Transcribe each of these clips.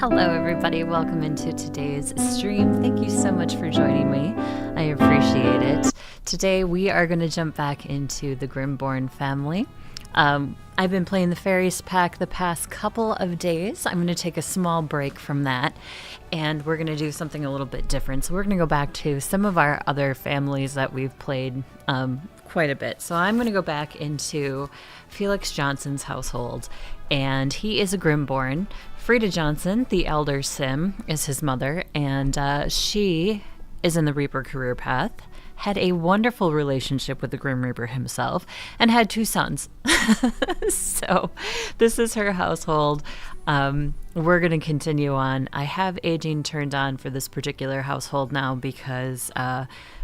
Hello, everybody. Welcome into today's stream. Thank you so much for joining me. I appreciate it. Today, we are going to jump back into the Grimborn family. I've been playing the Fairies pack the past couple of days. I'm going to take a small break from that, and we're going to do something a little bit different. So we're going to go back to some of our other families that we've played quite a bit. So I'm going to go back into Felix Johnson's household, and he is a Grimborn. Frida Johnson, the elder Sim, is his mother, and she is in the Reaper career path, had a wonderful relationship with the Grim Reaper himself, and had 2 sons. So this is her household. We're going to continue on. I have aging turned on for this particular household now because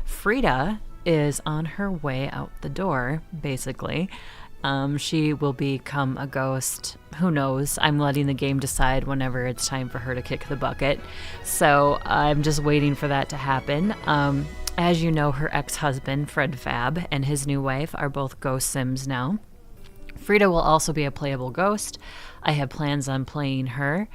Frida is on her way out the door, basically. She will become a ghost. Who knows? I'm letting the game decide whenever it's time for her to kick the bucket. So I'm just waiting for that to happen. As you know, her ex-husband, Fred Fab, and his new wife are both ghost sims now. Frida will also be a playable ghost. I have plans on playing her.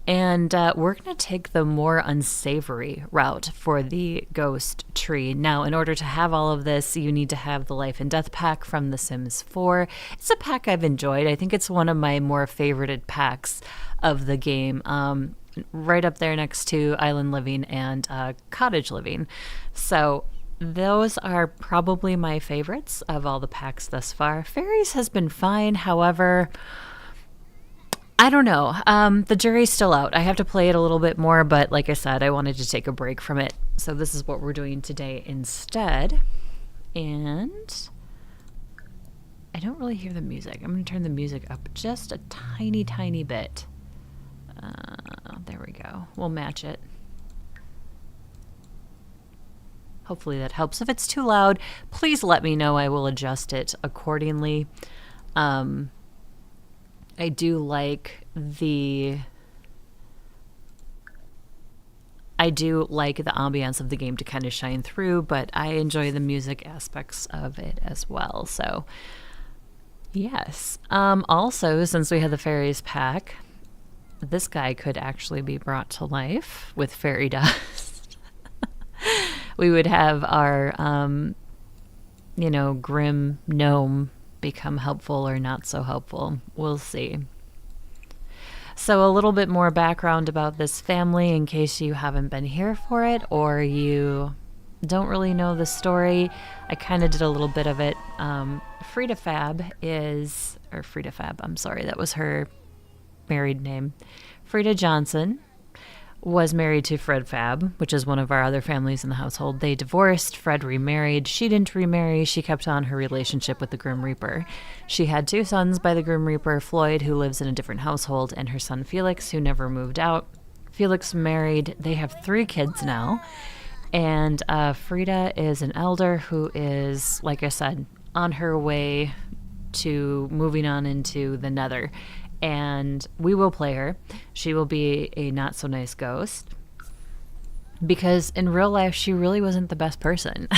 And we're going to take the more unsavory route for the ghost tree. Now, in order to have all of this, you need to have the Life and Death pack from The Sims 4. It's a pack I've enjoyed. I think it's one of my more favorited packs of the game, right up there next to Island Living and Cottage Living. So those are probably my favorites of all the packs thus far. Fairies has been fine, however, I don't know. The jury's still out. I have to play it a little bit more, but like I said, I wanted to take a break from it. So this is what we're doing today instead. And I don't really hear the music. I'm going to turn the music up just a tiny, tiny bit. There we go. We'll match it. Hopefully that helps. If it's too loud, please let me know. I will adjust it accordingly. I do like the ambience of the game to kind of shine through, but I enjoy the music aspects of it as well. So yes. Also, since we have the Fairies pack, this guy could actually be brought to life with fairy dust. We would have our grim gnome become helpful or not so helpful. We'll see. So a little bit more background about this family in case you haven't been here for it or you don't really know the story. I kind of did a little bit of it. Frida Fab, I'm sorry, that was her married name. Frida Johnson was married to Fred Fab, which is one of our other families in the household. They divorced. Fred remarried. She didn't remarry. She kept on her relationship with the Grim Reaper. She had 2 sons by the Grim Reaper, Floyd, who lives in a different household, and her son Felix, who never moved out. Felix married. They have 3 kids now. And Frida is an elder who is, like I said, on her way to moving on into the Nether. And we will play her. She will be a not-so-nice ghost. Because in real life, she really wasn't the best person.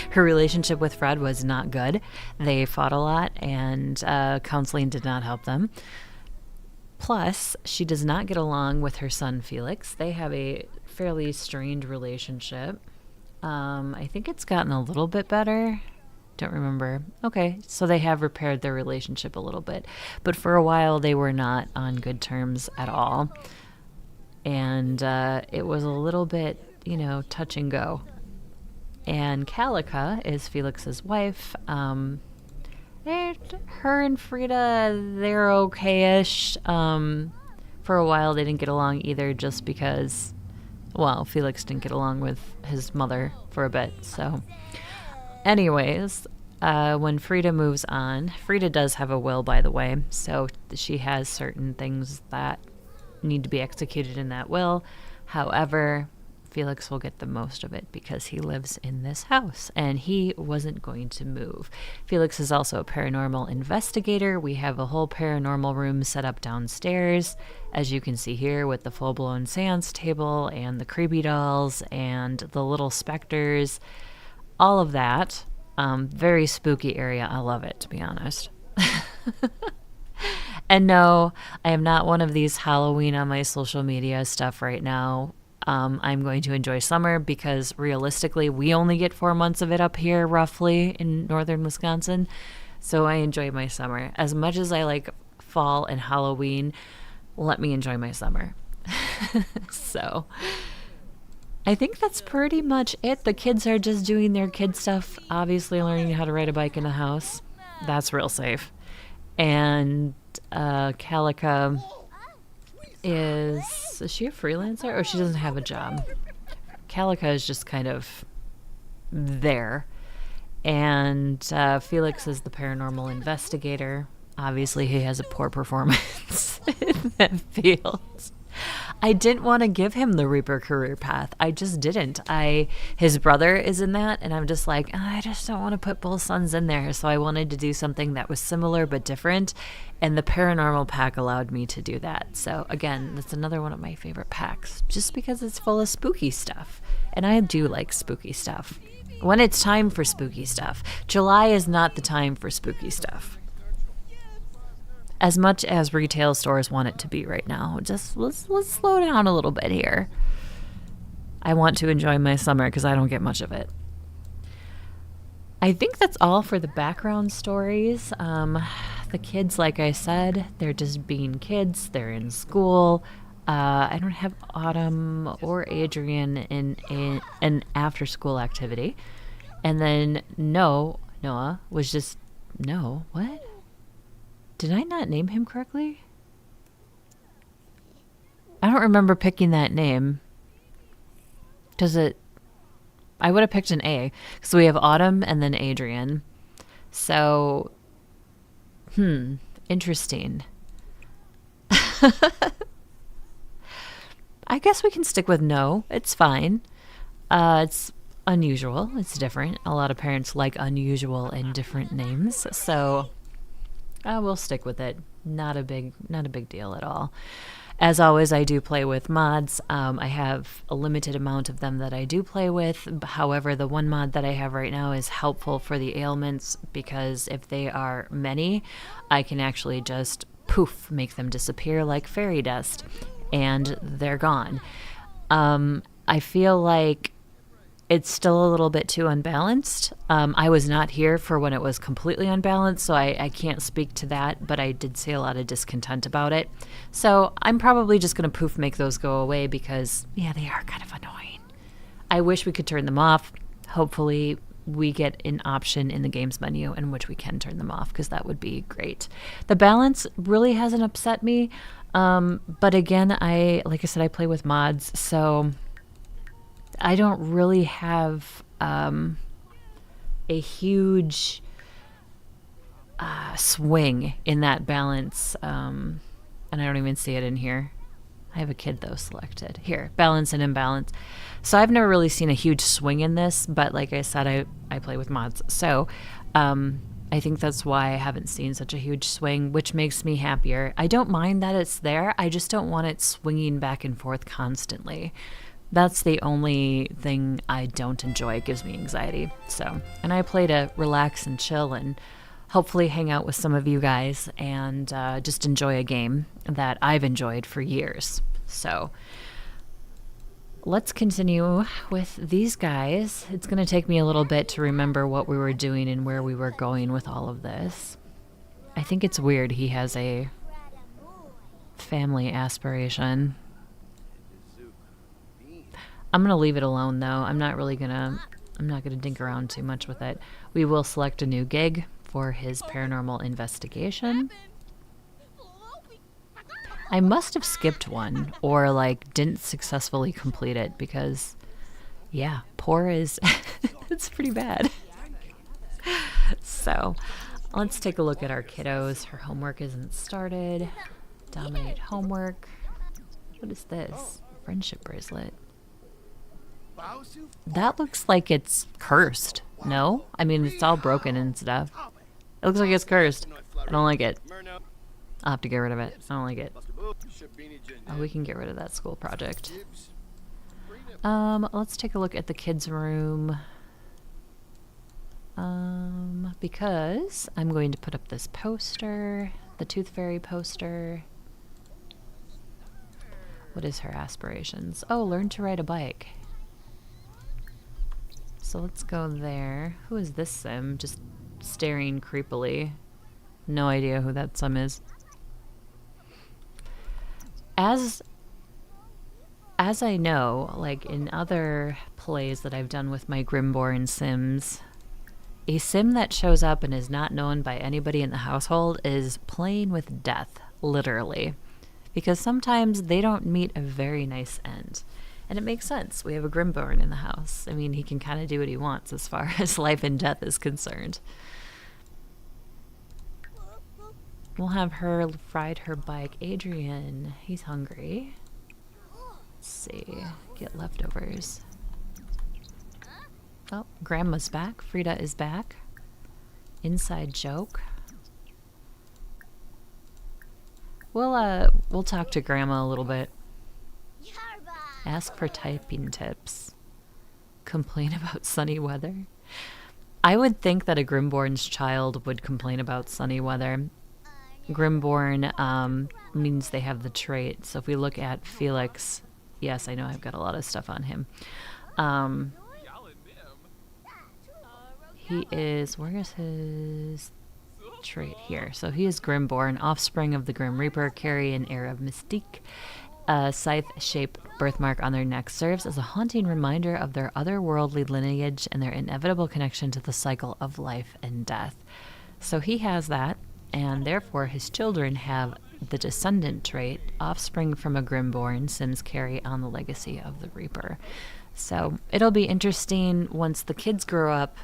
Her relationship with Fred was not good. They fought a lot, and counseling did not help them. Plus, she does not get along with her son, Felix. They have a fairly strained relationship. I think it's gotten a little bit better. Don't remember. Okay, so they have repaired their relationship a little bit. But for a while, they were not on good terms at all. And it was a little bit, touch and go. And Calica is Felix's wife. Her and Frida, they're okay-ish. For a while, they didn't get along either just because, Felix didn't get along with his mother for a bit, so... Anyways, when Frida moves on, Frida does have a will, by the way, so she has certain things that need to be executed in that will. However, Felix will get the most of it because he lives in this house, and he wasn't going to move. Felix is also a paranormal investigator. We have a whole paranormal room set up downstairs, as you can see here, with the full-blown seance table and the creepy dolls and the little specters. All of that. Very spooky area. I love it, to be honest. And no, I am not one of these Halloween on my social media stuff right now. I'm going to enjoy summer because realistically, we only get 4 months of it up here, roughly, in northern Wisconsin. So I enjoy my summer. As much as I like fall and Halloween, let me enjoy my summer. So I think that's pretty much it. The kids are just doing their kid stuff, obviously learning how to ride a bike in the house. That's real safe. And Calica is she a freelancer or she doesn't have a job? Calica is just kind of there. And Felix is the paranormal investigator. Obviously, he has a poor performance in that field. I didn't want to give him the Reaper career path. I just didn't. His brother is in that, and I'm just like, I just don't want to put both sons in there. So I wanted to do something that was similar but different, and the paranormal pack allowed me to do that. So again, that's another one of my favorite packs, just because it's full of spooky stuff, and I do like spooky stuff. When it's time for spooky stuff. July is not the time for spooky stuff. As much as retail stores want it to be right now. Just let's slow down a little bit here. I want to enjoy my summer because I don't get much of it. I think that's all for the background stories. The kids, like I said, they're just being kids. They're in school. I don't have Autumn or Adrian in an after-school activity. And then Noah was just... No, what? Did I not name him correctly? I don't remember picking that name. I would have picked an A. Because we have Autumn and then Adrian. So, interesting. I guess we can stick with no. It's fine. It's unusual. It's different. A lot of parents like unusual and different names. So... we'll stick with it. Not a big deal at all. As always, I do play with mods. I have a limited amount of them that I do play with. However, the one mod that I have right now is helpful for the ailments because if they are many, I can actually just poof, make them disappear like fairy dust, and they're gone. I feel like it's still a little bit too unbalanced. I was not here for when it was completely unbalanced, so I can't speak to that, but I did see a lot of discontent about it. So I'm probably just going to poof make those go away because, yeah, they are kind of annoying. I wish we could turn them off. Hopefully we get an option in the games menu in which we can turn them off because that would be great. The balance really hasn't upset me, but again, like I said, I play with mods, so... I don't really have a huge swing in that balance, and I don't even see it in here. I have a kid, though, selected. Here, balance and imbalance. So I've never really seen a huge swing in this, but like I said, I play with mods. So I think that's why I haven't seen such a huge swing, which makes me happier. I don't mind that it's there. I just don't want it swinging back and forth constantly. That's the only thing I don't enjoy. It gives me anxiety. So, and I play to relax and chill and hopefully hang out with some of you guys and just enjoy a game that I've enjoyed for years. So let's continue with these guys. It's going to take me a little bit to remember what we were doing and where we were going with all of this. I think it's weird he has a family aspiration. I'm going to leave it alone, though. I'm not going to dink around too much with it. We will select a new gig for his paranormal investigation. I must have skipped one or, didn't successfully complete it because, yeah, poor is... it's pretty bad. So, let's take a look at our kiddos. Her homework isn't started. Dominate homework. What is this? Friendship bracelet. That looks like it's cursed. No? I mean, it's all broken and stuff. It looks like it's cursed. I don't like it. I'll have to get rid of it. I don't like it. Oh, we can get rid of that school project. Let's take a look at the kids' room. Because I'm going to put up this poster The Tooth Fairy poster. What is her aspirations? Oh, learn to ride a bike. So let's go there. Who is this sim? Just staring creepily. No idea who that sim is. As I know, like in other plays that I've done with my Grimborn sims, a sim that shows up and is not known by anybody in the household is playing with death, literally. Because sometimes they don't meet a very nice end. And it makes sense. We have a Grimborn in the house. I mean, he can kind of do what he wants as far as life and death is concerned. We'll have her ride her bike. Adrian, he's hungry. Let's see. Get leftovers. Oh, Grandma's back. Frida is back. Inside joke. We'll talk to Grandma a little bit. Ask for typing tips. Complain about sunny weather. I would think that a Grimborn's child would complain about sunny weather. Grimborn means they have the trait. So if we look at Felix, yes, I know I've got a lot of stuff on him. He is, where is his trait here? So he is Grimborn, offspring of the Grim Reaper, carry an air of mystique. A scythe-shaped birthmark on their neck serves as a haunting reminder of their otherworldly lineage and their inevitable connection to the cycle of life and death. So he has that, and therefore his children have the descendant trait, offspring from a Grimborn. Sims carry on the legacy of the Reaper. So it'll be interesting once the kids grow up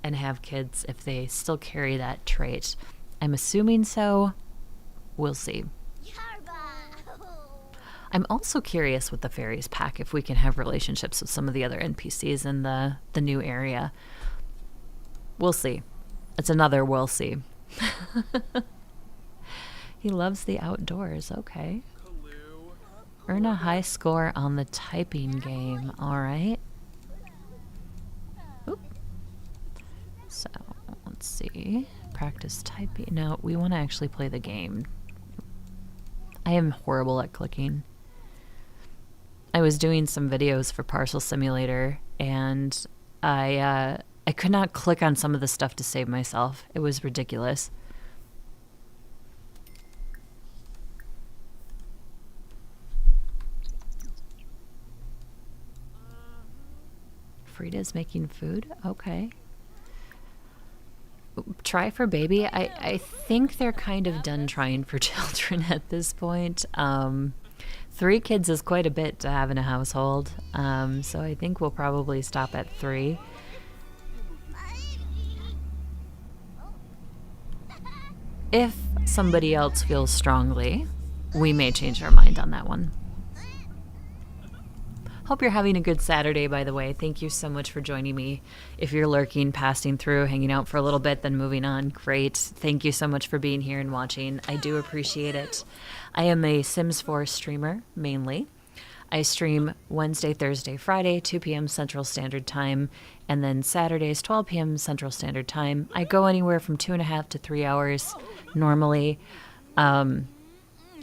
and have kids if they still carry that trait. I'm assuming so. We'll see. I'm also curious with the fairies pack if we can have relationships with some of the other NPCs in the new area. We'll see. It's another we'll see. He loves the outdoors. Okay. Earn a high score on the typing game. All right. Oop. So, let's see. Practice typing. No, we want to actually play the game. I am horrible at clicking. I was doing some videos for Parcel Simulator, and I could not click on some of the stuff to save myself. It was ridiculous. Frida's making food? Okay. Try for baby? I think they're kind of done trying for children at this point. 3 kids is quite a bit to have in a household, so I think we'll probably stop at 3. If somebody else feels strongly, we may change our mind on that one. Hope you're having a good Saturday, by the way. Thank you so much for joining me. If you're lurking, passing through, hanging out for a little bit, then moving on, great. Thank you so much for being here and watching. I do appreciate it. I am a Sims 4 streamer, mainly. I stream Wednesday, Thursday, Friday, 2 p.m. Central Standard Time, and then Saturdays, 12 p.m. Central Standard Time. I go anywhere from 2.5 to 3 hours normally.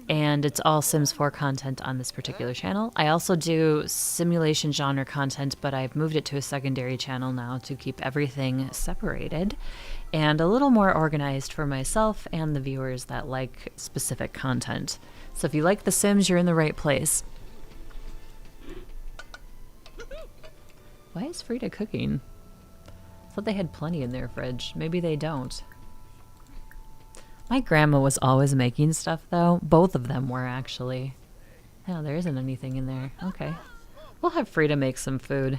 And it's all Sims 4 content on this particular channel. I also do simulation genre content, but I've moved it to a secondary channel now to keep everything separated and a little more organized for myself and the viewers that like specific content. So if you like The Sims, you're in the right place. Why is Frida cooking? I thought they had plenty in their fridge. Maybe they don't. My grandma was always making stuff, though. Both of them were, actually. Oh, there isn't anything in there. Okay. We'll have Frida make some food.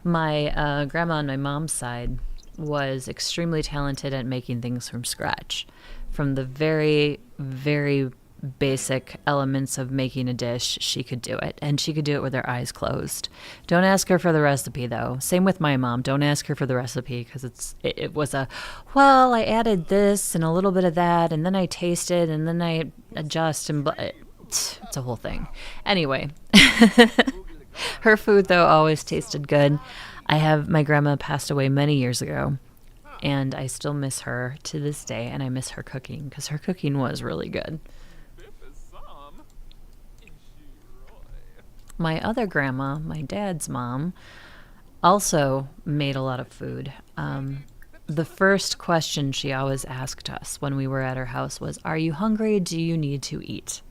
My grandma on my mom's side was extremely talented at making things from scratch. From the very, very basic elements of making a dish, she could do it. And she could do it with her eyes closed. Don't ask her for the recipe, though. Same with my mom. Don't ask her for the recipe because it was well, I added this and a little bit of that, and then I tasted, and then I adjust, and it's a whole thing. Anyway, her food, though, always tasted good. My grandma passed away many years ago, And I still miss her to this day, and I miss her cooking because her cooking was really good. My other grandma, my dad's mom, also made a lot of food. The first question she always asked us when we were at her house was, "Are you hungry? Do you need to eat?"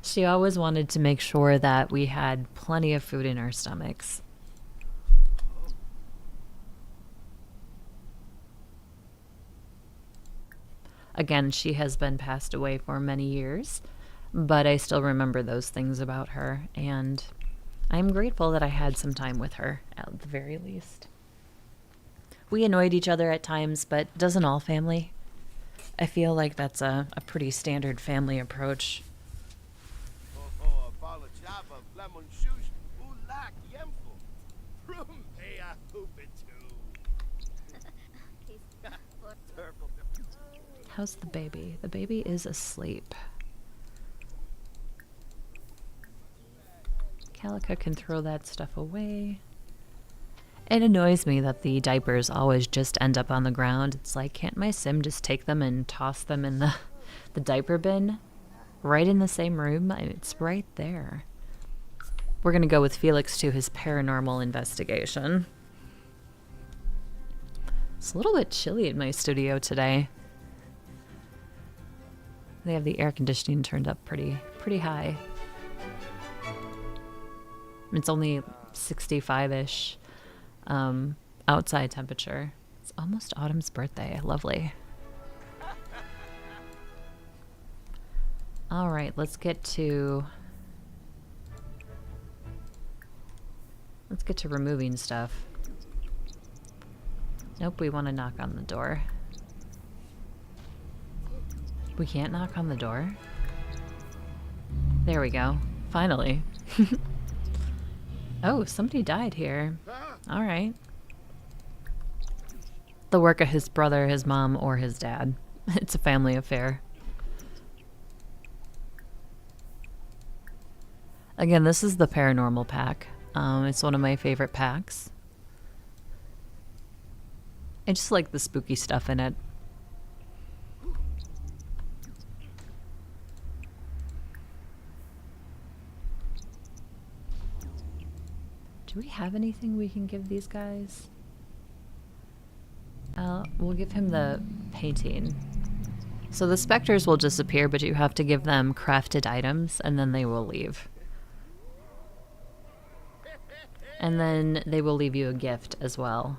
She always wanted to make sure that we had plenty of food in our stomachs. Again, she has been passed away for many years, but I still remember those things about her, and I'm grateful that I had some time with her, at the very least. We annoyed each other at times, but doesn't all family? I feel like that's a pretty standard family approach. How's the baby? The baby is asleep. Calica can throw that stuff away. It annoys me that the diapers always just end up on the ground. It's like, can't my sim just take them and toss them in the diaper bin? Right in the same room? It's right there. We're going to go with Felix to his paranormal investigation. It's a little bit chilly in my studio today. They have the air conditioning turned up pretty high. It's only 65-ish outside temperature. It's almost Autumn's birthday. Lovely. All right, let's get to removing stuff. Nope, we want to knock on the door. We can't knock on the door? There we go. Finally. Oh, somebody died here. All right. The work of his brother, his mom, or his dad. It's a family affair. Again, this is the paranormal pack. It's one of my favorite packs. I just like the spooky stuff in it. Do we have anything we can give these guys? We'll give him the painting. So the specters will disappear, but you have to give them crafted items, and then they will leave. And then they will leave you a gift as well.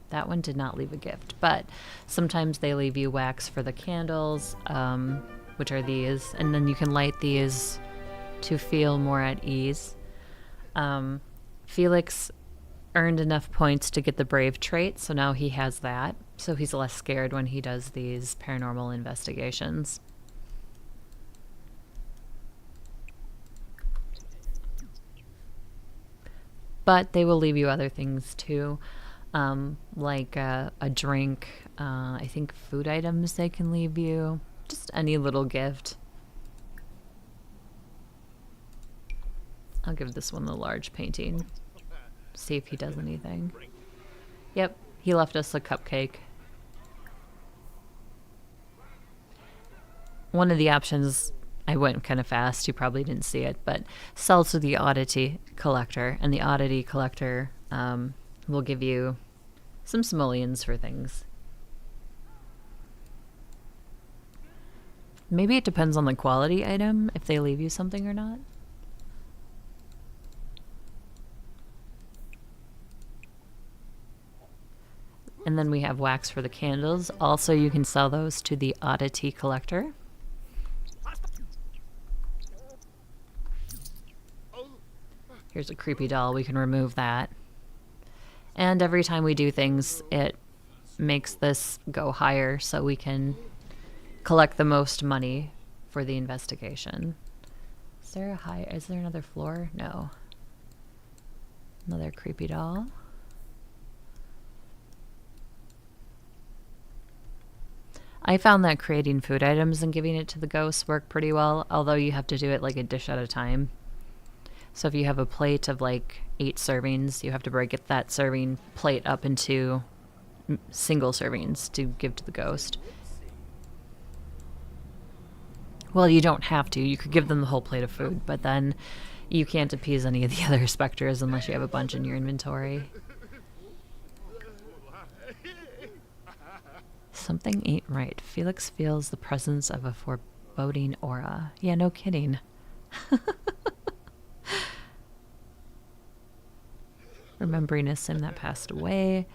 That one did not leave a gift, but sometimes they leave you wax for the candles, which are these, and then you can light these to feel more at ease. Felix earned enough points to get the brave trait, so now he has that, so he's less scared when he does these paranormal investigations. But they will leave you other things too, like a drink, I think food items they can leave you, just any little gift. I'll give this one the large painting. See if he does anything. Yep, he left us a cupcake. One of the options, I went kind of fast, you probably didn't see it, but sell to the oddity collector, and the oddity collector will give you some simoleons for things. Maybe it depends on the quality item, if they leave you something or not. And then we have wax for the candles. Also, you can sell those to the oddity collector. Here's a creepy doll. We can remove that. And every time we do things, it makes this go higher so we can collect the most money for the investigation. Is there another floor? No. Another creepy doll. I found that creating food items and giving it to the ghosts work pretty well, although you have to do it like a dish at a time. So if you have a plate of like 8 servings, you have to break that serving plate up into single servings to give to the ghost. Well, you don't have to. You could give them the whole plate of food, but then you can't appease any of the other specters unless you have a bunch in your inventory. Something ain't right. Felix feels the presence of a foreboding aura. Yeah, no kidding. Remembering a sim that passed away.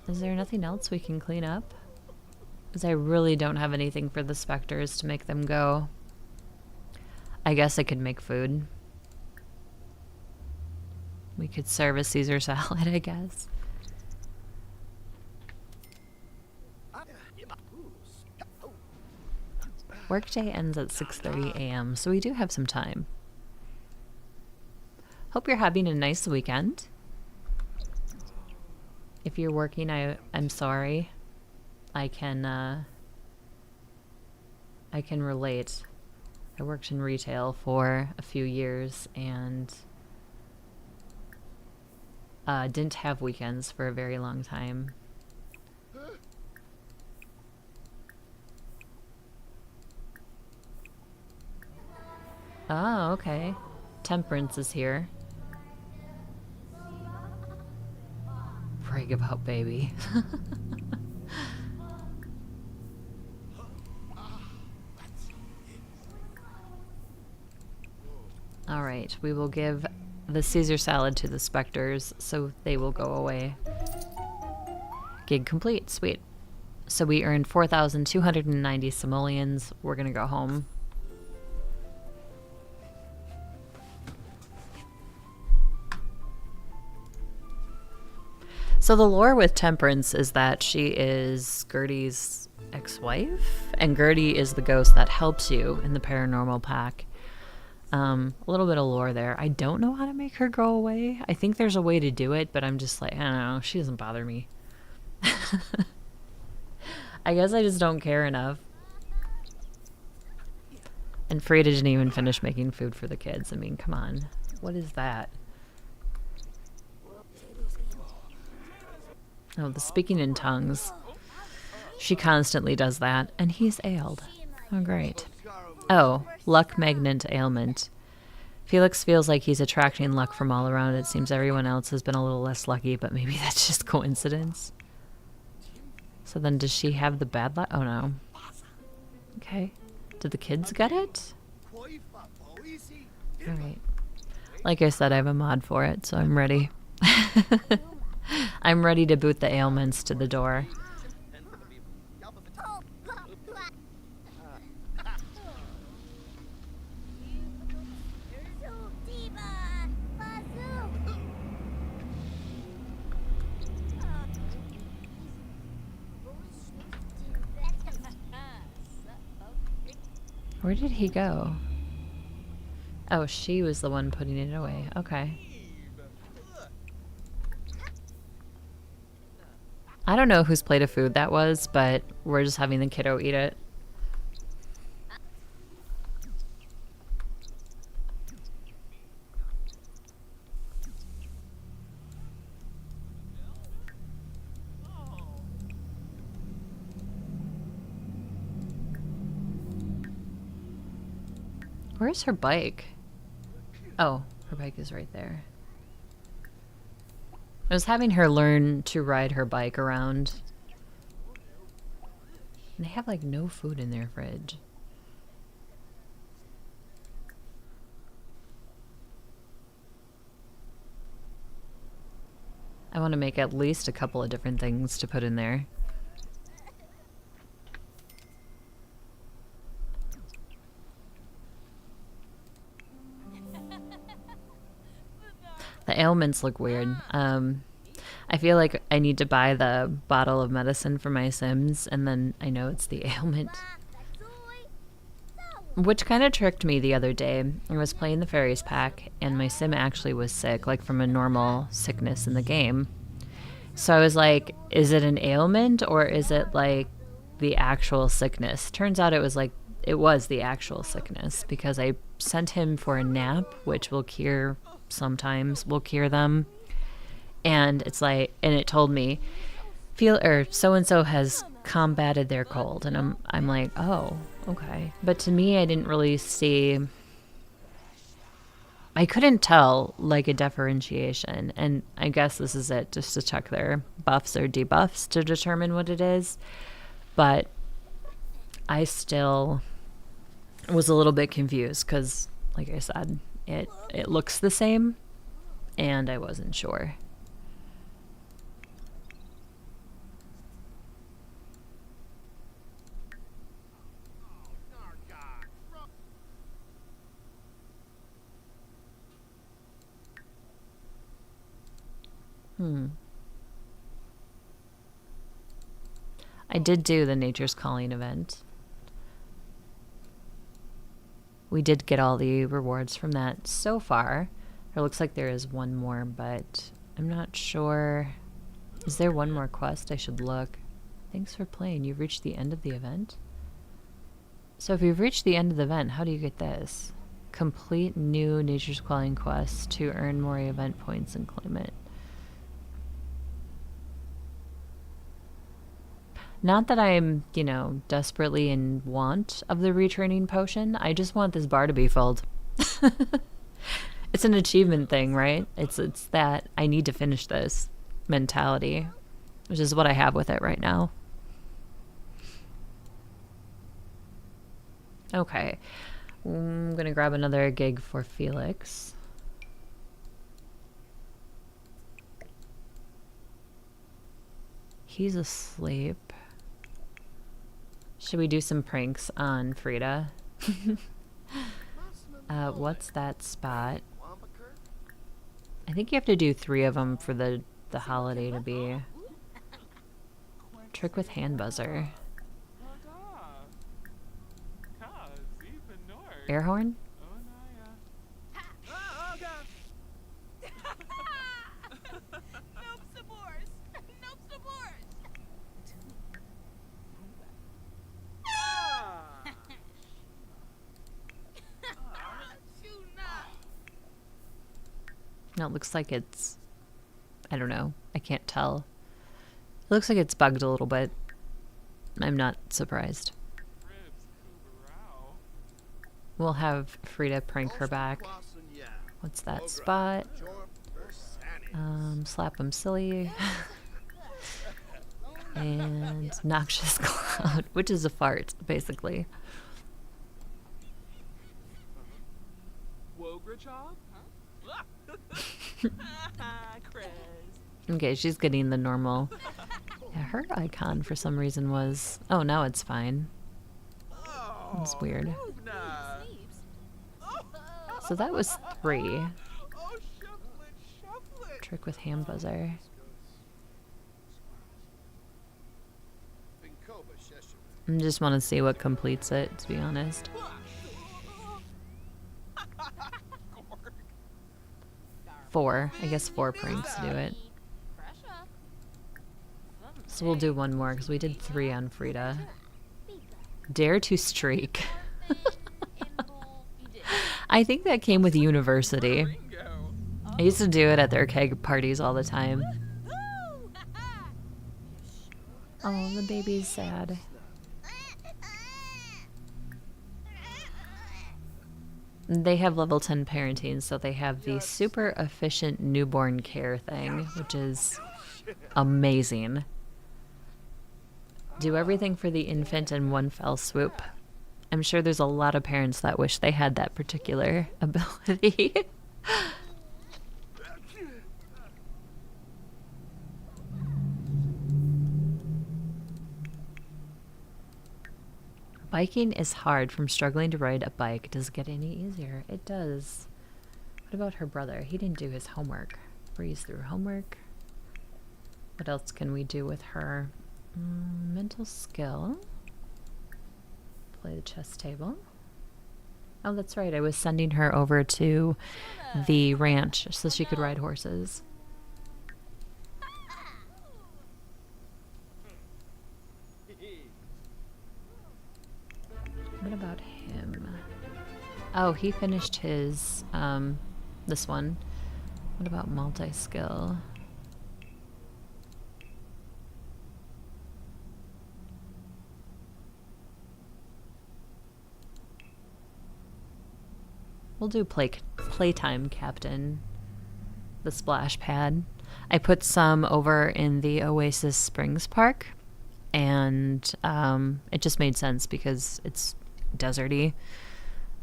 Is there nothing else we can clean up? Because I really don't have anything for the specters to make them go. I guess I could make food. We could serve a Caesar salad, I guess. Workday ends at 6:30 a.m., so we do have some time. Hope you're having a nice weekend. If you're working, I'm sorry. I can relate. I worked in retail for a few years and didn't have weekends for a very long time. Oh, okay. Temperance is here. Brag about baby. Alright, we will give the Caesar salad to the specters so they will go away. Gig complete. Sweet. So we earned 4,290 simoleons. We're gonna go home. So the lore with Temperance is that she is Gertie's ex-wife, and Gertie is the ghost that helps you in the paranormal pack. A little bit of lore there. I don't know how to make her go away. I think there's a way to do it, but I'm just like, I don't know. She doesn't bother me. I guess I just don't care enough. And Frida didn't even finish making food for the kids. I mean, come on. What is that? Oh, the speaking in tongues. She constantly does that, and he's ailed. Oh, great. Oh, luck magnet ailment. Felix feels like he's attracting luck from all around. It seems everyone else has been a little less lucky, but maybe that's just coincidence. So then does she have the bad luck? Oh, no. Okay. Did the kids get it? Alright. Like I said, I have a mod for it, so I'm ready. I'm ready to boot the ailments to the door. Where did he go? Oh, she was the one putting it away. Okay. I don't know whose plate of food that was, but we're just having the kiddo eat it. Where's her bike? Oh, her bike is right there. I was having her learn to ride her bike around. And they have like no food in their fridge. I want to make at least a couple of different things to put in there. The ailments look weird. I feel like I need to buy the bottle of medicine for my Sims, and then I know it's the ailment. Which kind of tricked me the other day. I was playing the fairies pack, and my Sim actually was sick, like from a normal sickness in the game. So I was like, is it an ailment, or is it like the actual sickness? Turns out it was like it was the actual sickness, because I sent him for a nap, which will cure, sometimes will cure them. And it's like, and it told me, feel, or so-and-so has combated their cold. And I'm like, oh, okay. But to me, I didn't really see, I couldn't tell like a differentiation. And I guess this is it, just to check their buffs or debuffs to determine what it is. But I still was a little bit confused because, like I said, it looks the same, and I wasn't sure. I did do the Nature's Calling event. We did get all the rewards from that so far. It looks like there is one more, but I'm not sure. Is there one more quest? I should look. Thanks for playing. You've reached the end of the event? So if you've reached the end of the event, how do you get this? Complete new Nature's Calling quest to earn more event points and claim it. Not that I'm, desperately in want of the retraining potion. I just want this bar to be filled. It's an achievement thing, right? It's that I need to finish this mentality, which is what I have with it right now. Okay. I'm going to grab another gig for Felix. He's asleep. Should we do some pranks on Frida? What's that spot? I think you have to do 3 of them for the holiday to be. Trick with hand buzzer. Air horn? No, it looks like it's, I don't know, I can't tell. It looks like it's bugged a little bit. I'm not surprised. We'll have Frida prank her back. What's that spot? Slap him silly. And noxious cloud, which is a fart, basically. Okay, she's getting the normal. Yeah, her icon for some reason was... Oh, now it's fine. It's weird. So that was 3. Trick with hand buzzer. I just want to see what completes it, to be honest. Four. I guess 4 pranks do it. So we'll do one more because we did 3 on Frida. Dare to streak. I think that came with university. I used to do it at their keg parties all the time. Oh, the baby's sad. They have level 10 parenting, so they have the super efficient newborn care thing, which is amazing. Do everything for the infant in one fell swoop. I'm sure there's a lot of parents that wish they had that particular ability. Biking is hard. From struggling to ride a bike. Does it get any easier? It does. What about her brother? He didn't do his homework. Breeze through homework. What else can we do with her? Mental skill. Play the chess table. Oh, that's right. I was sending her over to the ranch so she could ride horses. What about Oh, he finished his, this one. What about multi-skill? We'll do playtime captain. The splash pad. I put some over in the Oasis Springs Park, and it just made sense because it's deserty.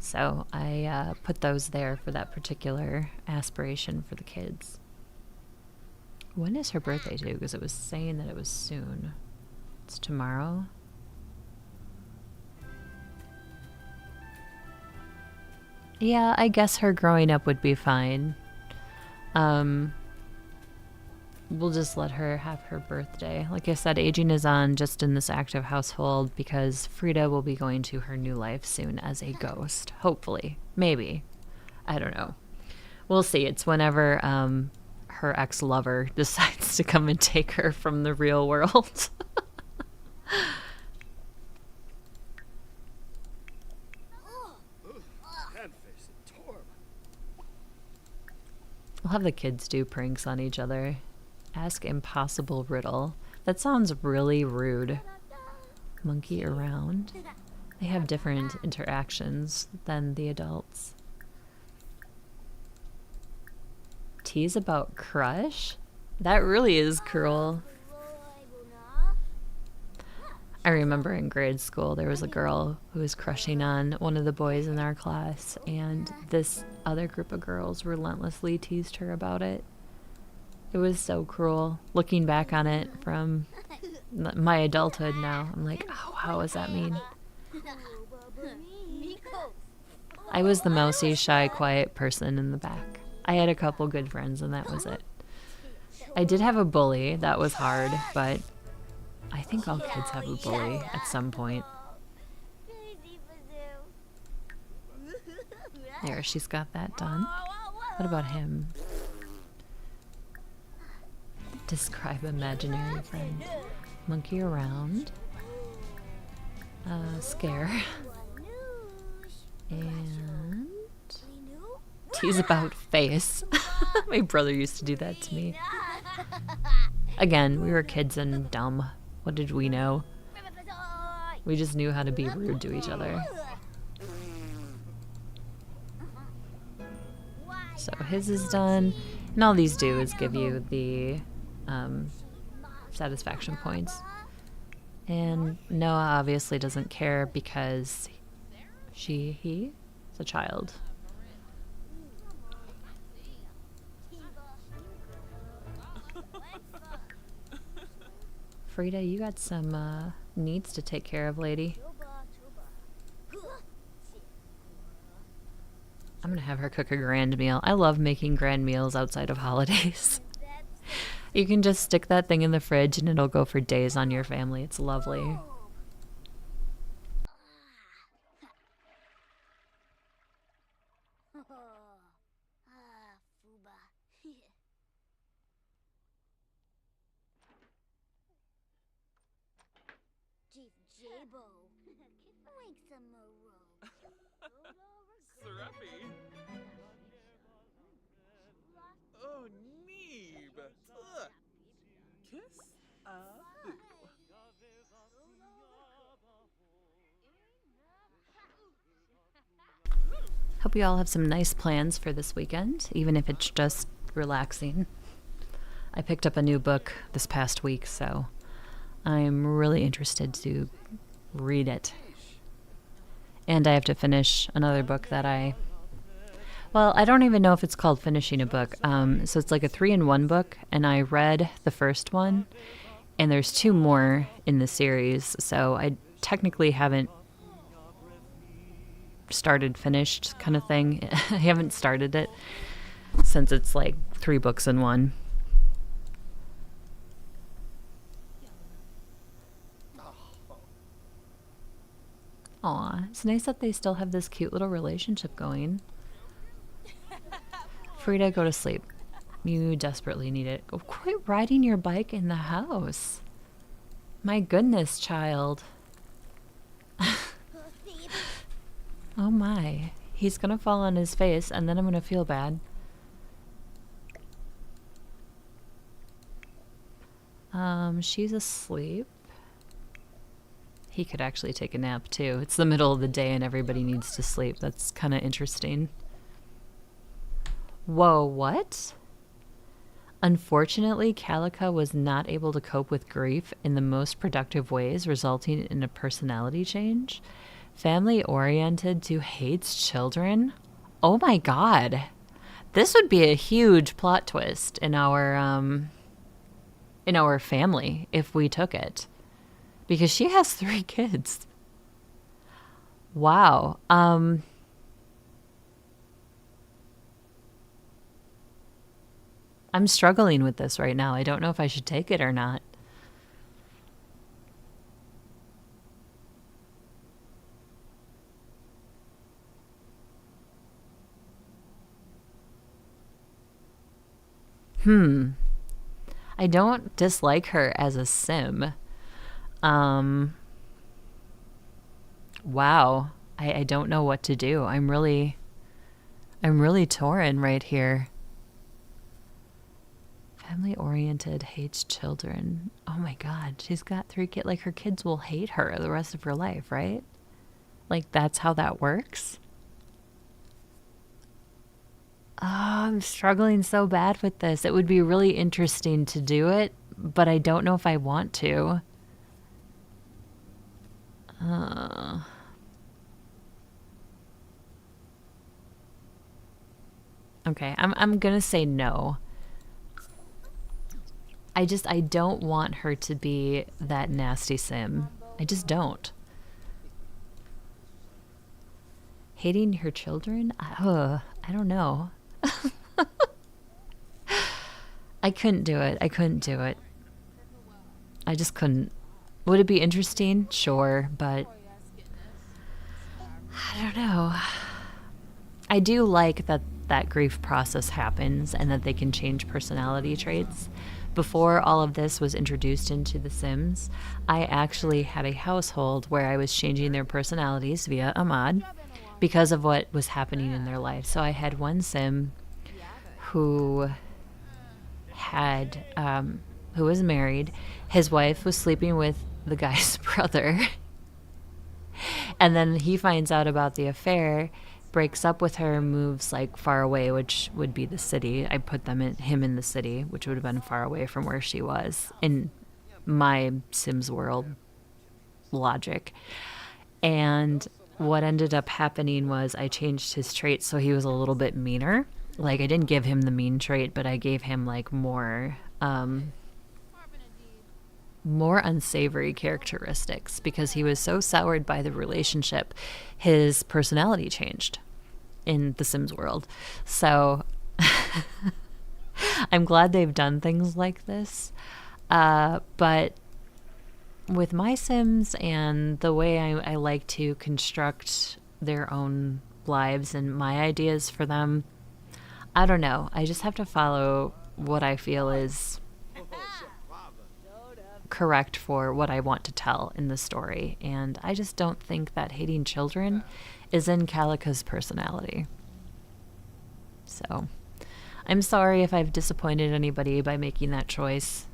So I put those there for that particular aspiration for the kids. When is her birthday due? Because it was saying that it was soon. It's tomorrow. Yeah, I guess her growing up would be fine. We'll just let her have her birthday. Like I said, aging is on just in this active household because Frida will be going to her new life soon as a ghost. Hopefully. Maybe. I don't know. We'll see. It's whenever her ex-lover decides to come and take her from the real world. We'll have the kids do pranks on each other. Ask impossible riddle. That sounds really rude. Monkey around. They have different interactions than the adults. Tease about crush? That really is cruel. I remember in grade school there was a girl who was crushing on one of the boys in our class, and this other group of girls relentlessly teased her about it. It was so cruel. Looking back on it from my adulthood now, I'm like, oh, how was that mean? I was the mousy, shy, quiet person in the back. I had a couple good friends, and that was it. I did have a bully. That was hard, but I think all kids have a bully at some point. There, she's got that done. What about him? Describe imaginary friend. Monkey around. Scare. And tease about face. My brother used to do that to me. Again, we were kids and dumb. What did we know? We just knew how to be rude to each other. So his is done. And all these do is give you the satisfaction points. And Noah obviously doesn't care because he is a child. Frida, you got some needs to take care of, lady. I'm gonna have her cook a grand meal. I love making grand meals outside of holidays. You can just stick that thing in the fridge and it'll go for days on your family. It's lovely. Oh, Neeb! Ugh. Kiss a boo. Hope you all have some nice plans for this weekend, even if it's just relaxing. I picked up a new book this past week, so I'm really interested to read it. And I have to finish another book that I don't even know if it's called finishing a book. So it's like a 3-in-1 book, and I read the first one, and there's 2 more in the series, so I technically haven't finished kind of thing. I haven't started it since it's like 3 books in one. Aw, it's nice that they still have this cute little relationship going. Frida, go to sleep. You desperately need it. Oh, quit riding your bike in the house. My goodness, child. Oh my. He's gonna fall on his face, and then I'm gonna feel bad. She's asleep. He could actually take a nap too. It's the middle of the day and everybody needs to sleep. That's kind of interesting. Whoa, what? Unfortunately, Calica was not able to cope with grief in the most productive ways, resulting in a personality change. Family oriented to hates children? Oh my god. This would be a huge plot twist in our family if we took it. Because she has 3 kids. Wow. I'm struggling with this right now. I don't know if I should take it or not. I don't dislike her as a sim. Wow. I don't know what to do. I'm really torn right here. Family oriented, hates children. Oh my god, she's got 3 kids. Like, her kids will hate her the rest of her life, right? Like, that's how that works. Oh, I'm struggling so bad with this. It would be really interesting to do it, but I don't know if I want to. Okay, I'm gonna say no. I don't want her to be that nasty sim. I just don't. Hating her children? I don't know. I couldn't do it. I just couldn't. Would it be interesting? Sure, but I don't know. I do like that grief process happens and that they can change personality traits. Before all of this was introduced into The Sims, I actually had a household where I was changing their personalities via a mod because of what was happening in their life. So I had one sim who was married. His wife was sleeping with the guy's brother. And then he finds out about the affair, breaks up with her, moves like far away, which would be the city. I put him in the city, which would have been far away from where she was in my Sims world logic. And what ended up happening was I changed his traits so he was a little bit meaner. Like, I didn't give him the mean trait, but I gave him like more unsavory characteristics because he was so soured by the relationship. His personality changed in the Sims world. So I'm glad they've done things like this. But with my Sims and the way I like to construct their own lives and my ideas for them, I don't know. I just have to follow what I feel is correct for what I want to tell in the story. And I just don't think that hating children is in Calica's personality. So I'm sorry if I've disappointed anybody by making that choice,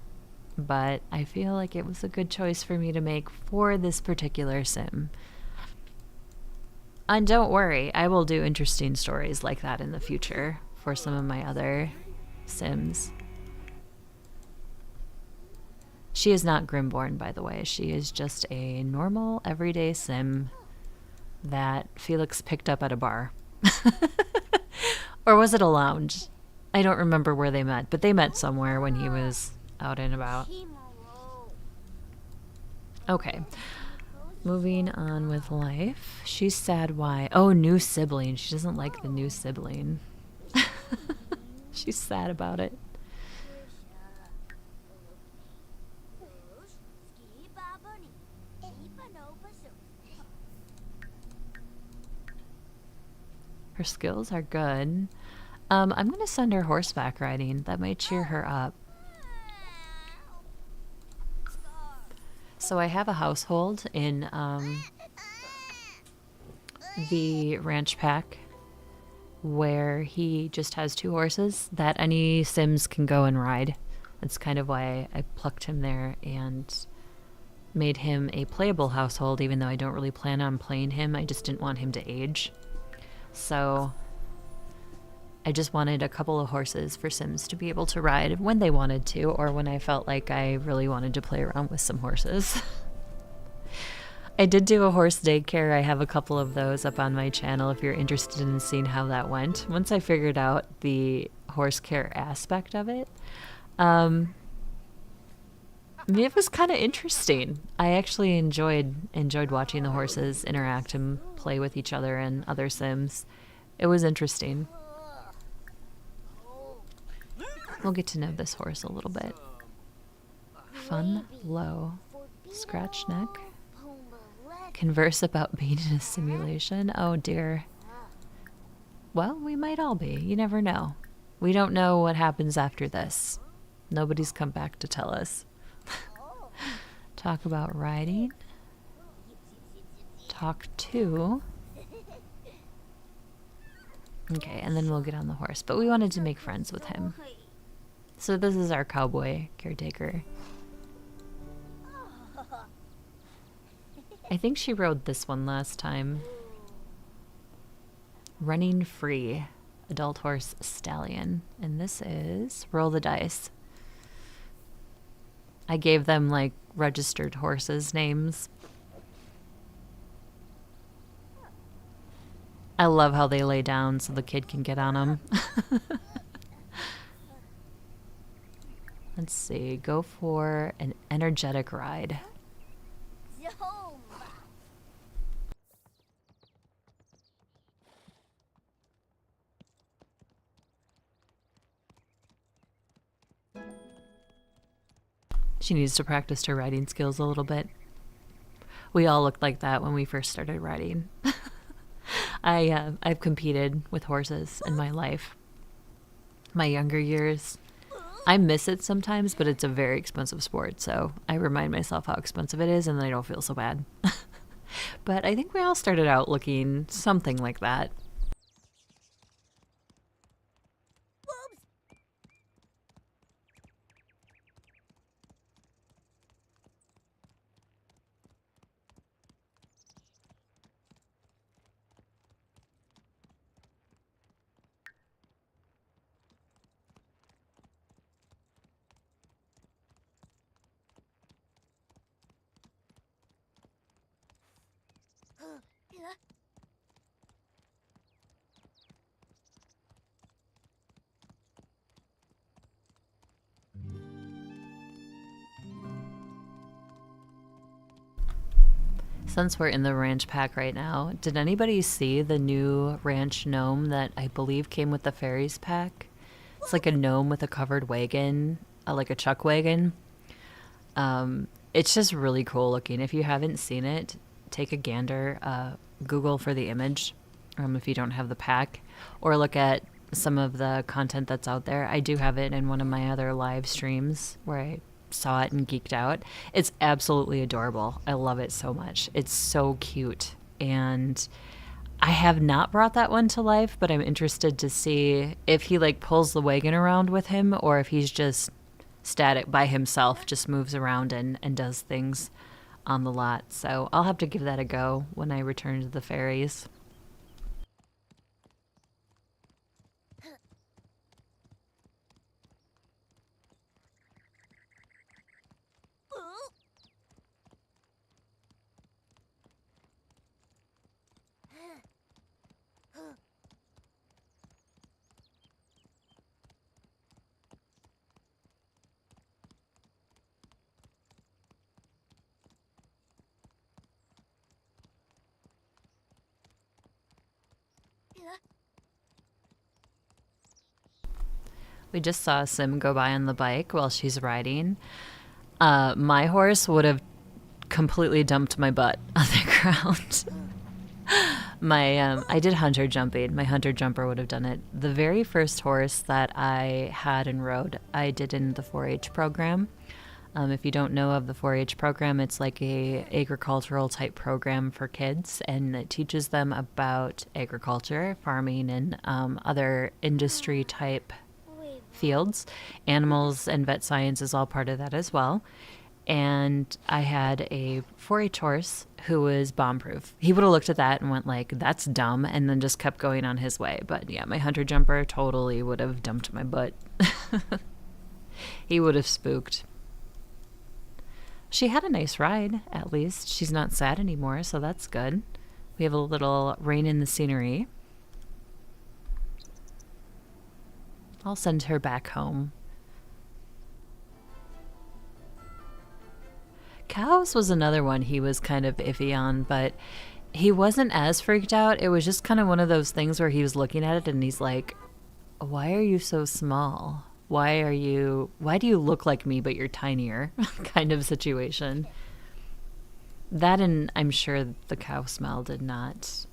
but I feel like it was a good choice for me to make for this particular sim. And don't worry, I will do interesting stories like that in the future for some of my other Sims. She is not Grimborn, by the way. She is just a normal, everyday Sim that Felix picked up at a bar. Or was it a lounge? I don't remember where they met, but they met somewhere when he was out and about. Okay. Moving on with life. She's sad. Why? Oh, new sibling. She doesn't like the new sibling. She's sad about it. Her skills are good. I'm going to send her horseback riding. That might cheer her up. So I have a household in the ranch pack where he just has 2 horses that any Sims can go and ride. That's kind of why I plucked him there and made him a playable household, even though I don't really plan on playing him. I just didn't want him to age. So I just wanted a couple of horses for Sims to be able to ride when they wanted to, or when I felt like I really wanted to play around with some horses. I did do a horse daycare. I have a couple of those up on my channel if you're interested in seeing how that went. Once I figured out the horse care aspect of it, it was kind of interesting. I actually enjoyed watching the horses interact and play with each other and other Sims. It was interesting. We'll get to know this horse a little bit. Fun, low, scratch neck. Converse about being in a simulation. Oh dear. Well, we might all be. You never know. We don't know what happens after this. Nobody's come back to tell us. Talk about riding. Talk to. Okay, and then we'll get on the horse. But we wanted to make friends with him. So this is our cowboy caretaker. I think she rode this one last time. Running Free. Adult horse stallion. And this is Roll the Dice. I gave them like registered horses names. I love how they lay down so the kid can get on them. Let's see. Go for an energetic ride. She needs to practice her riding skills a little bit. We all looked like that when we first started riding. I've competed with horses in my life. My younger years. I miss it sometimes, but it's a very expensive sport, so I remind myself how expensive it is, and then I don't feel so bad. But I think we all started out looking something like that. Since we're in the ranch pack right now, did anybody see the new ranch gnome that I believe came with the fairies pack? It's like a gnome with a covered wagon, like a chuck wagon. It's just really cool looking. If you haven't seen it, take a gander. Google for the image if you don't have the pack, or look at some of the content that's out there. I do have it in one of my other live streams where I saw it and geeked out. It's absolutely adorable. I love it so much. It's so cute. And I have not brought that one to life, but I'm interested to see if he like pulls the wagon around with him, or if he's just static by himself, just moves around and does things on the lot. So I'll have to give that a go when I return to the fairies. We just saw Sim go by on the bike while she's riding. My horse would have completely dumped my butt on the ground. I did hunter jumping. My hunter jumper would have done it. The very first horse that I had and rode, I did in the 4-H program. If you don't know of the 4-H program, it's like a agricultural type program for kids, and it teaches them about agriculture, farming, and other industry type fields. Animals and vet science is all part of that as well. And I had a 4-H horse who was bomb-proof. He would have looked at that and went like, that's dumb, and then just kept going on his way. But yeah, my hunter jumper totally would have dumped my butt. He would have spooked. She had a nice ride, at least. She's not sad anymore, so that's good. We have a little rain in the scenery. I'll send her back home. Cows was another one he was kind of iffy on, but he wasn't as freaked out. It was just kind of one of those things where he was looking at it and he's like, why are you so small? Why do you look like me but you're tinier? Kind of situation. That, and I'm sure the cow smell did not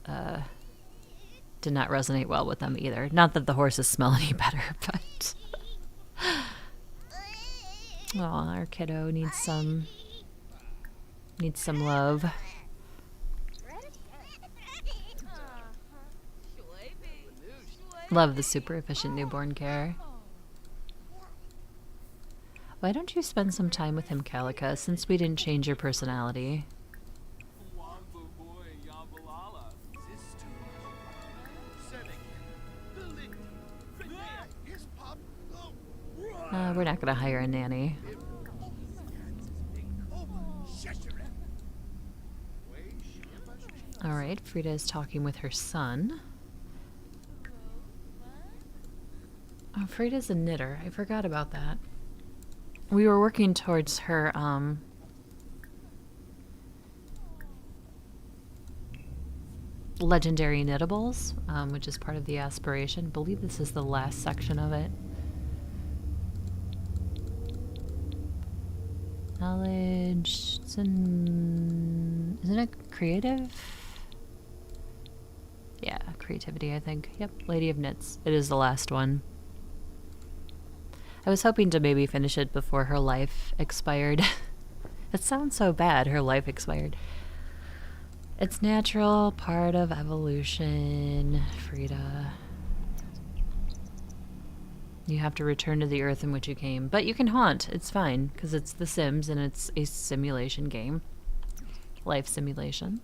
resonate well with them either. Not that the horses smell any better, but oh, our kiddo needs some love. Love the super efficient newborn care. Why don't you spend some time with him, Calica, since we didn't change your personality? We're not going to hire a nanny. All right, Frida is talking with her son. Oh, Frida's a knitter. I forgot about that. We were working towards her legendary knittables, which is part of the aspiration. I believe this is the last section of it. Knowledge. Isn't it creative? Yeah, creativity, I think. Yep, Lady of Knits. It is the last one. I was hoping to maybe finish it before her life expired. It sounds so bad, her life expired. It's natural, part of evolution, Frida. You have to return to the earth in which you came. But you can haunt. It's fine, because it's The Sims and it's a simulation game. Life simulation.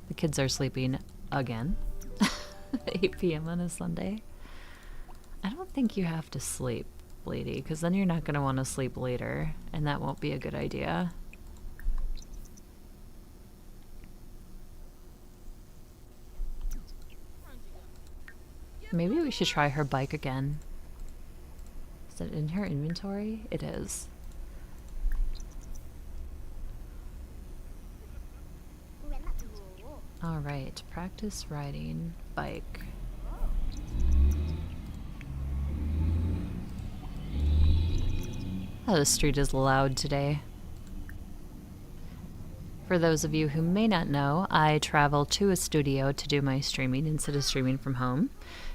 The kids are sleeping again. 8 p.m. on a Sunday. I don't think you have to sleep, lady, because then you're not going to want to sleep later, and that won't be a good idea. Maybe we should try her bike again. Is it in her inventory? It is. Alright, practice riding bike. Oh, the street is loud today. For those of you who may not know, I travel to a studio to do my streaming instead of streaming from home.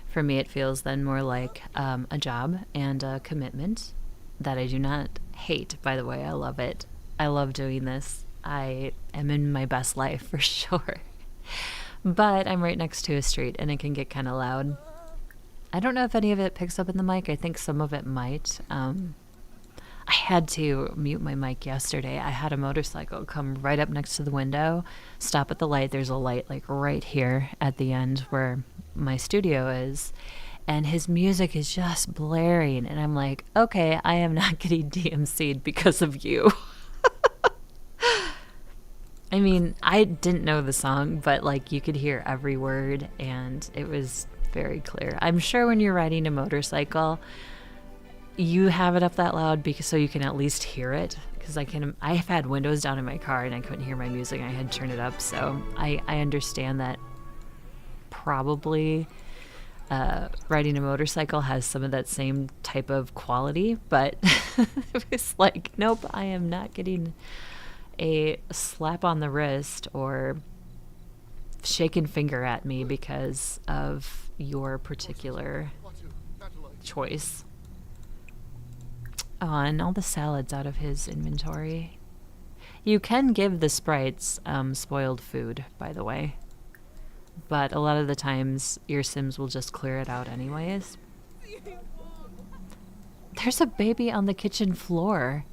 For me, it feels then more like a job and a commitment that I do not hate, by the way. I love it. I love doing this. I am in my best life for sure. But I'm right next to a street and it can get kind of loud. I don't know if any of it picks up in the mic. I think some of it might. I had to mute my mic yesterday. I had a motorcycle come right up next to the window, stop at the light. There's a light like right here at the end where my studio is, and his music is just blaring. And I'm like, okay, I am not getting DMC'd because of you. I mean, I didn't know the song, but like you could hear every word and it was very clear. I'm sure when you're riding a motorcycle, you have it up that loud because so you can at least hear it. Because I've had windows down in my car and I couldn't hear my music. I had to turn it up, so I understand that probably riding a motorcycle has some of that same type of quality. But it was like, nope, I am not getting a slap on the wrist or shaken finger at me because of your particular choice. Oh, and all the salads out of his inventory. You can give the sprites spoiled food, by the way. But a lot of the times, your Sims will just clear it out anyways. There's a baby on the kitchen floor.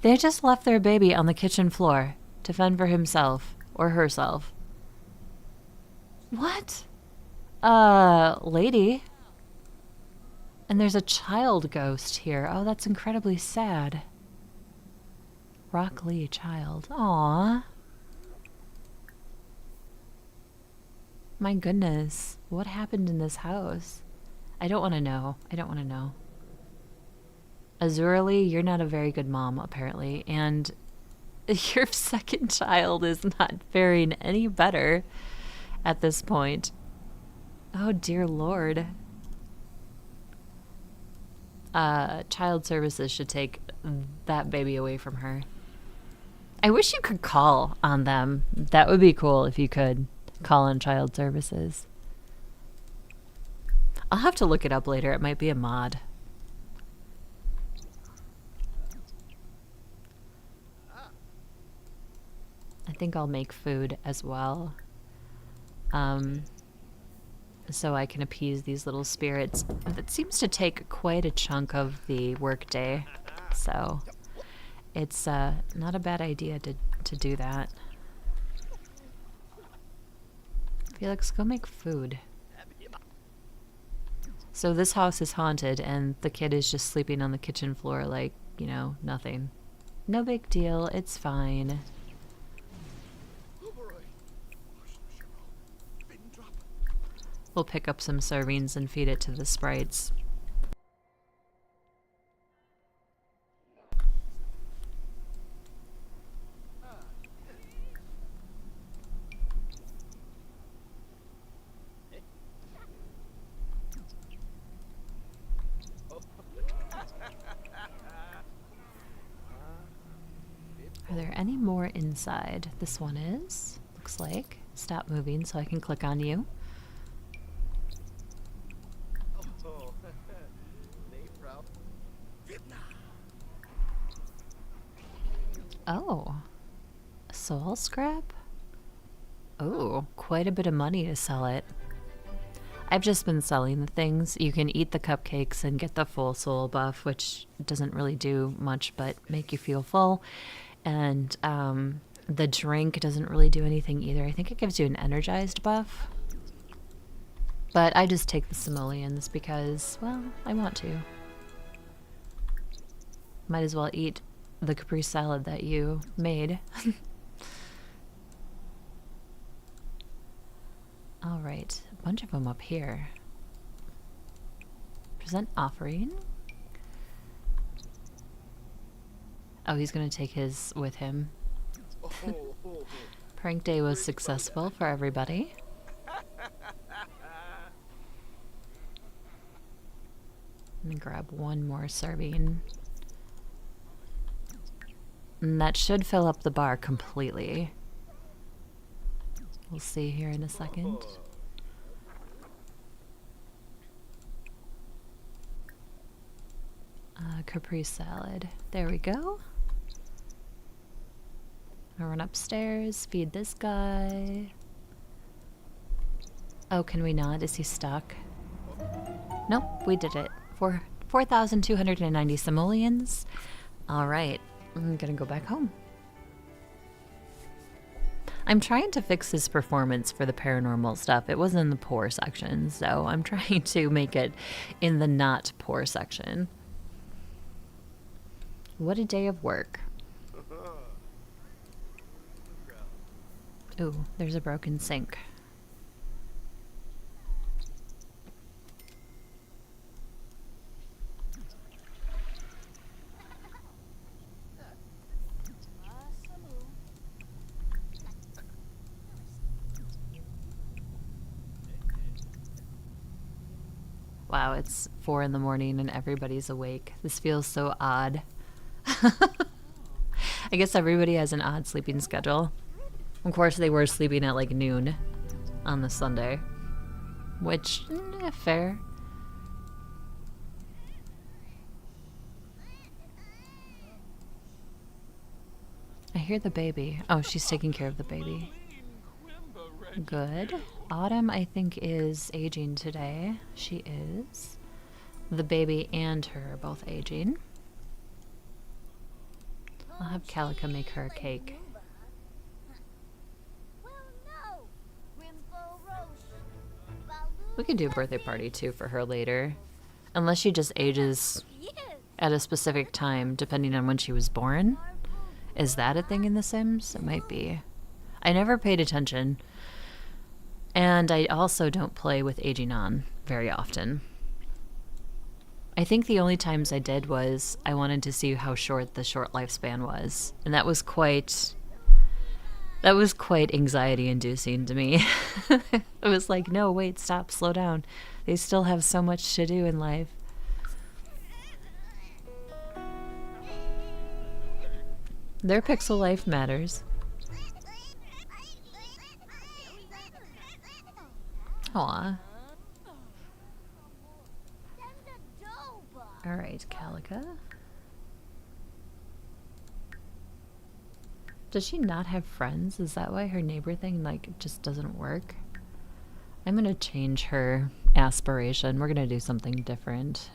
They just left their baby on the kitchen floor to fend for himself or herself. What? Lady. And there's a child ghost here. Oh, that's incredibly sad. Rock Lee child. Aww. My goodness. What happened in this house? I don't want to know. I don't want to know. Azurali, you're not a very good mom, apparently. And your second child is not faring any better at this point. Oh, dear Lord. Child services should take that baby away from her. I wish you could call on them. That would be cool if you could call on child services. I'll have to look it up later. It might be a mod. I think I'll make food as well. So I can appease these little spirits. That seems to take quite a chunk of the workday. So it's not a bad idea to do that. Felix, go make food. So this house is haunted and the kid is just sleeping on the kitchen floor like, you know, nothing. No big deal, it's fine. We'll pick up some servings and feed it to the sprites. Are there any more inside? This one is. Looks like. Stop moving so I can click on you. Oh. Soul scrap? Oh, quite a bit of money to sell it. I've just been selling the things. You can eat the cupcakes and get the full soul buff, which doesn't really do much but make you feel full. And the drink doesn't really do anything either. I think it gives you an energized buff. But I just take the simoleons because, well, I want to. Might as well eat the Capri salad that you made. All right, a bunch of them up here. Present offering. Oh, he's gonna take his with him. Prank day was successful for everybody. Let me grab one more serving. And that should fill up the bar completely. We'll see here in a second. Capri salad. There we go. I'll run upstairs, feed this guy. Oh, can we not? Is he stuck? Nope, we did it. 4,290 simoleons. All right, I'm gonna go back home. I'm trying to fix his performance for the paranormal stuff. It was in the poor section, so I'm trying to make it in the not poor section. What a day of work. Ooh, there's a broken sink. Wow, it's 4 in the morning and everybody's awake. This feels so odd. I guess everybody has an odd sleeping schedule. Of course, they were sleeping at like noon on the Sunday, which, fair. hear the baby. Oh, she's taking care of the baby. Good. Autumn, I think, is aging today. She is. The baby and her are both aging. I'll have Calica make her a cake. We could do a birthday party too for her later. Unless she just ages at a specific time, depending on when she was born. Is that a thing in The Sims? It might be. I never paid attention. And I also don't play with aging on very often. I think the only times I did was I wanted to see how short the short lifespan was. And that was quite anxiety inducing to me. It was like, no, wait, stop, slow down. They still have so much to do in life. Their pixel life matters. Aw. Alright, Calica. Does she not have friends? Is that why her neighbor thing, like, just doesn't work? I'm gonna change her aspiration. We're gonna do something different.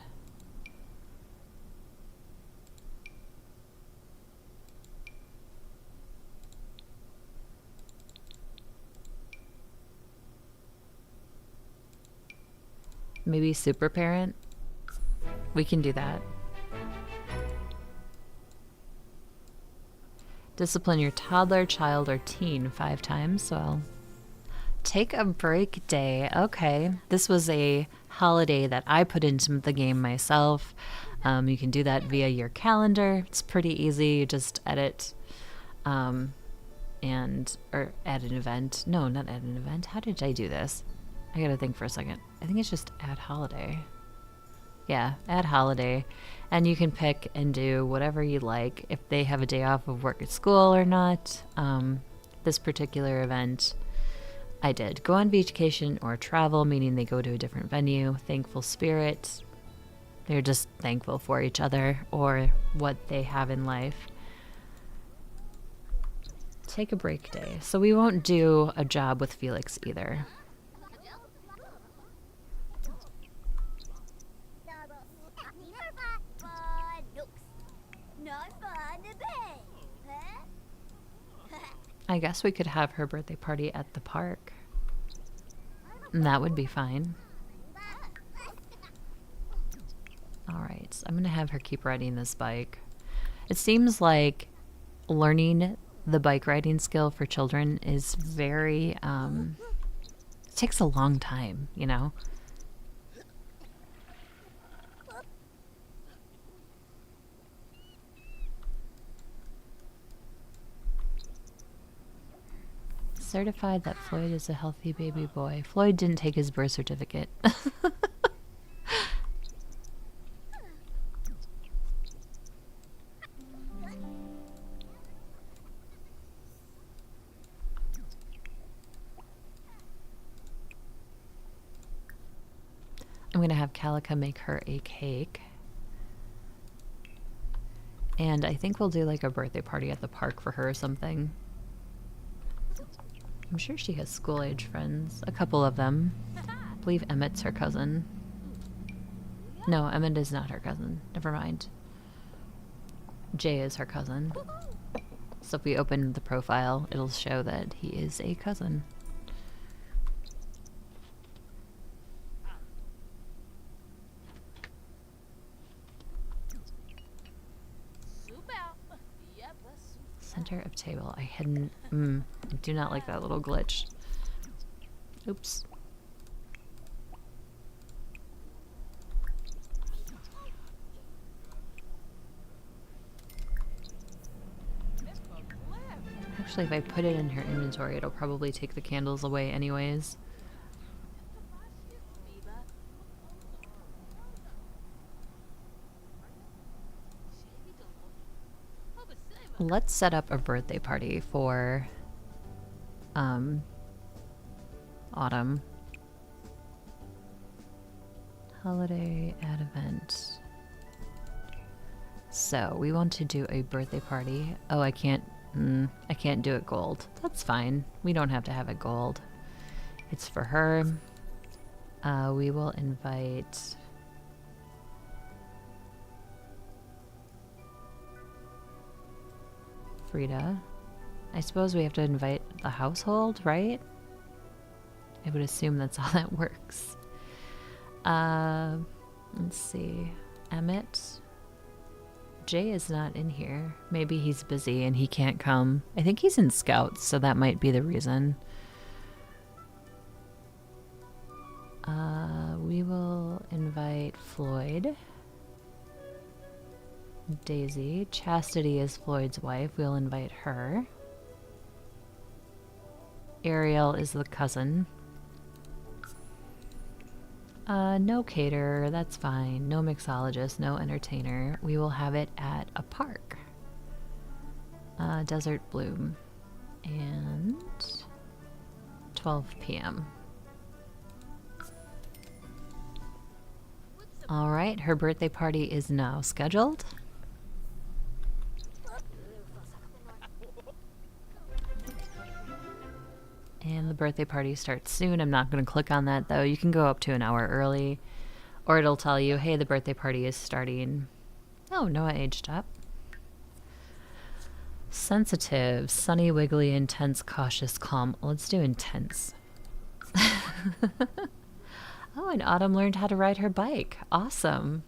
Maybe super parent? We can do that. Discipline your toddler, child, or teen 5 times. So I'll take a break day. Okay. This was a holiday that I put into the game myself. You can do that via your calendar. It's pretty easy. You just edit or add an event. No, not add an event. How did I do this? I gotta think for a second. I think it's just add holiday. Yeah, add holiday. And you can pick and do whatever you like, if they have a day off of work at school or not. This particular event, I did. Go on vacation or travel, meaning they go to a different venue. Thankful spirit. They're just thankful for each other or what they have in life. Take a break day. So we won't do a job with Felix either. I guess we could have her birthday party at the park. And that would be fine. Alright, so I'm going to have her keep riding this bike. It seems like learning the bike riding skill for children is very, it takes a long time, you know? Certified that Floyd is a healthy baby boy. Floyd didn't take his birth certificate. I'm going to have Calica make her a cake. And I think we'll do like a birthday party at the park for her or something. I'm sure she has school-age friends. A couple of them. I believe Emmett's her cousin. No, Emmett is not her cousin. Never mind. Jay is her cousin. So if we open the profile, it'll show that he is a cousin. Center of table. I hadn't. I do not like that little glitch. Oops. Actually, if I put it in her inventory, it'll probably take the candles away anyways. Let's set up a birthday party for Autumn. Holiday at event. So we want to do a birthday party. Oh, I can't I can't do it gold. That's fine. We don't have to have it gold. It's for her. We will invite... Frida. I suppose we have to invite the household, right? I would assume that's how that works. Let's see. Emmett. Jay is not in here. Maybe he's busy and he can't come. I think he's in Scouts, so that might be the reason. We will invite Floyd. Daisy. Chastity is Floyd's wife. We'll invite her. Ariel is the cousin. No caterer, that's fine. No mixologist, no entertainer. We will have it at a park. Desert Bloom. And 12 p.m. Alright, her birthday party is now scheduled. And the birthday party starts soon. I'm not going to click on that though. You can go up to an hour early. Or it'll tell you, hey, the birthday party is starting. Oh, Noah aged up. Sensitive, sunny, wiggly, intense, cautious, calm. Let's do intense. Oh, and Autumn learned how to ride her bike. Awesome.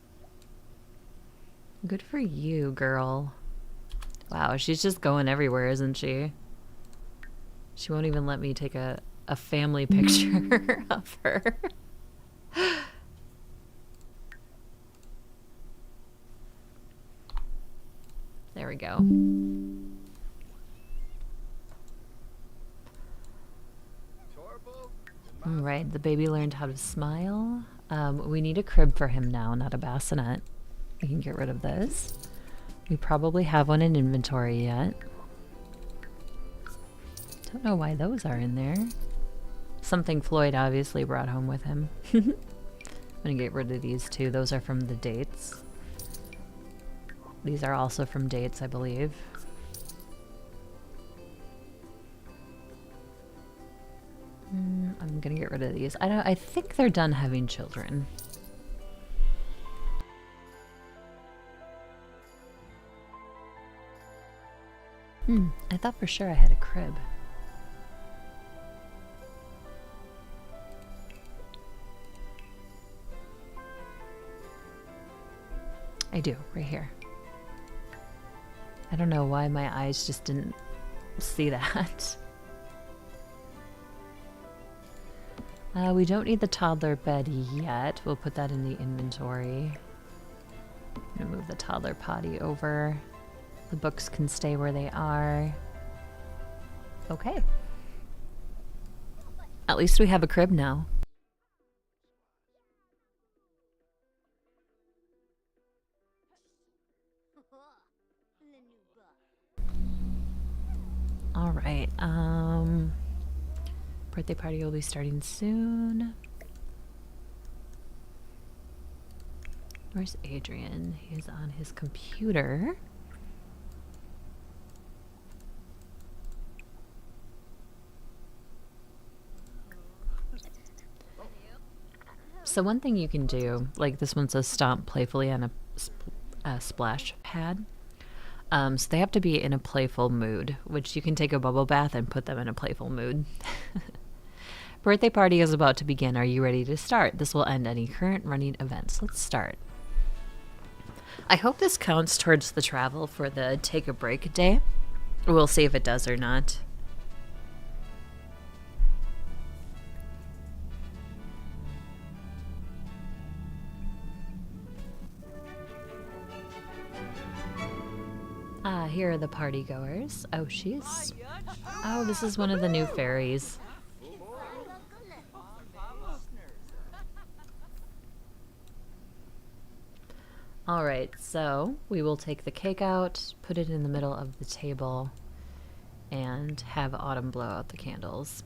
Good for you, girl. Wow, she's just going everywhere, isn't she? She won't even let me take a family picture of her. There we go. Alright, the baby learned how to smile. We need a crib for him now, not a bassinet. We can get rid of this. We probably have one in inventory yet. Don't know why those are in there. Something Floyd obviously brought home with him. I'm gonna get rid of these two. Those are from the dates. These are also from dates, I believe. I'm gonna get rid of these. I think they're done having children. I thought for sure I had a crib. I do, right here. I don't know why my eyes just didn't see that. We don't need the toddler bed yet. We'll put that in the inventory. I'm gonna move the toddler potty over. The books can stay where they are. Okay. At least we have a crib now. All right. Birthday party will be starting soon. Where's Adrian? He's on his computer. So one thing you can do, like this one says stomp playfully on a splash pad. So they have to be in a playful mood, which you can take a bubble bath and put them in a playful mood. Birthday party is about to begin. Are you ready to start? This will end any current running events. Let's start. I hope this counts towards the travel for the take a break day. We'll see if it does or not. Ah, here are the party goers. Oh, she's... Oh, this is one of the new fairies. Alright, so we will take the cake out, put it in the middle of the table, and have Autumn blow out the candles.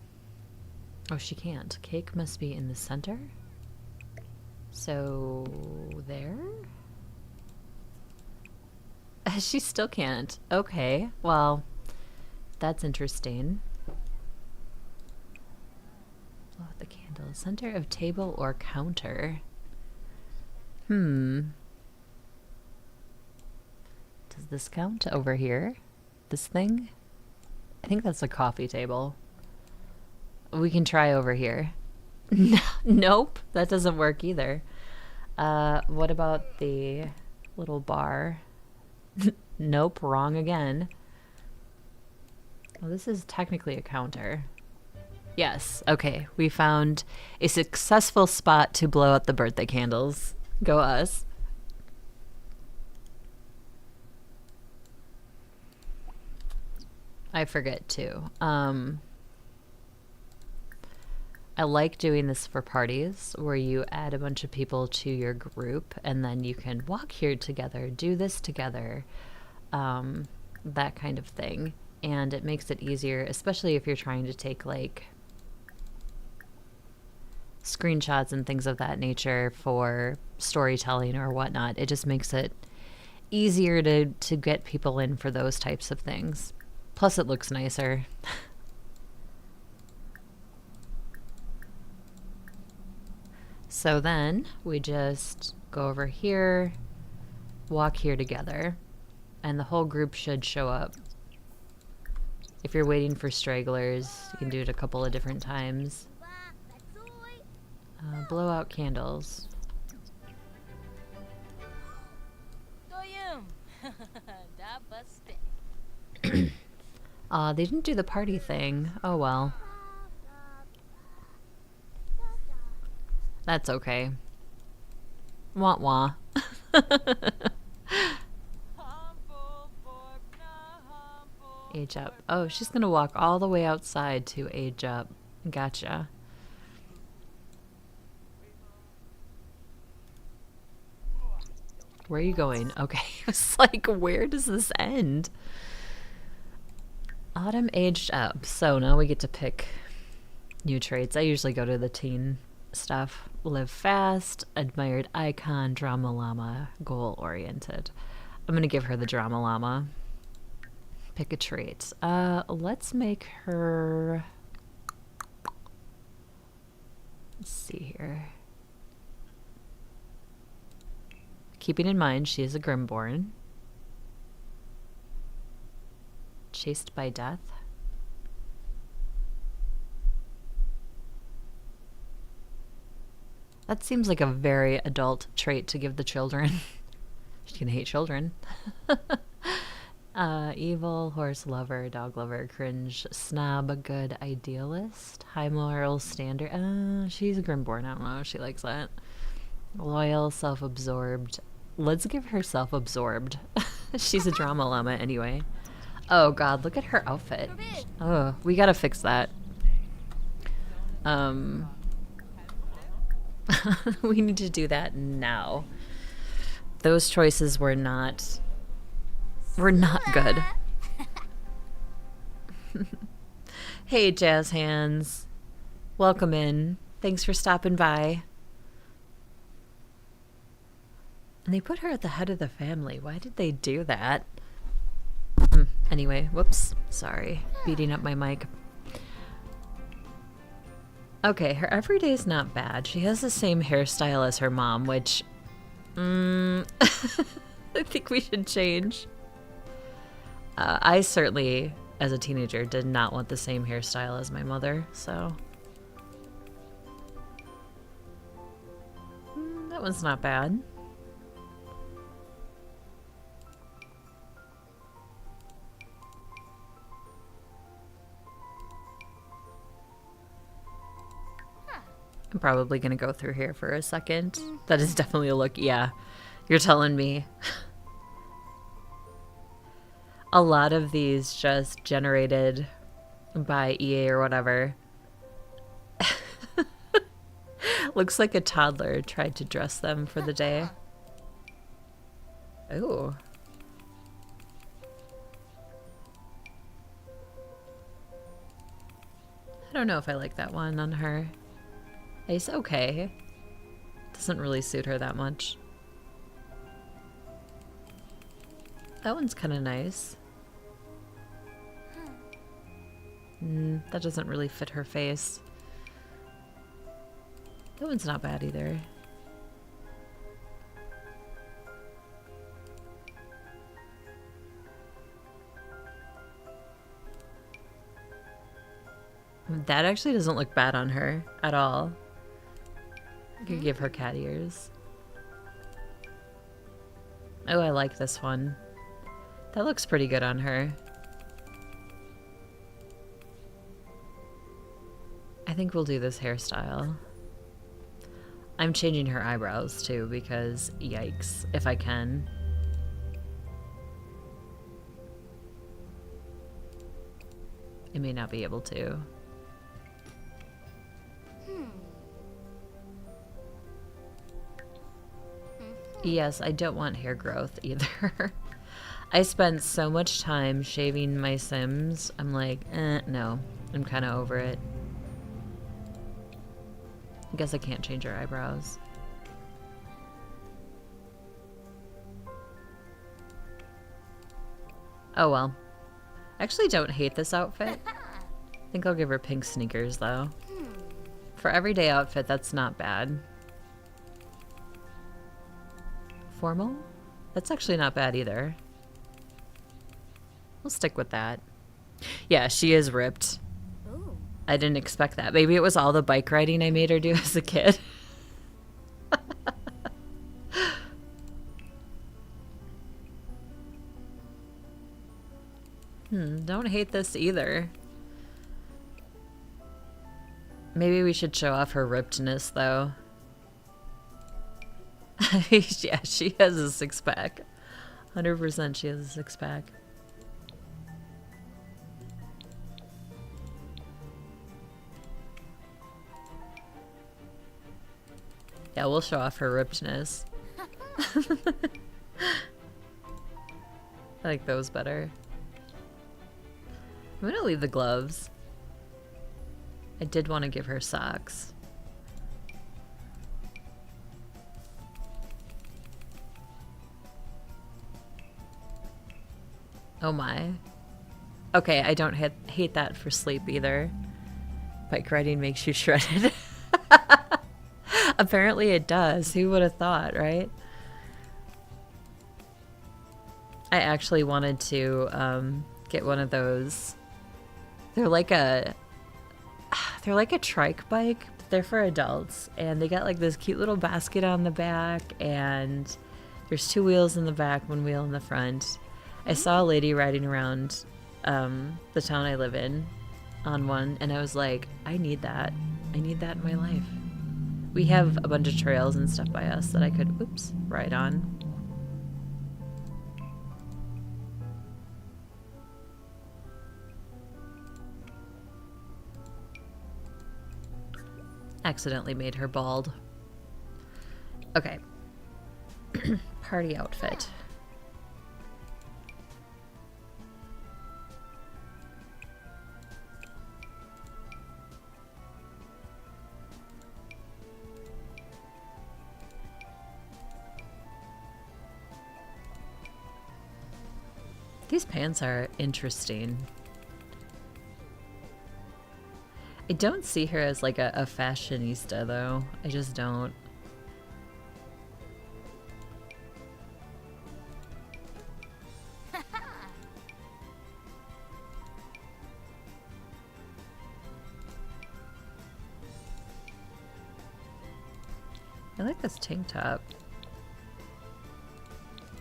Oh, she can't. Cake must be in the center. So, there? She still can't. Okay, well, That's interesting. Blow out the candle. Center of table or counter. Does this count over here? This thing? I think that's a coffee table. We can try over here. Nope, that doesn't work either. What about the little bar? Nope, wrong again. Well, this is technically a counter. Yes, okay. We found a successful spot to blow out the birthday candles. Go us. I forget too. I like doing this for parties where you add a bunch of people to your group and then you can walk here together, do this together, that kind of thing. And it makes it easier, especially if you're trying to take like screenshots and things of that nature for storytelling or whatnot. It just makes it easier to get people in for those types of things. Plus it looks nicer. So then we just go over here, walk here together, and the whole group should show up. If you're waiting for stragglers, you can do it a couple of different times. Blow out candles. They didn't do the party thing. Oh well. That's okay. Wah wah. Age up. Oh, she's gonna walk all the way outside to age up. Gotcha. Where are you going? Okay. It's like, where does this end? Autumn aged up. So now we get to pick new traits. I usually go to the teen stuff. Live fast, admired icon, drama llama, goal oriented. I'm gonna give her the drama llama. Pick a trait. Let's make her, let's see here. Keeping in mind she is a Grimborn. Chased by death. That seems like a very adult trait to give the children. She's gonna hate children. Evil, horse lover, dog lover, cringe, snob, good idealist, high moral standard. She's a Grimborn. I don't know if she likes that. Loyal, self-absorbed. Let's give her self-absorbed. She's a drama llama anyway. Oh god, look at her outfit. Oh, we gotta fix that. We need to do that now. Those choices were not good. Hey, Jazz Hands. Welcome in. Thanks for stopping by. And they put her at the head of the family. Why did they do that? Anyway, whoops. Sorry. Beating up my mic. Okay, her everyday's not bad. She has the same hairstyle as her mom, which I think we should change. I certainly, as a teenager, did not want the same hairstyle as my mother, so that one's not bad. I'm probably gonna go through here for a second. That is definitely a look. Yeah, you're telling me. A lot of these just generated by EA or whatever. Looks like a toddler tried to dress them for the day. Ooh. I don't know if I like that one on her. It's okay. Doesn't really suit her that much. That one's kind of nice. That doesn't really fit her face. That one's not bad either. That actually doesn't look bad on her at all. I could give her cat ears. Oh, I like this one. That looks pretty good on her. I think we'll do this hairstyle. I'm changing her eyebrows too because yikes, if I can. I may not be able to. Yes, I don't want hair growth either. I spent so much time shaving my Sims. I'm like, no. I'm kind of over it. I guess I can't change her eyebrows. Oh well. I actually don't hate this outfit. I think I'll give her pink sneakers though. For everyday outfit, that's not bad. Formal? That's actually not bad either. We'll stick with that. Yeah, she is ripped. Ooh. I didn't expect that. Maybe it was all the bike riding I made her do as a kid. Don't hate this either. Maybe we should show off her rippedness though. Yeah, she has a six-pack. 100% she has a six-pack. Yeah, we'll show off her rippedness. I like those better. I'm gonna leave the gloves. I did want to give her socks. Oh my. Okay, I don't hate that for sleep either. Bike riding makes you shredded. Apparently it does. Who would have thought, right? I actually wanted to get one of those. They're like a trike bike, but they're for adults, and they got like this cute little basket on the back, and there's two wheels in the back, one wheel in the front. I saw a lady riding around the town I live in on one, and I was like, I need that. I need that in my life. We have a bunch of trails and stuff by us that I could, ride on. Accidentally made her bald. Okay. Party outfit. These pants are interesting. I don't see her as like a fashionista though. I just don't. I like this tank top.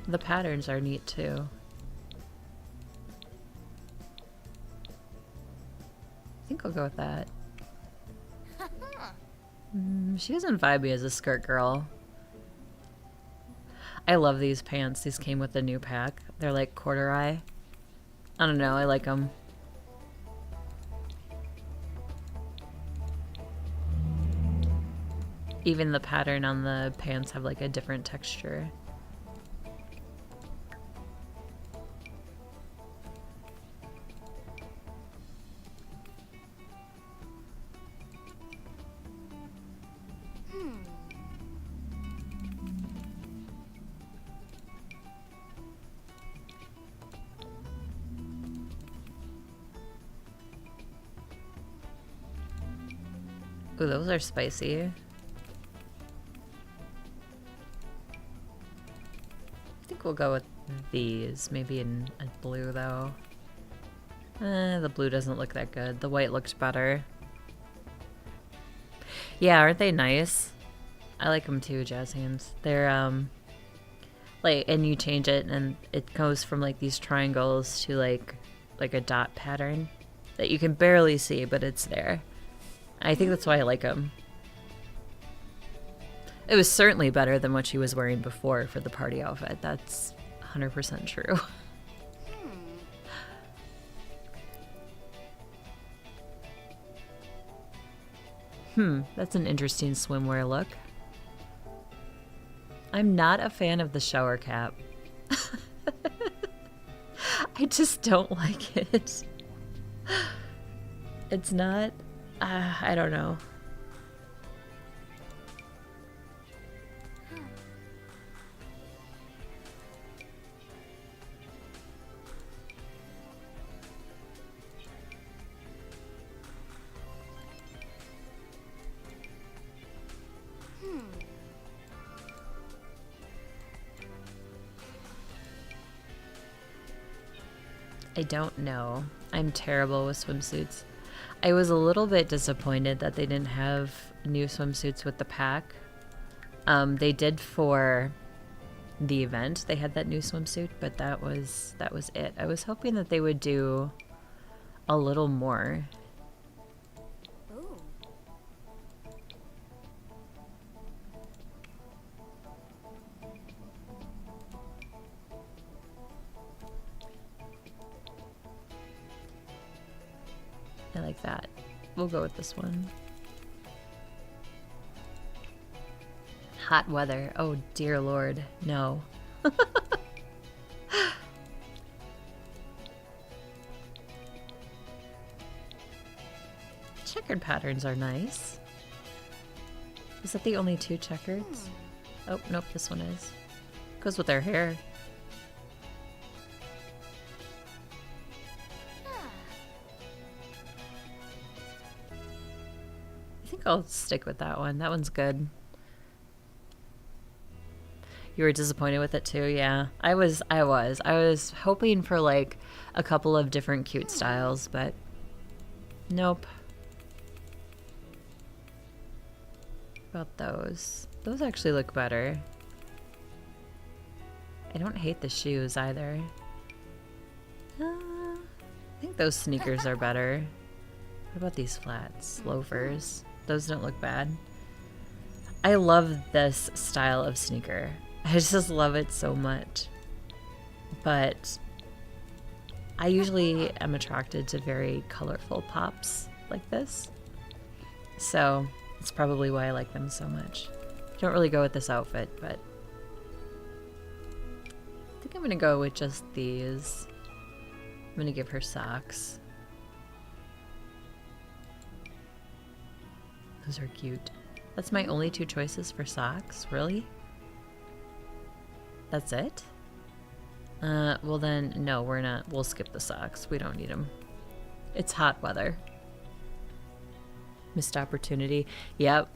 The patterns are neat too. I think I'll go with that. She doesn't vibe me as a skirt girl. I love these pants. These came with the new pack. They're like corduroy. I don't know. I like them. Even the pattern on the pants have like a different texture. Ooh, those are spicy. I think we'll go with these. Maybe in a blue, though. The blue doesn't look that good. The white looks better. Yeah, aren't they nice? I like them too, jazz hands. They're, like, and you change it, and it goes from, like, these triangles to, like a dot pattern that you can barely see, but it's there. I think that's why I like them. It was certainly better than what she was wearing before for the party outfit. That's 100% true. That's an interesting swimwear look. I'm not a fan of the shower cap. I just don't like it. It's not, I don't know. I don't know. I'm terrible with swimsuits. I was a little bit disappointed that they didn't have new swimsuits with the pack. They did for the event. They had that new swimsuit, but that was it. I was hoping that they would do a little more. I like that. We'll go with this one. Hot weather. Oh, dear Lord. No. Checkered patterns are nice. Is that the only two checkers? Oh, nope, this one is. Goes with their hair. I think I'll stick with that one. That one's good. You were disappointed with it too, yeah. I was hoping for like a couple of different cute styles, but nope. What about those? Those actually look better. I don't hate the shoes either. I think those sneakers are better. What about these flats? Loafers. Those don't look bad. I love this style of sneaker. I just love it so much. But I usually am attracted to very colorful pops like this. So it's probably why I like them so much. I don't really go with this outfit, but I think I'm gonna go with just these. I'm gonna give her socks. Those are cute. That's my only two choices for socks? Really? That's it? Well then, no, we're not. We'll skip the socks. We don't need them. It's hot weather. Missed opportunity. Yep.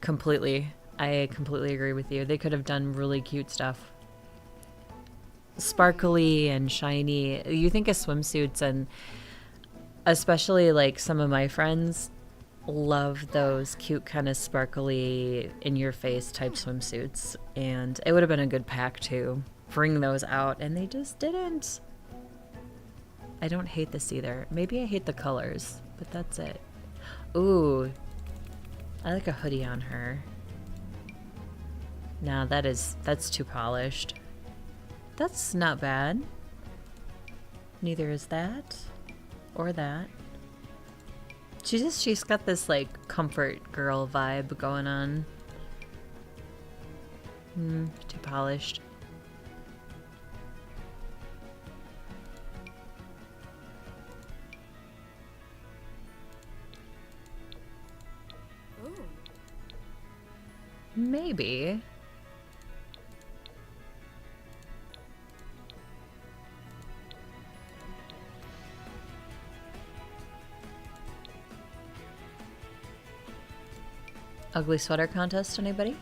Completely. I completely agree with you. They could have done really cute stuff. Sparkly and shiny. You think of swimsuits, and especially like some of my friends love those cute kind of sparkly in your face type swimsuits, and it would have been a good pack to bring those out, and they just didn't. I don't hate this either. Maybe I hate the colors, but that's it. Ooh, I like a hoodie on her. Nah, that's too polished. That's not bad. Neither is that or that. She's got this like comfort girl vibe going on. Too polished. Ooh. Maybe. Ugly sweater contest, anybody?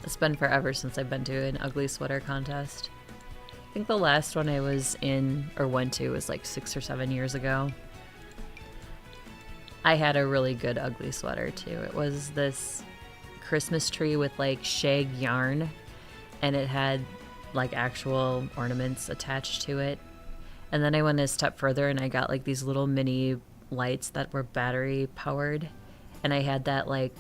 It's been forever since I've been to an ugly sweater contest. I think the last one I was in or went to was like 6 or 7 years ago. I had a really good ugly sweater too. It was this Christmas tree with like shag yarn, and it had like actual ornaments attached to it. And then I went a step further and I got like these little mini lights that were battery powered, and I had that like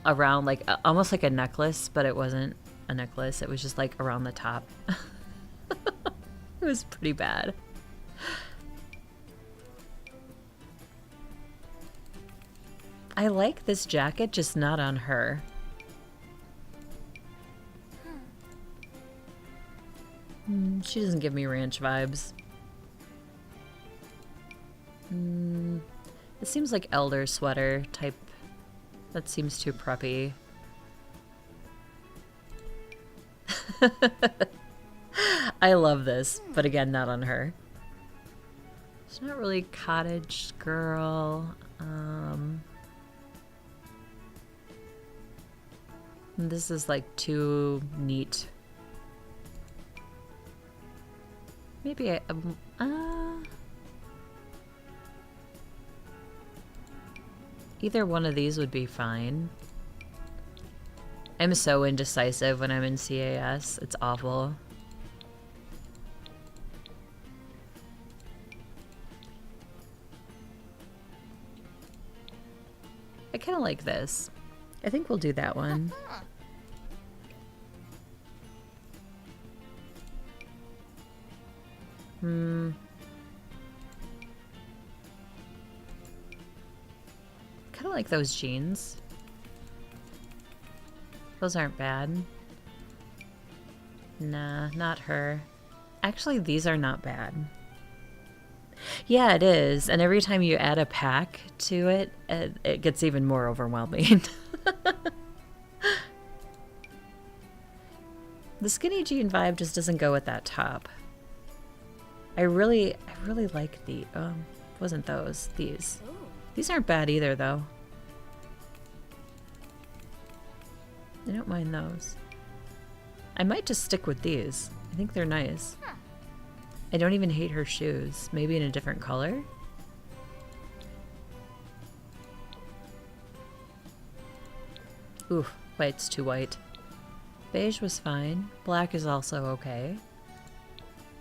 around like almost like a necklace, but it wasn't a necklace. It was just like around the top. It was pretty bad. I like this jacket, just not on her. She doesn't give me ranch vibes. It seems like elder sweater type. That seems too preppy. I love this, but again, not on her. It's not really cottage girl. This is like too neat. Maybe either one of these would be fine. I'm so indecisive when I'm in CAS. It's awful. I kind of like this. I think we'll do that one. Kind of like those jeans. Those aren't bad. Nah, not her. Actually, these are not bad. Yeah, it is. And every time you add a pack to it, it gets even more overwhelming. The skinny jean vibe just doesn't go with that top. I really like the, wasn't those, these. These aren't bad either, though. I don't mind those. I might just stick with these. I think they're nice. I don't even hate her shoes. Maybe in a different color? Ooh, white's too white. Beige was fine. Black is also okay.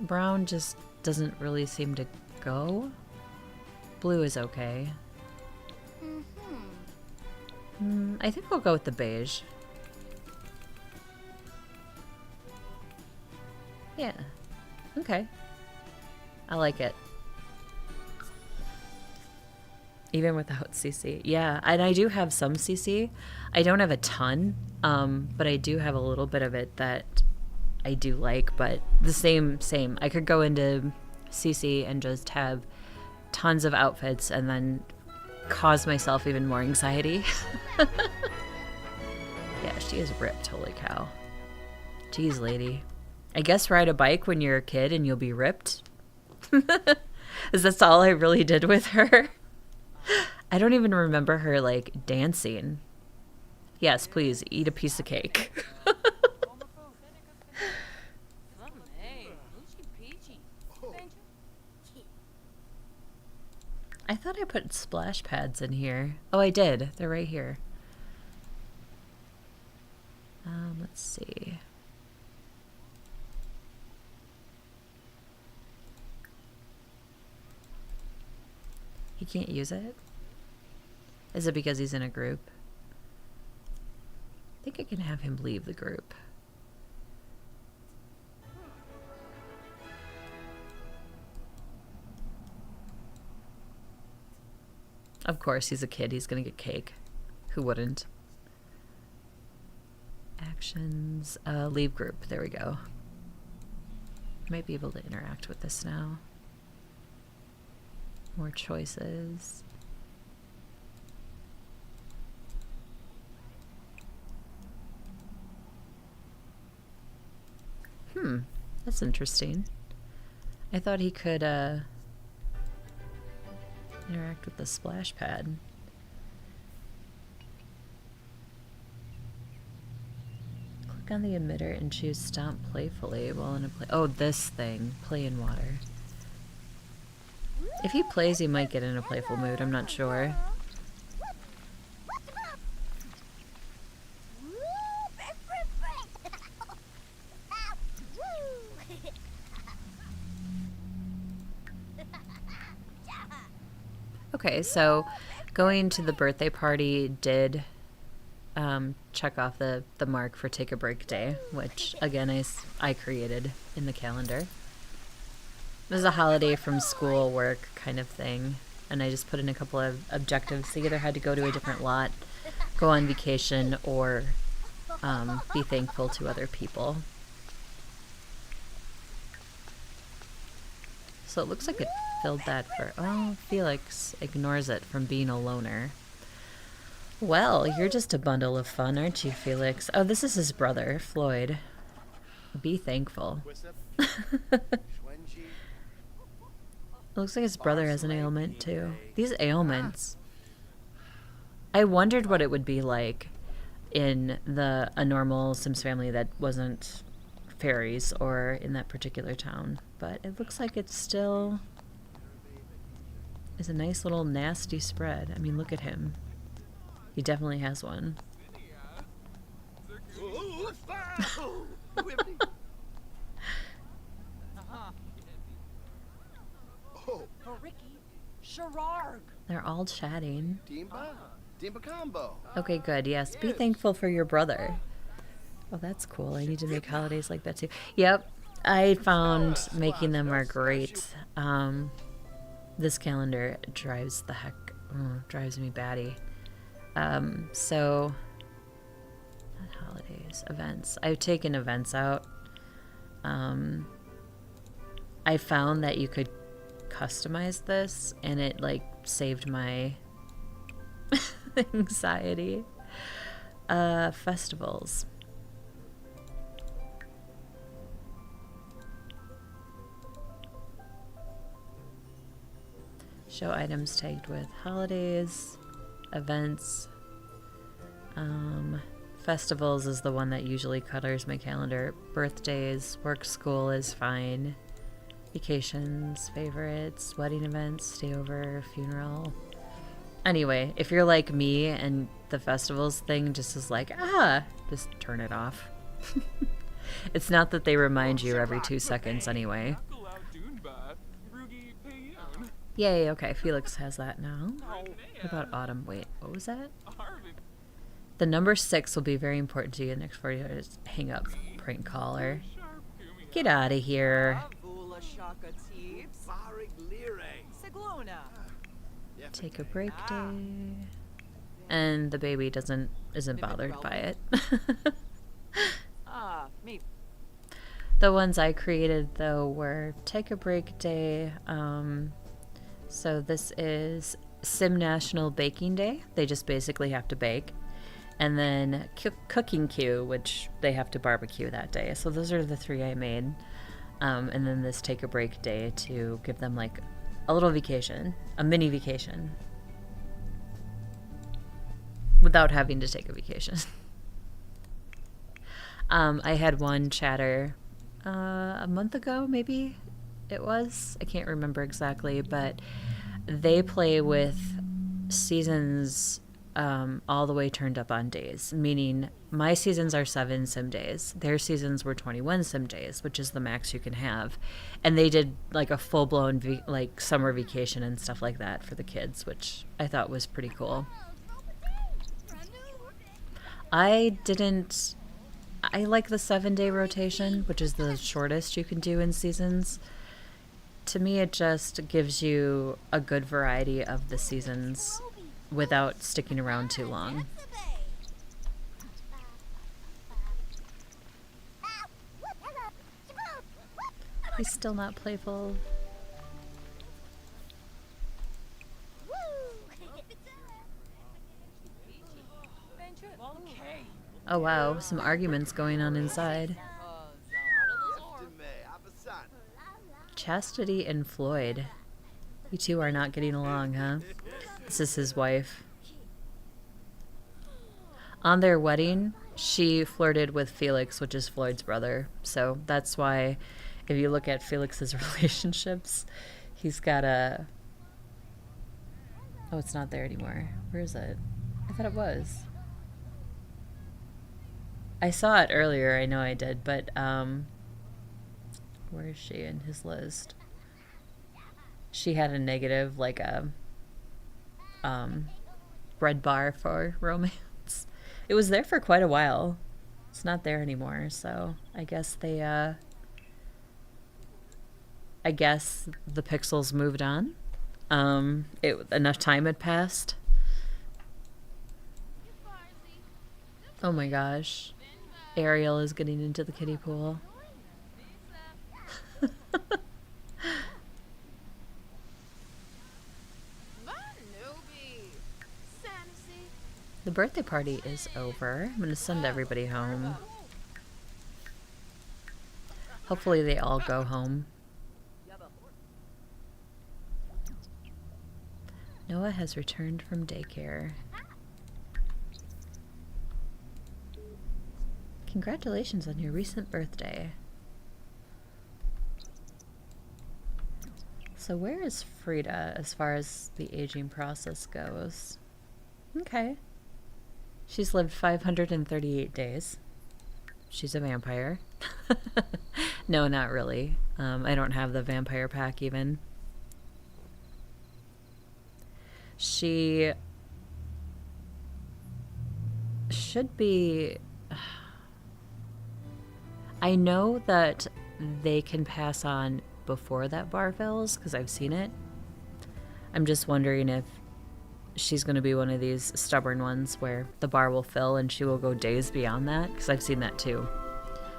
Brown just doesn't really seem to go. Blue is okay. I think we'll go with the beige. Yeah. Okay. I like it. Even without CC. Yeah, and I do have some CC. I don't have a ton, but I do have a little bit of it that I do like, but the same. I could go into CC and just have tons of outfits and then cause myself even more anxiety. Yeah, she is ripped, holy cow. Jeez, lady. I guess ride a bike when you're a kid and you'll be ripped. Is that all I really did with her? I don't even remember her, like, dancing. Yes, please, eat a piece of cake. I thought I put splash pads in here. Oh, I did. They're right here. Let's see. He can't use it? Is it because he's in a group? I think I can have him leave the group. Of course, he's a kid. He's gonna get cake. Who wouldn't? Actions. Leave group. There we go. Might be able to interact with this now. More choices. That's interesting. I thought he could interact with the splash pad. Click on the emitter and choose Stomp playfully while in a play. Oh, this thing. Play in water. If he plays, he might get in a playful mood. I'm not sure. Okay, so going to the birthday party did check off the mark for Take a Break Day, which, again, I created in the calendar. It was a holiday from school, work kind of thing, and I just put in a couple of objectives. So you either had to go to a different lot, go on vacation, or be thankful to other people. So it looks like it filled that for... Oh, Felix ignores it from being a loner. Well, you're just a bundle of fun, aren't you, Felix? Oh, this is his brother, Floyd. Be thankful. It looks like his brother has an ailment, too. These ailments. I wondered what it would be like in a normal Sims family that wasn't fairies or in that particular town. But it looks like it still is a nice little nasty spread. I mean, look at him. He definitely has one. They're all chatting. Okay, good. Yes, be thankful for your brother. Oh, that's cool. I need to make holidays like that too. Yep, I found making them are great. This calendar drives me batty. So, not holidays, events. I've taken events out. I found that you could customize this, and it like saved my anxiety. Festivals. Show items tagged with holidays, events. Festivals is the one that usually colors my calendar. Birthdays, work, school is fine. Vacations, favorites, wedding events, stay over, funeral. Anyway, if you're like me and the festivals thing just is like, just turn it off. It's not that they remind you every 2 seconds anyway. Yay, okay, Felix has that now. What about autumn? Wait, what was that? The number 6 will be very important to you in the next 40 hours. Hang up, prank caller. Get out of here. Take a break day. And the baby isn't bothered by it. The ones I created, though, were Take a Break Day. So this is Sim National Baking Day. They just basically have to bake. And then Cooking Queue, which they have to barbecue that day. So those are the 3 I made. And then this Take a Break Day to give them like a little vacation, a mini vacation. Without having to take a vacation. I had one chatter a month ago, maybe it was. I can't remember exactly, but they play with seasons all the way turned up on days, meaning my seasons are 7 sim days. Their seasons were 21 sim days, which is the max you can have. And they did like a full-blown like summer vacation and stuff like that for the kids, which I thought was pretty cool. I like the 7-day rotation, which is the shortest you can do in seasons. To me, it just gives you a good variety of the seasons without sticking around too long. He's still not playful. Oh wow, some arguments going on inside. Chastity and Floyd. You two are not getting along, huh? This is his wife. On their wedding, she flirted with Felix, which is Floyd's brother. So that's why, if you look at Felix's relationships, he's got a. Oh, it's not there anymore. Where is it? I thought it was. I saw it earlier. I know I did, but where is she in his list? She had a negative, like a red bar for romance. It was there for quite a while. It's not there anymore, so I guess they I guess the pixels moved on. Enough time had passed. Oh my gosh. Ariel is getting into the kiddie pool. The birthday party is over. I'm going to send everybody home. Hopefully they all go home. Noah has returned from daycare. Congratulations on your recent birthday. So where is Frida as far as the aging process goes? Okay. She's lived 538 days. She's a vampire. No, not really. I don't have the vampire pack even. She should be... I know that they can pass on before that bar fills, because I've seen it. I'm just wondering if she's going to be one of these stubborn ones where the bar will fill and she will go days beyond that, because I've seen that too.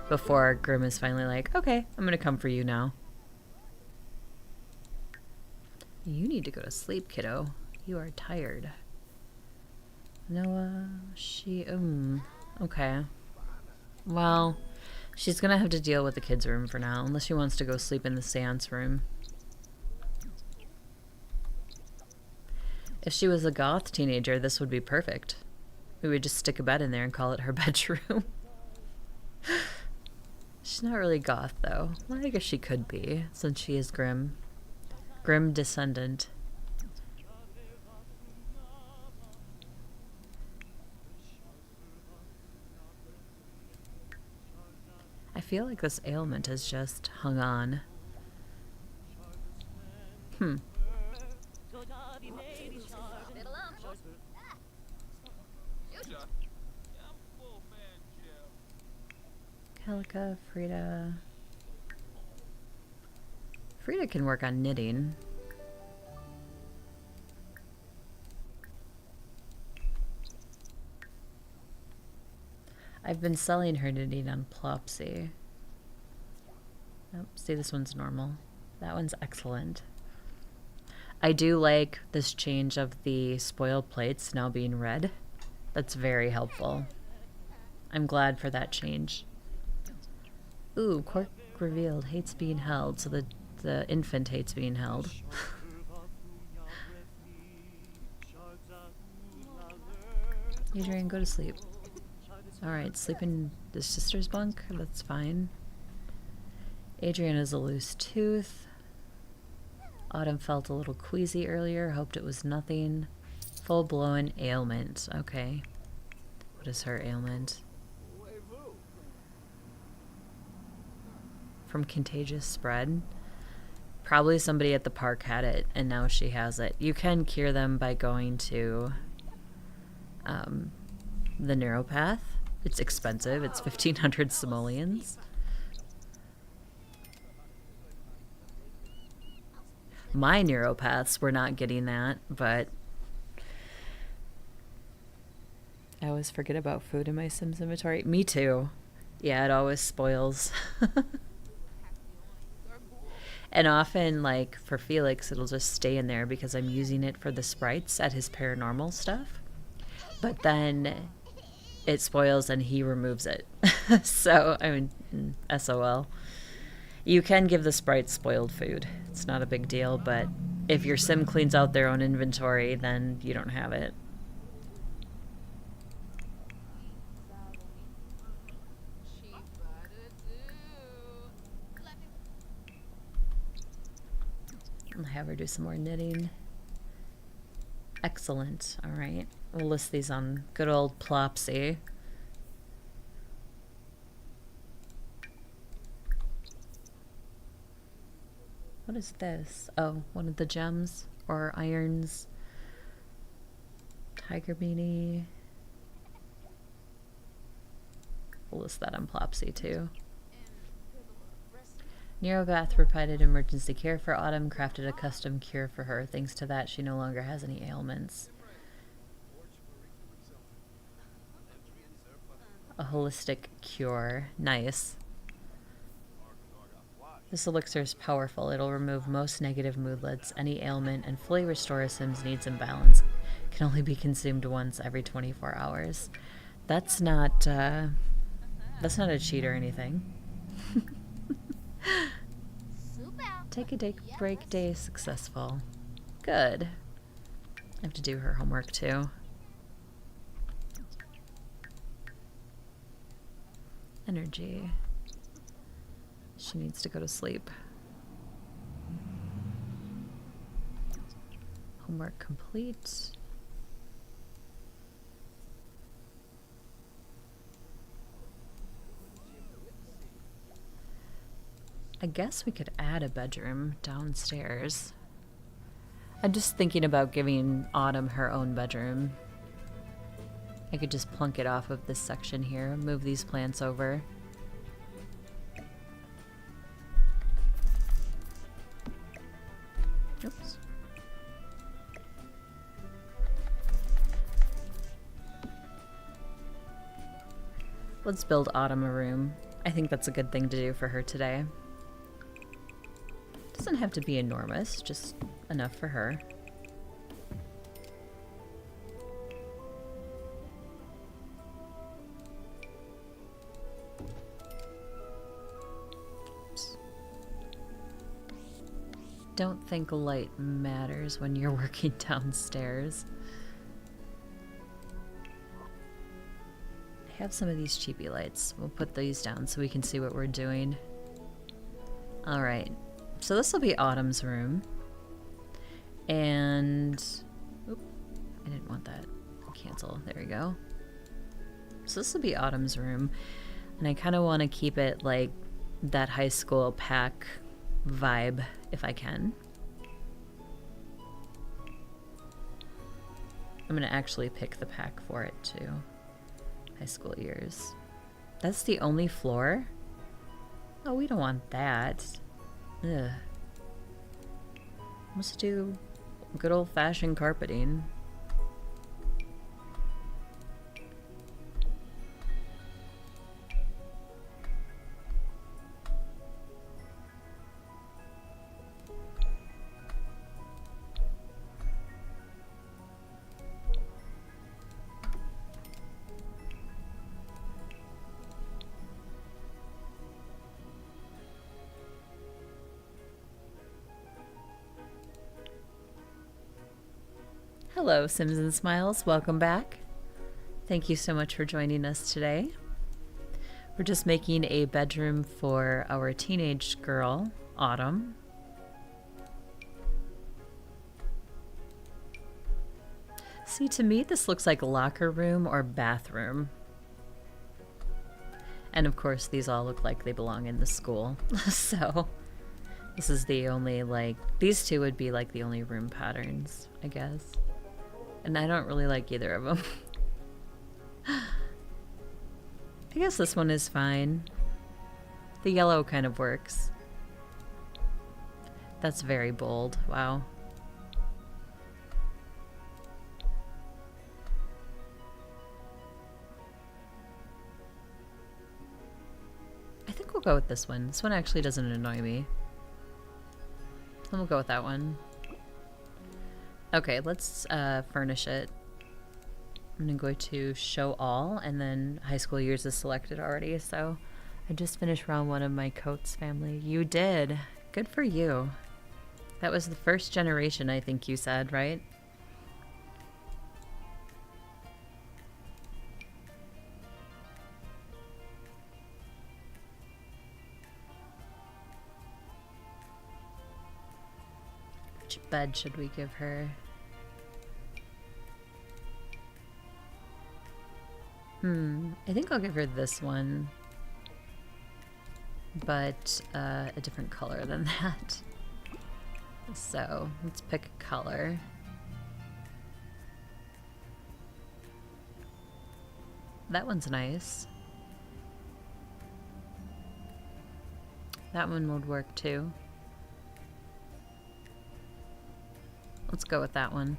Before Grim is finally like, okay, I'm going to come for you now. You need to go to sleep, kiddo. You are tired. Noah, okay. Well, she's going to have to deal with the kids' room for now, unless she wants to go sleep in the seance room. If she was a goth teenager, this would be perfect. We would just stick a bed in there and call it her bedroom. She's not really goth, though. Well, I guess she could be, since she is Grim. Grim descendant. I feel like this ailment has just hung on. Calica, Frida. Frida can work on knitting. I've been selling her knitting on Plopsy. Oh, see, this one's normal. That one's excellent. I do like this change of the spoiled plates now being red. That's very helpful. I'm glad for that change. Ooh, Quark revealed hates being held, so the infant hates being held. Adrian, go to sleep. Alright, sleep in the sister's bunk. That's fine. Adrian has a loose tooth. Autumn felt a little queasy earlier. Hoped it was nothing. Full-blown ailment. Okay. What is her ailment? From contagious spread. Probably somebody at the park had it, and now she has it. You can cure them by going to the neuropath. It's expensive. It's 1,500 simoleons. My neuropaths were not getting that, but I always forget about food in my Sims inventory. Me too. Yeah, it always spoils. And often, like, for Felix, it'll just stay in there because I'm using it for the sprites at his paranormal stuff. But then it spoils and he removes it. So, I mean, SOL. You can give the sprites spoiled food. It's not a big deal, but if your sim cleans out their own inventory, then you don't have it. I'll have her do some more knitting. Excellent. All right. We'll list these on good old Plopsy. What is this? Oh, one of the gems or irons. Tiger beanie. We'll list that on Plopsy too. Neurogath provided emergency care for Autumn, crafted a custom cure for her. Thanks to that, she no longer has any ailments. A holistic cure. Nice. This elixir is powerful. It'll remove most negative moodlets, any ailment, and fully restore a Sim's needs and balance. Can only be consumed once every 24 hours. That's not a cheat or anything. Take a break day successful. Good. I have to do her homework too. Energy. She needs to go to sleep. Homework complete. I guess we could add a bedroom downstairs. I'm just thinking about giving Autumn her own bedroom. I could just plunk it off of this section here, move these plants over. Oops. Let's build Autumn a room. I think that's a good thing to do for her today. Doesn't have to be enormous, just enough for her. Oops. Don't think light matters when you're working downstairs. I have some of these cheapy lights. We'll put these down so we can see what we're doing. All right. So this will be Autumn's room. And, oop, I didn't want that. Cancel, there we go. So this will be Autumn's room. And I kind of want to keep it like that high school pack vibe if I can. I'm going to actually pick the pack for it too. High school years. That's the only floor? Oh, we don't want that. Ugh. Let's do good old-fashioned carpeting. Hello, Sims and Smiles. Welcome back. Thank you so much for joining us today. We're just making a bedroom for our teenage girl, Autumn. See, to me, this looks like a locker room or bathroom. And of course, these all look like they belong in the school. So this is the only, like, these two would be like the only room patterns, I guess. And I don't really like either of them. I guess this one is fine. The yellow kind of works. That's very bold. Wow. I think we'll go with this one. This one actually doesn't annoy me. Then we'll go with that one. Okay, let's furnish it. I'm gonna go to show all, and then high school years is selected already, so I just finished round one of my Coates family. You did. Good for you. That was the first generation, I think you said, right? Which bed should we give her? I think I'll give her this one. But a different color than that. So, let's pick a color. That one's nice. That one would work too. Let's go with that one.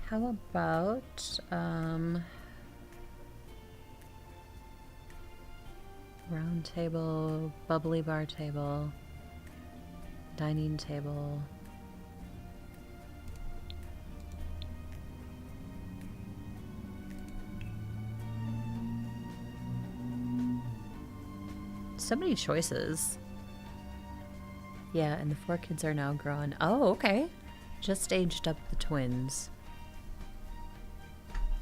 How about round table, bubbly bar table, dining table. So many choices. Yeah, and the 4 kids are now grown. Oh, okay. Just aged up the twins.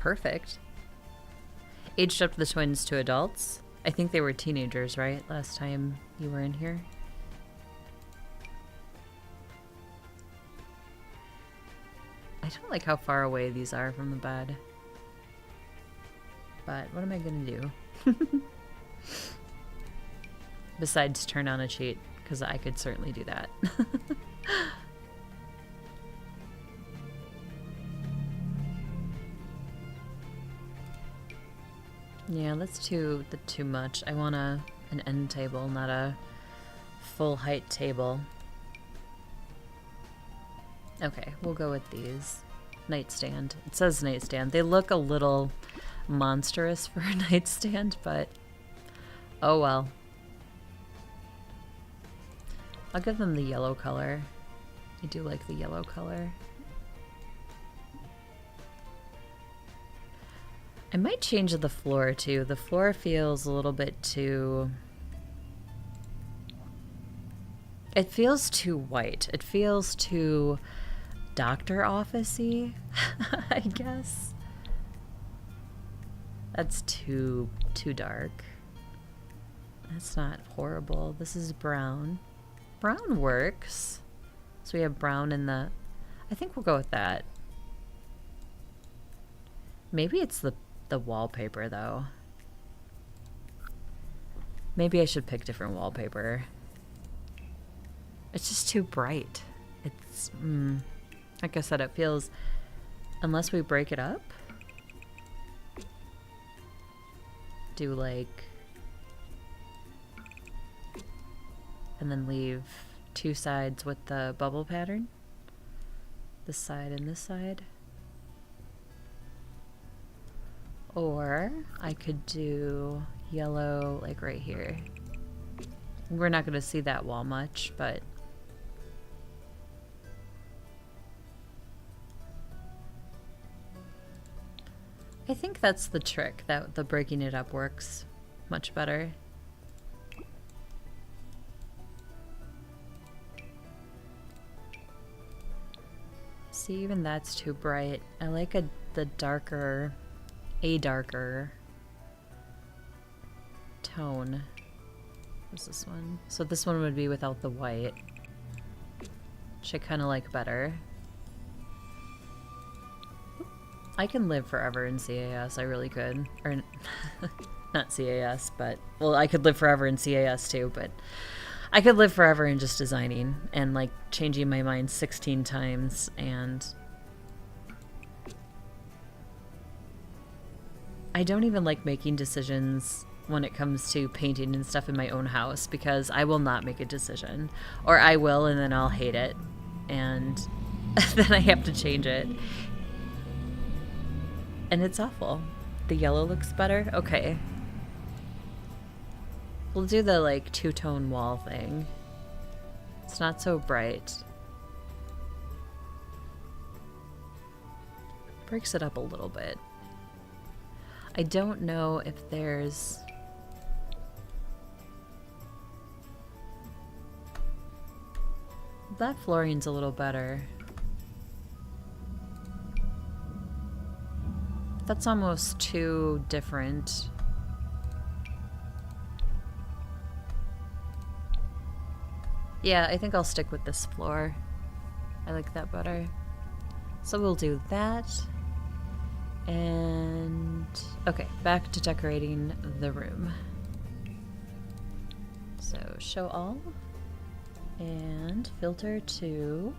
Perfect. Aged up the twins to adults. I think they were teenagers, right? Last time you were in here. I don't like how far away these are from the bed. But what am I gonna do? Besides turn on a cheat, because I could certainly do that. Yeah, that's too much. I want an end table, not a full height table. Okay, we'll go with these. Nightstand. It says nightstand. They look a little monstrous for a nightstand, but oh well. I'll give them the yellow color. I do like the yellow color. I might change the floor too. The floor feels a little bit too... It feels too white. It feels too doctor office-y, I guess. That's too dark. That's not horrible. This is brown. Brown works. So we have brown in the... I think we'll go with that. Maybe it's the wallpaper, though. Maybe I should pick different wallpaper. It's just too bright. It's... like I said, it feels... Unless we break it up? Do, like... And then leave 2 sides with the bubble pattern. This side and this side. Or I could do yellow, like right here. We're not going to see that wall much, but... I think that's the trick, that the breaking it up works much better. See, even that's too bright. I like the darker, a darker tone. What's this one? So this one would be without the white, which I kind of like better. I can live forever in CAS, I really could. Or, not CAS, but... Well, I could live forever in CAS too, but... I could live forever in just designing and, like, changing my mind 16 times, and... I don't even like making decisions when it comes to painting and stuff in my own house, because I will not make a decision. Or I will, and then I'll hate it, and then I have to change it. And it's awful. The yellow looks better? Okay. We'll do the, like, 2-tone wall thing. It's not so bright. Breaks it up a little bit. I don't know if there's... That flooring's a little better. That's almost too different. Yeah, I think I'll stick with this floor. I like that better. So we'll do that. And okay, back to decorating the room. So show all and filter to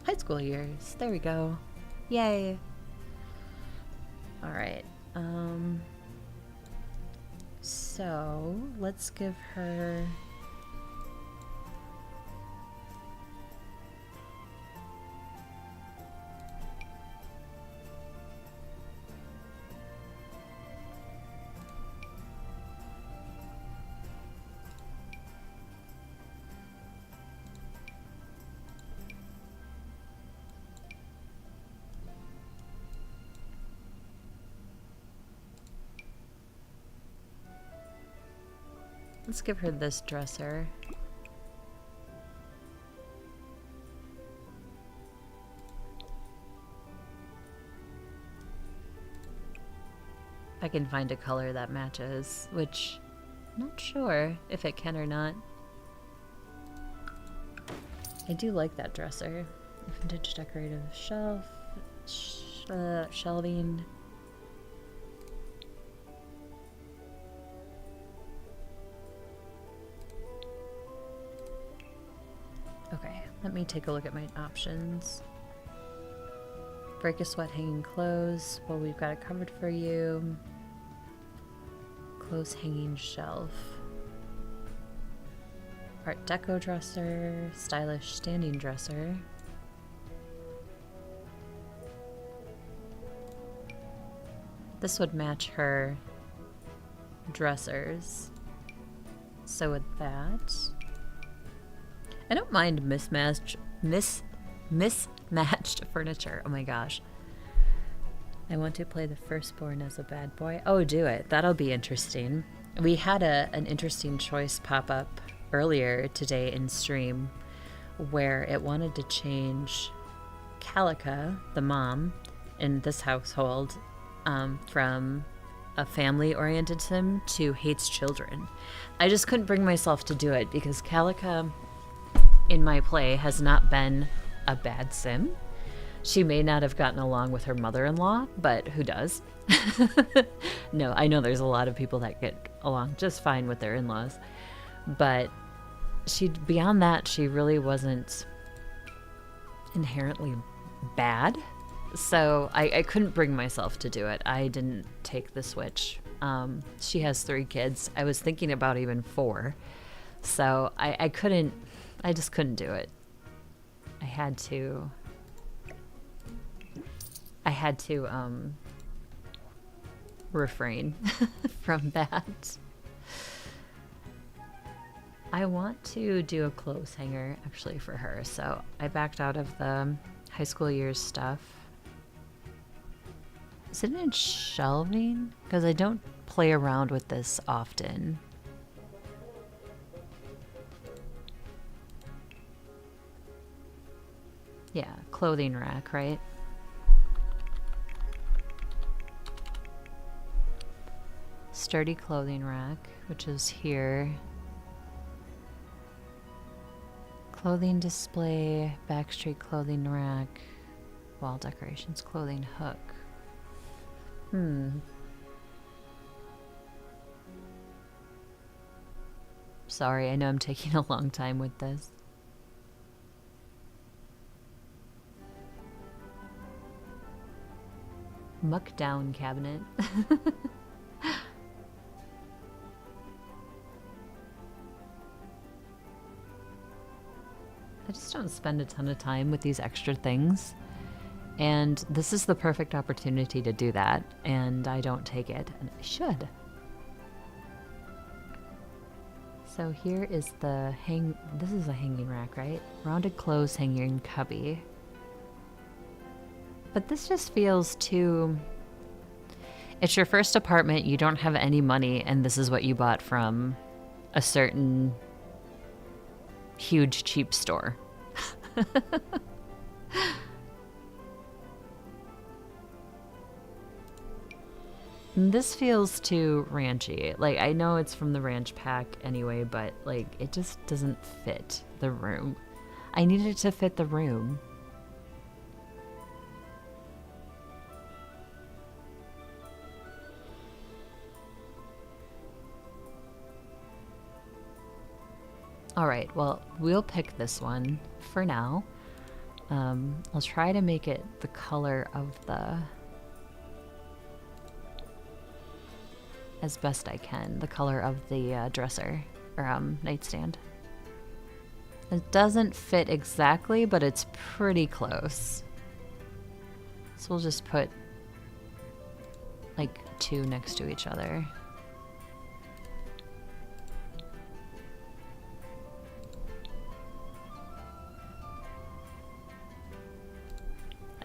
high school years. There we go. Yay. All right. So let's give her this dresser. I can find a color that matches, which I'm not sure if it can or not. I do like that dresser. Vintage decorative shelf, shelving. Okay, let me take a look at my options. Break a sweat hanging clothes. Well, we've got it covered for you. Clothes hanging shelf. Art Deco dresser. Stylish standing dresser. This would match her dressers. So with that, I don't mind mismatched furniture. Oh my gosh. I want to play the firstborn as a bad boy. Oh, do it. That'll be interesting. We had an interesting choice pop up earlier today in stream where it wanted to change Calica, the mom, in this household from a family-oriented sim to hates children. I just couldn't bring myself to do it because Calica in my play has not been a bad sim. She may not have gotten along with her mother-in-law, but who does? No, I know there's a lot of people that get along just fine with their in-laws. But beyond that, she really wasn't inherently bad. So I couldn't bring myself to do it. I didn't take the switch. She has 3 kids. I was thinking about even 4. So I just couldn't do it. I had to refrain from that. I want to do a clothes hanger actually for her, so I backed out of the high school years stuff. Is it in shelving? Because I don't play around with this often. Yeah, clothing rack, right? Sturdy clothing rack, which is here. Clothing display, backstreet clothing rack, wall decorations, clothing hook. Sorry, I know I'm taking a long time with this. Muck down cabinet. I just don't spend a ton of time with these extra things. And this is the perfect opportunity to do that. And I don't take it. And I should. So here is this is a hanging rack, right? Rounded clothes hanging cubby. But this just feels too... It's your first apartment, you don't have any money, and this is what you bought from a certain huge cheap store. This feels too ranchy. Like, I know it's from the ranch pack anyway, but like, it just doesn't fit the room. I need it to fit the room. Alright, well, we'll pick this one for now. I'll try to make it the color of the... as best I can, the color of the dresser, or nightstand. It doesn't fit exactly, but it's pretty close. So we'll just put like 2 next to each other.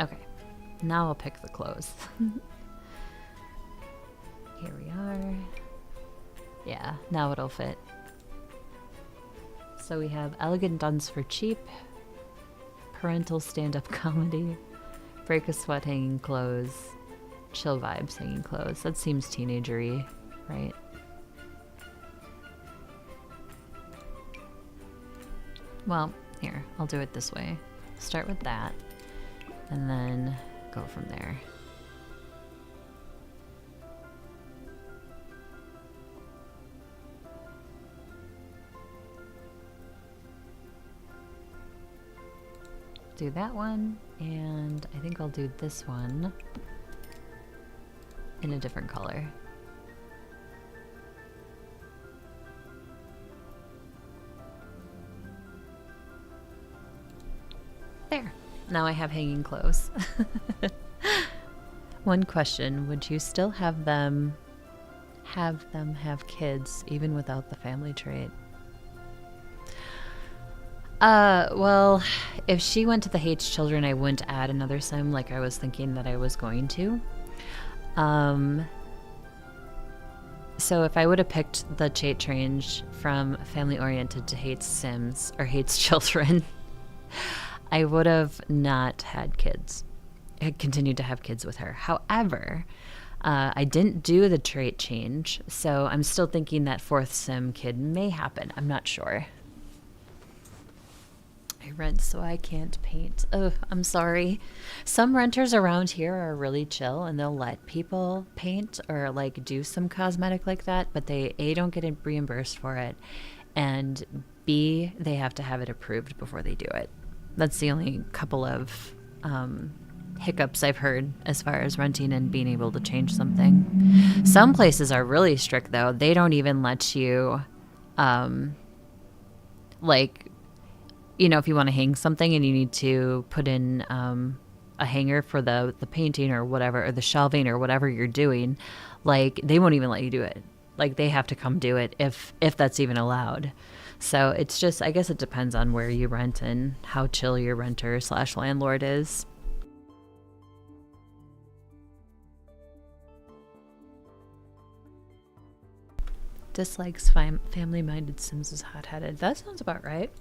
Okay, now I'll pick the clothes. Here we are. Yeah, now it'll fit. So we have elegant duns for cheap, parental stand-up comedy, break a sweat hanging clothes, chill vibes hanging clothes. That seems teenagery, right? Well, here, I'll do it this way. Start with that, and then go from there. Do that one, and I think I'll do this one in a different color. There. Now I have hanging clothes. One question, would you still have them have kids even without the family trait? Well, if she went to the hates children, I wouldn't add another sim like I was thinking that I was going to. So if I would have picked the trait change from family oriented to hates sims or hates children, I would have not had kids. I continued to have kids with her. However, I didn't do the trait change, so I'm still thinking that 4th sim kid may happen. I'm not sure. I rent so I can't paint. Oh, I'm sorry. Some renters around here are really chill and they'll let people paint or like do some cosmetic like that, but they A, don't get reimbursed for it, and B, they have to have it approved before they do it. That's the only couple of hiccups I've heard as far as renting and being able to change something. Some places are really strict though. They don't even let you like, you know, if you want to hang something and you need to put in a hanger for the painting or whatever, or the shelving or whatever you're doing, like they won't even let you do it. Like they have to come do it if that's even allowed. So it's just, I guess it depends on where you rent and how chill your renter / landlord is. Dislikes family-minded sims is hot-headed. That sounds about right.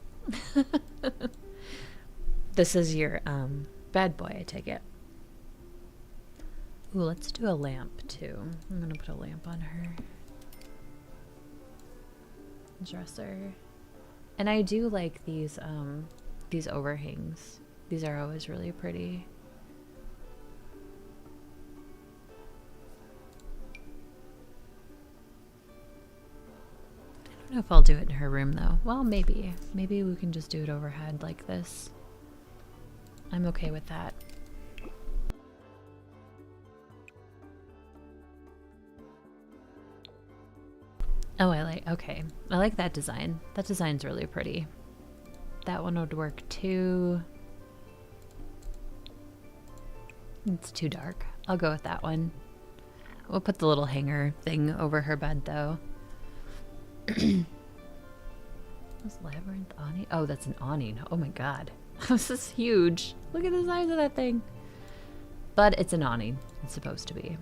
This is your bad boy, I take it. Ooh, let's do a lamp too. I'm gonna put a lamp on her dresser. And I do like these overhangs. These are always really pretty. I don't know if I'll do it in her room though. Well, maybe. Maybe we can just do it overhead like this. I'm okay with that. Oh, okay. I like that design. That design's really pretty. That one would work too. It's too dark. I'll go with that one. We'll put the little hanger thing over her bed though. This labyrinth awning? Oh, that's an awning. Oh my god. This is huge. Look at the size of that thing. But it's an awning. It's supposed to be.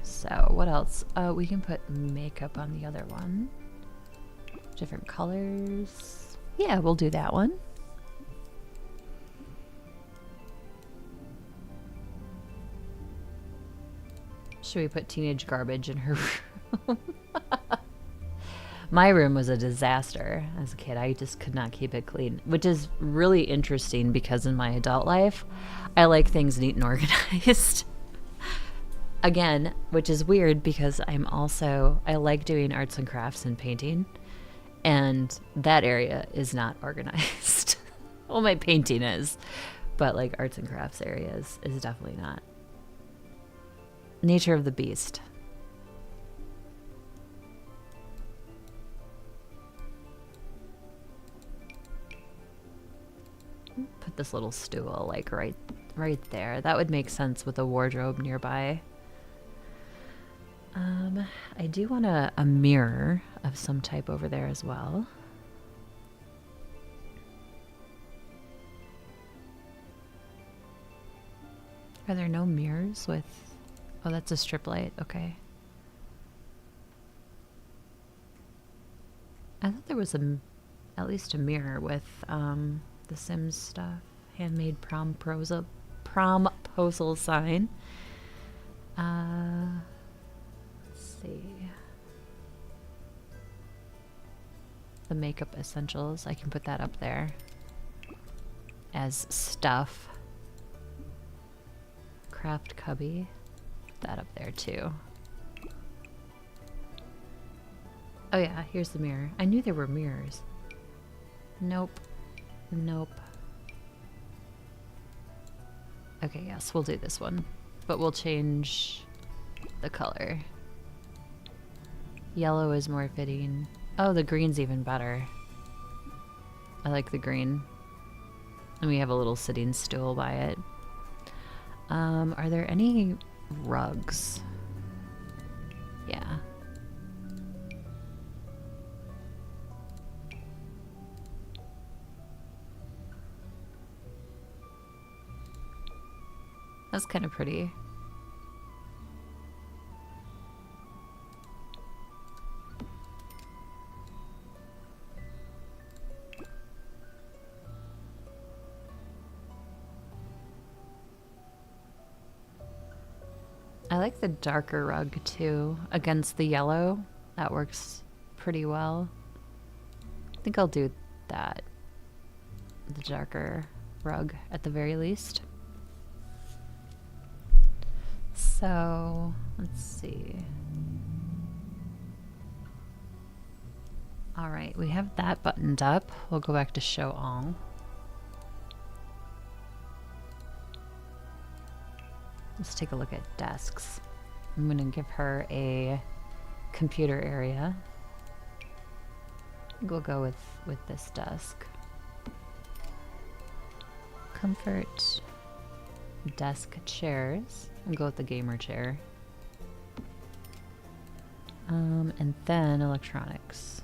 So, what else? We can put makeup on the other one. Different colors. Yeah, we'll do that one. Should we put teenage garbage in her room? My room was a disaster as a kid. I just could not keep it clean, which is really interesting because in my adult life, I like things neat and organized. Again, which is weird because I like doing arts and crafts and painting, and that area is not organized. Well, my painting is, but like arts and crafts areas is definitely not. Nature of the beast. Put this little stool like right there. That would make sense with a wardrobe nearby. I do want a mirror of some type over there as well. Are there no mirrors with... Oh, that's a strip light. Okay. I thought there was at least a mirror with the Sims stuff. Handmade promposal sign. Let's see. The makeup essentials. I can put that up there as stuff. Craft cubby. Put that up there too. Oh yeah, here's the mirror. I knew there were mirrors. Nope. Nope. Okay, yes, we'll do this one. But we'll change the color. Yellow is more fitting. Oh, the green's even better. I like the green. And we have a little sitting stool by it. Are there any rugs? Yeah. That's kind of pretty. I like the darker rug too, against the yellow. That works pretty well. I think I'll do that. The darker rug at the very least. So, let's see. All right, we have that buttoned up. We'll go back to show all. Let's take a look at desks. I'm going to give her a computer area. I think we'll go with this desk. Comfort. Desk chairs. I'll go with the gamer chair. And then electronics.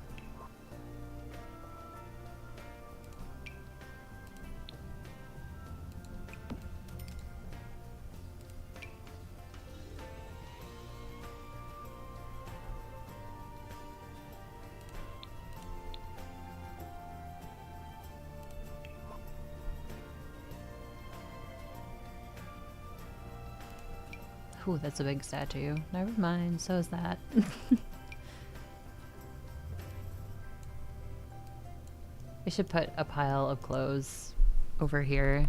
Ooh, that's a big statue. Never mind, so is that. We should put a pile of clothes over here.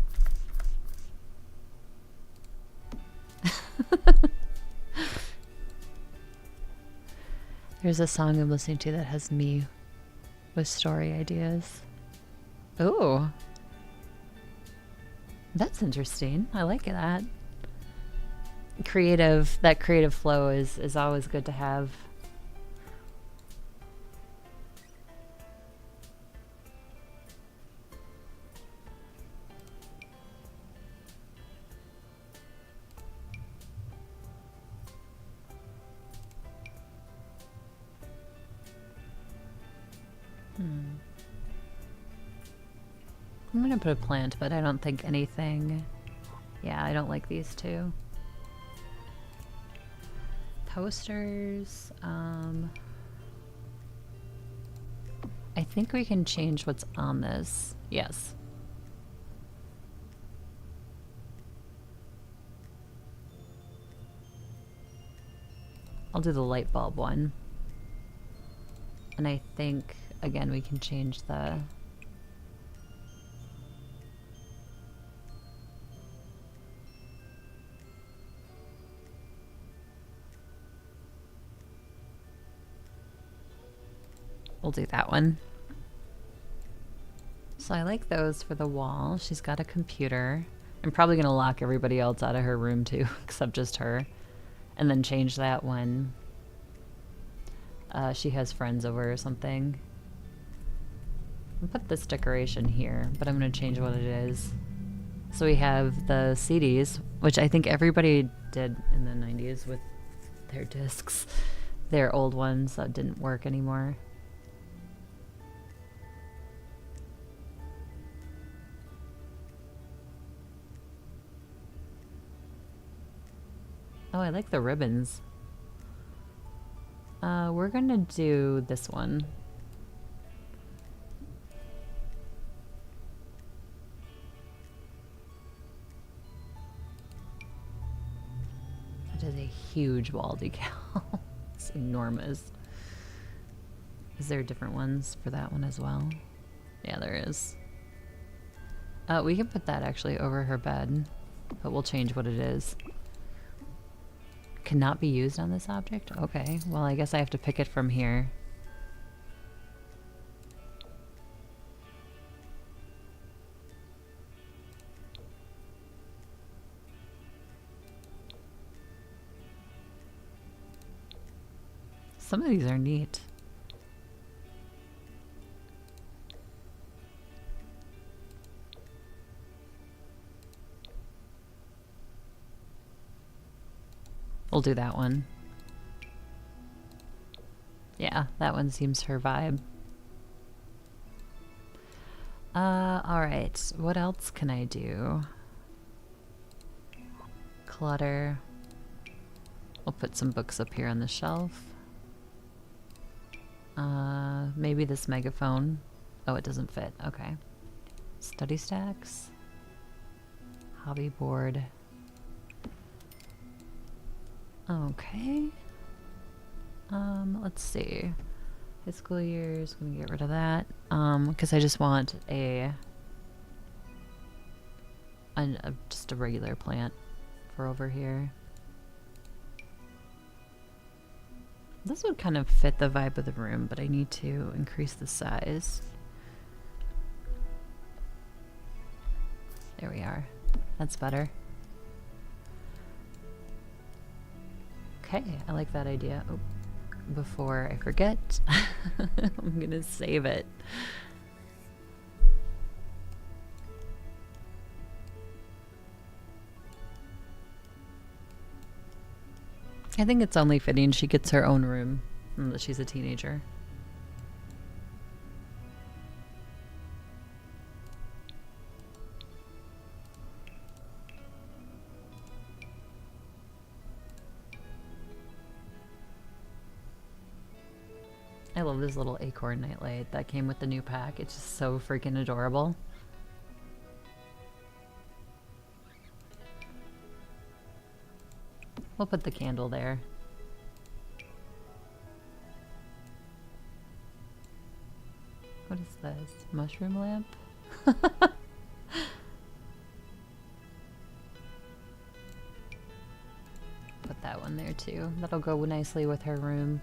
There's a song I'm listening to that has me with story ideas. Oh, that's interesting. I like that. That creative flow is always good to have. I'm gonna put a plant, but I don't think anything. Yeah, I don't like these two. Posters. I think we can change what's on this. Yes. I'll do the light bulb one. And I think, again, we can change the... We'll do that one. So I like those for the wall. She's got a computer. I'm probably going to lock everybody else out of her room too, except just her. And then change that when she has friends over or something. I'll put this decoration here, but I'm going to change what it is. So we have the CDs, which I think everybody did in the 90s with their discs. Their old ones that didn't work anymore. Oh, I like the ribbons. We're gonna do this one. That is a huge wall decal. It's enormous. Is there different ones for that one as well? Yeah, there is. We can put that actually over her bed, but we'll change what it is. Cannot be used on this object? Okay, well I guess I have to pick it from here. Some of these are neat. We'll do that one. Yeah, that one seems her vibe. Alright, what else can I do? Clutter. We'll put some books up here on the shelf. Maybe this megaphone. Oh, it doesn't fit. Okay. Study stacks. Hobby board. Okay. Let's see. High school years, gonna get rid of that. Because I just want just a regular plant for over here. This would kind of fit the vibe of the room, but I need to increase the size. There we are. That's better. Okay, I like that idea. Oh, before I forget, I'm gonna save it. I think it's only fitting she gets her own room, and that she's a teenager. I love this little acorn nightlight that came with the new pack. It's just so freaking adorable. We'll put the candle there. What is this? Mushroom lamp? Put that one there too. That'll go nicely with her room.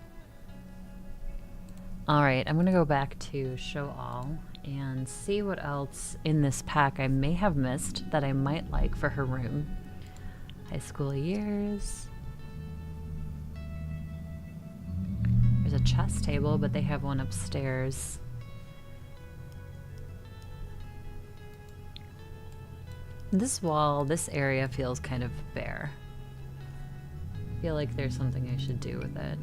Alright, I'm gonna go back to show all and see what else in this pack I may have missed that I might like for her room. High school years. There's a chess table, but they have one upstairs. This wall, this area feels kind of bare. I feel like there's something I should do with it.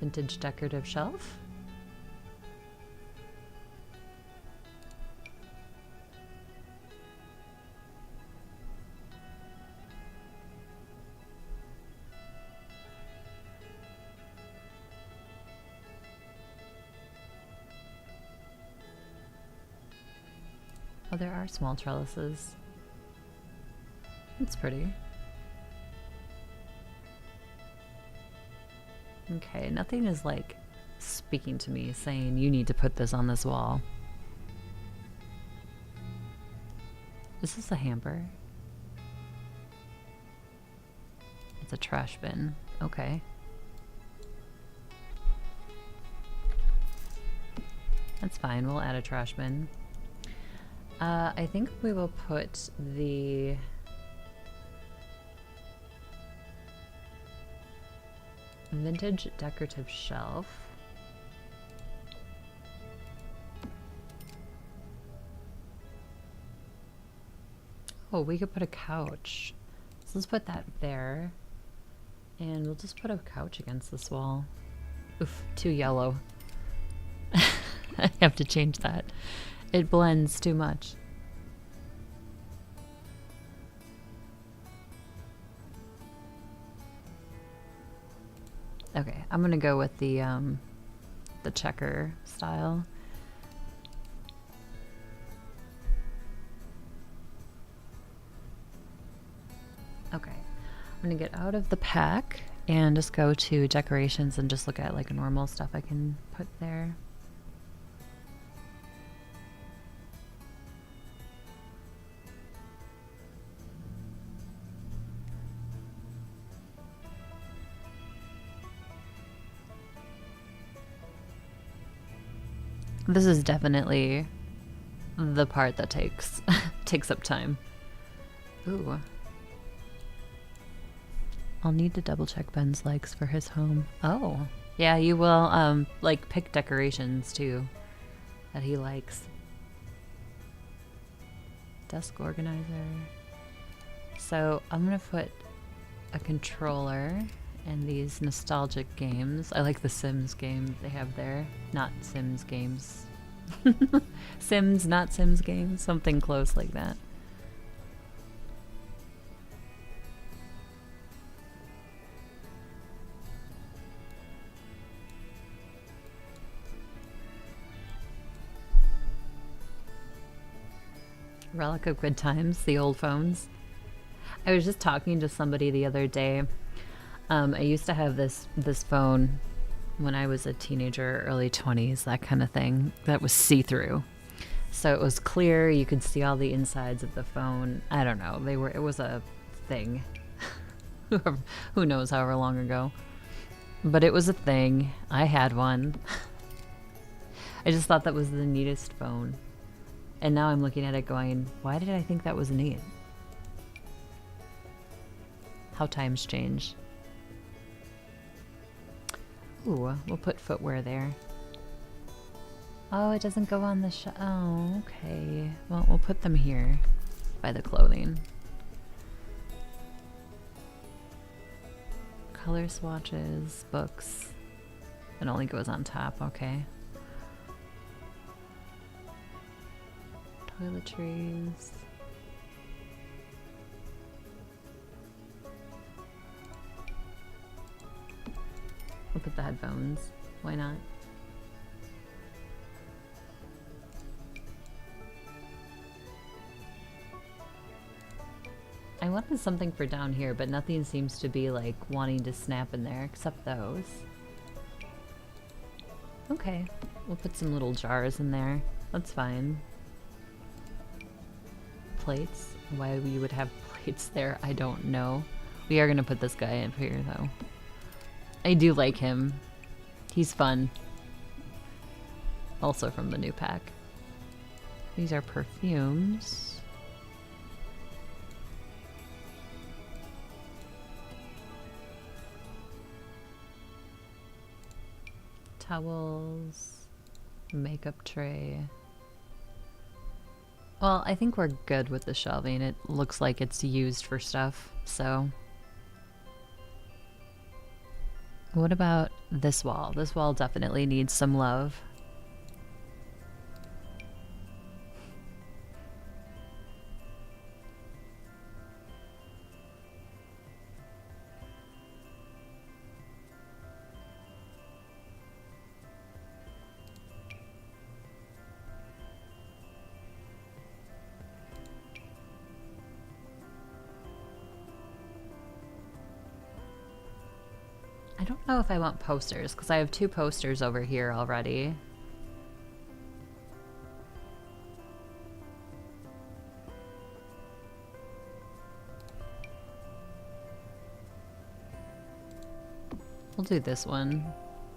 Vintage decorative shelf? Oh, there are small trellises. That's pretty. Okay, nothing is like speaking to me saying you need to put this on this wall. Is this a hamper? It's a trash bin. Okay. That's fine. We'll add a trash bin. I think we will put the vintage decorative shelf. Oh, we could put a couch. So let's put that there. And we'll just put a couch against this wall. Oof, too yellow. I have to change that. It blends too much. Okay, I'm gonna go with the checker style. Okay, I'm gonna get out of the pack and just go to decorations and just look at like normal stuff I can put there. This is definitely the part that takes takes up time. Ooh. I'll need to double check Ben's likes for his home. Oh. Yeah, you will like pick decorations too that he likes. Desk organizer. So I'm gonna put a controller and these nostalgic games. I like the Sims game they have there. Not Sims games. Sims, not Sims games. Something close like that. Relic of good times, the old phones. I was just talking to somebody the other day. I used to have this phone when I was a teenager, early 20s, that kind of thing, that was see-through. So it was clear, you could see all the insides of the phone. I don't know, it was a thing. Who knows however long ago. But it was a thing. I had one. I just thought that was the neatest phone. And now I'm looking at it going, why did I think that was neat? How times change. Ooh, we'll put footwear there. Oh, it doesn't go on the oh, okay. Well, we'll put them here by the clothing. Color swatches, books. It only goes on top, okay. Toiletries. We'll put the headphones. Why not? I wanted something for down here, but nothing seems to be like wanting to snap in there except those. Okay, we'll put some little jars in there. That's fine. Plates. Why we would have plates there, I don't know. We are gonna put this guy in here though. I do like him. He's fun. Also from the new pack. These are perfumes. Towels. Makeup tray. Well, I think we're good with the shelving. It looks like it's used for stuff, so. What about this wall? This wall definitely needs some love. Oh, if I want posters, because I have 2 posters over here already. We'll do this one.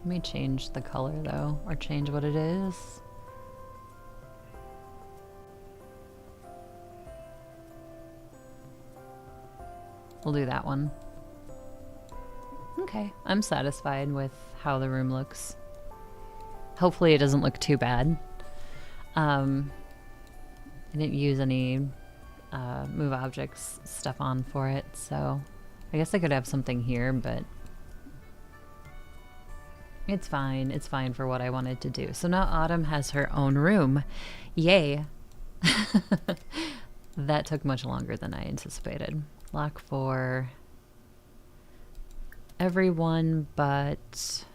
Let me change the color though, or change what it is. We'll do that one. Okay, I'm satisfied with how the room looks. Hopefully it doesn't look too bad. I didn't use any move objects stuff on for it, so I guess I could have something here, but it's fine. It's fine for what I wanted to do. So now Autumn has her own room. Yay. That took much longer than I anticipated. Lock for everyone but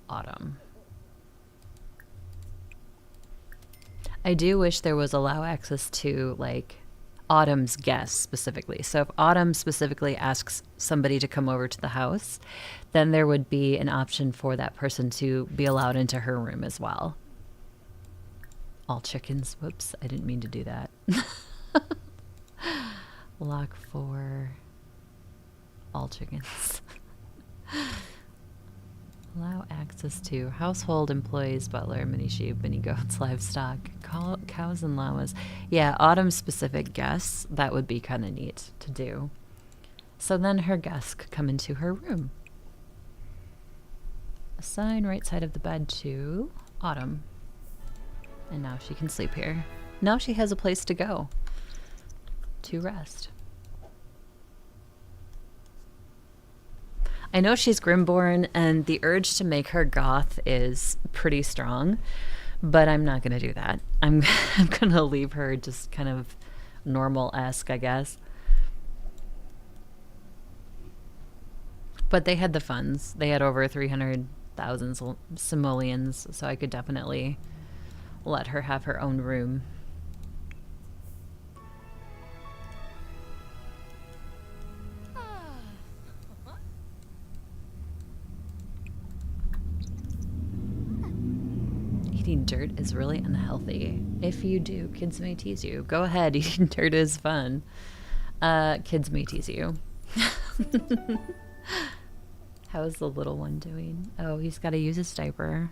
Autumn. I do wish there was allow access to, like, Autumn's guests specifically. So if Autumn specifically asks somebody to come over to the house, then there would be an option for that person to be allowed into her room as well. All chickens. Whoops, I didn't mean to do that. Lock for all chickens. Allow access to household employees, butler, mini sheep, mini goats, livestock, cows and llamas. Yeah, Autumn specific guests, that would be kind of neat to do. So then her guests could come into her room. Assign right side of the bed to Autumn. And now she can sleep here. Now she has a place to go to rest. I know she's Grimborn, and the urge to make her goth is pretty strong, but I'm not going to do that. I'm going to leave her just kind of normal-esque, I guess. But they had the funds. They had over 300,000 simoleons, so I could definitely let her have her own room. Eating dirt is really unhealthy. If you do, kids may tease you. Go ahead, eating dirt is fun. Kids may tease you. How is the little one doing? Oh, he's got to use his diaper.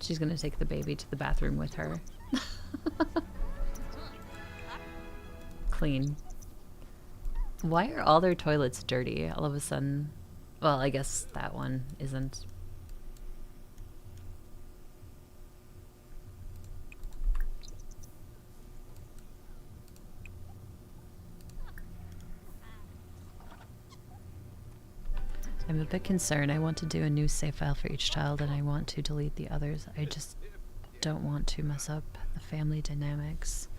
She's going to take the baby to the bathroom with her. Clean. Why are all their toilets dirty all of a sudden? Well, I guess that one isn't. I'm a bit concerned. I want to do a new save file for each child, and I want to delete the others. I just don't want to mess up the family dynamics.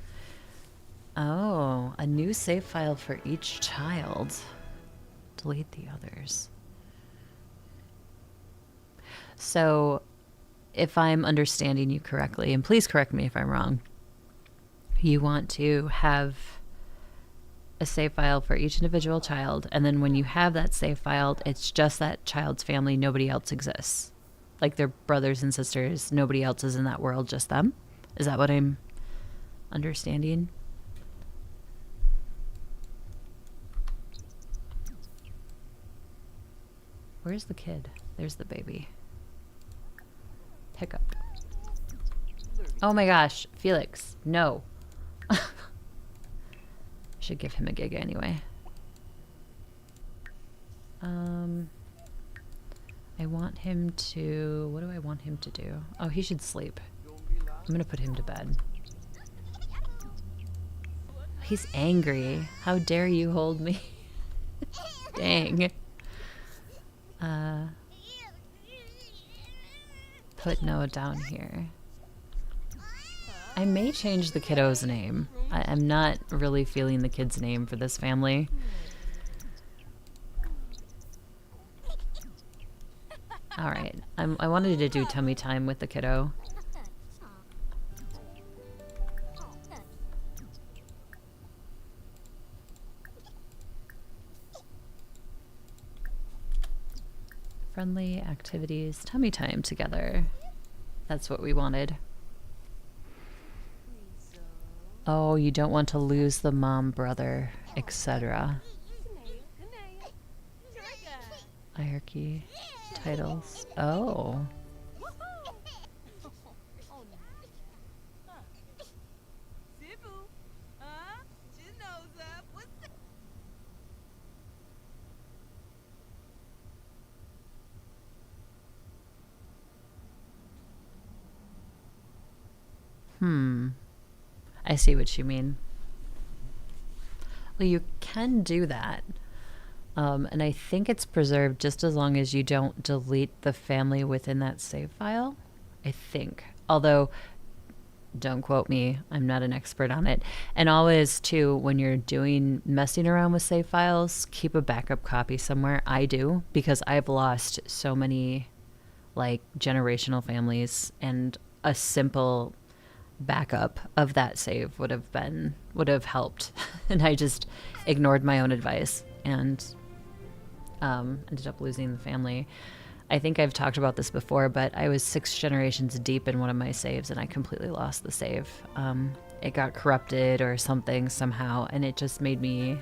Oh, a new save file for each child. Delete the others. So, if I'm understanding you correctly, and please correct me if I'm wrong, you want to have a save file for each individual child, and then when you have that save file, it's just that child's family, nobody else exists. Like their brothers and sisters, nobody else is in that world, just them? Is that what I'm understanding? Where's the kid? There's the baby. Pick up. Oh my gosh, Felix, no. Should give him a gig anyway. I want him to... What do I want him to do? Oh, he should sleep. I'm gonna put him to bed. He's angry. How dare you hold me? Dang. Put Noah down here. I may change the kiddo's name. I'm not really feeling the kid's name for this family. All right. I wanted to do tummy time with the kiddo. Friendly activities, tummy time together. That's what we wanted. Oh, you don't want to lose the mom, brother, etc. Hierarchy, titles. Oh. I see what you mean. Well, you can do that. And I think it's preserved just as long as you don't delete the family within that save file. I think. Although, don't quote me. I'm not an expert on it. And always, too, when you're messing around with save files, keep a backup copy somewhere. I do, because I've lost so many, like, generational families, and a simple backup of that save would have helped. And I just ignored my own advice and ended up losing the family. I think I've talked about this before, but I was 6 generations deep in one of my saves and I completely lost the save. It got corrupted or something somehow, and it just made me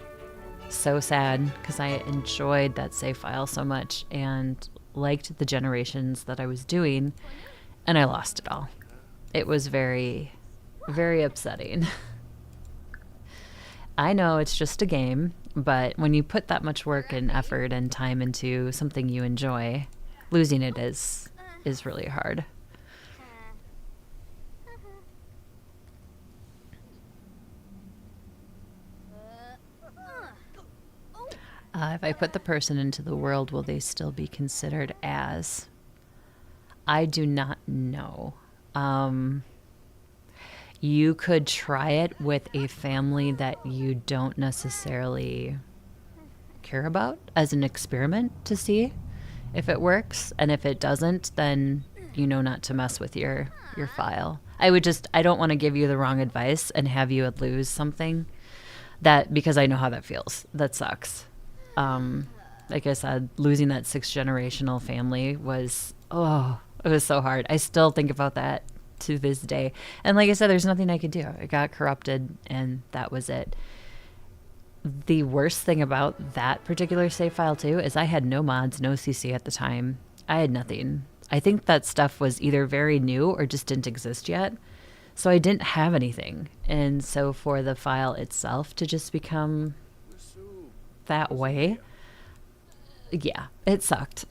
so sad because I enjoyed that save file so much and liked the generations that I was doing, and I lost it all. It was very, very upsetting. I know it's just a game, but when you put that much work and effort and time into something you enjoy, losing it is really hard. If I put the person into the world, will they still be considered as? I do not know. You could try it with a family that you don't necessarily care about as an experiment to see if it works. And if it doesn't, then you know not to mess with your file. I don't want to give you the wrong advice and have you lose something because I know how that feels. That sucks. Like I said, losing that 6 generational family it was so hard. I still think about that to this day. And like I said, there's nothing I could do. It got corrupted and that was it. The worst thing about that particular save file too is I had no mods, no CC at the time. I had nothing. I think that stuff was either very new or just didn't exist yet. So I didn't have anything. And so for the file itself to just become that way, yeah, it sucked.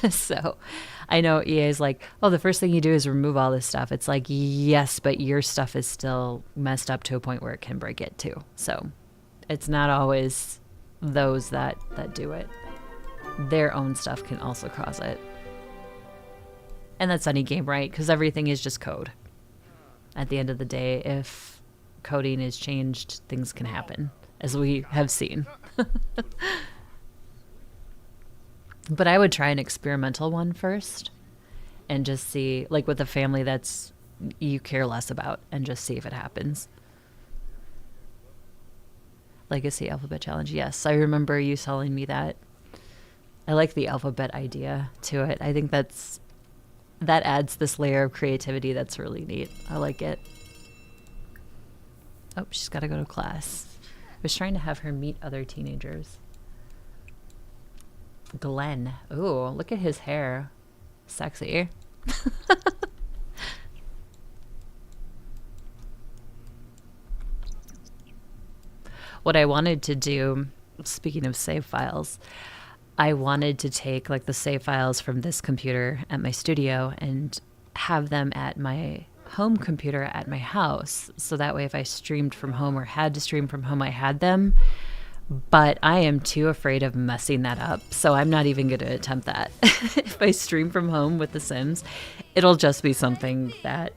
So I know EA is like, oh, the first thing you do is remove all this stuff. It's like, yes, but your stuff is still messed up to a point where it can break it too. So it's not always those that do it. Their own stuff can also cause it. And that's any game, right? Because everything is just code. At the end of the day, if coding is changed, things can happen, as we have seen. But I would try an experimental one first and just see, like with a family that's you care less about, and just see if it happens. Legacy Alphabet Challenge. Yes, I remember you telling me that. I like the alphabet idea to it. I think that adds this layer of creativity that's really neat. I like it. Oh, she's got to go to class. I was trying to have her meet other teenagers. Glenn. Ooh, look at his hair. Sexy. What I wanted to do, speaking of save files, I wanted to take like the save files from this computer at my studio and have them at my home computer at my house. So that way if I streamed from home or had to stream from home, I had them. But I am too afraid of messing that up, so I'm not even going to attempt that. If I stream from home with The Sims, it'll just be something that,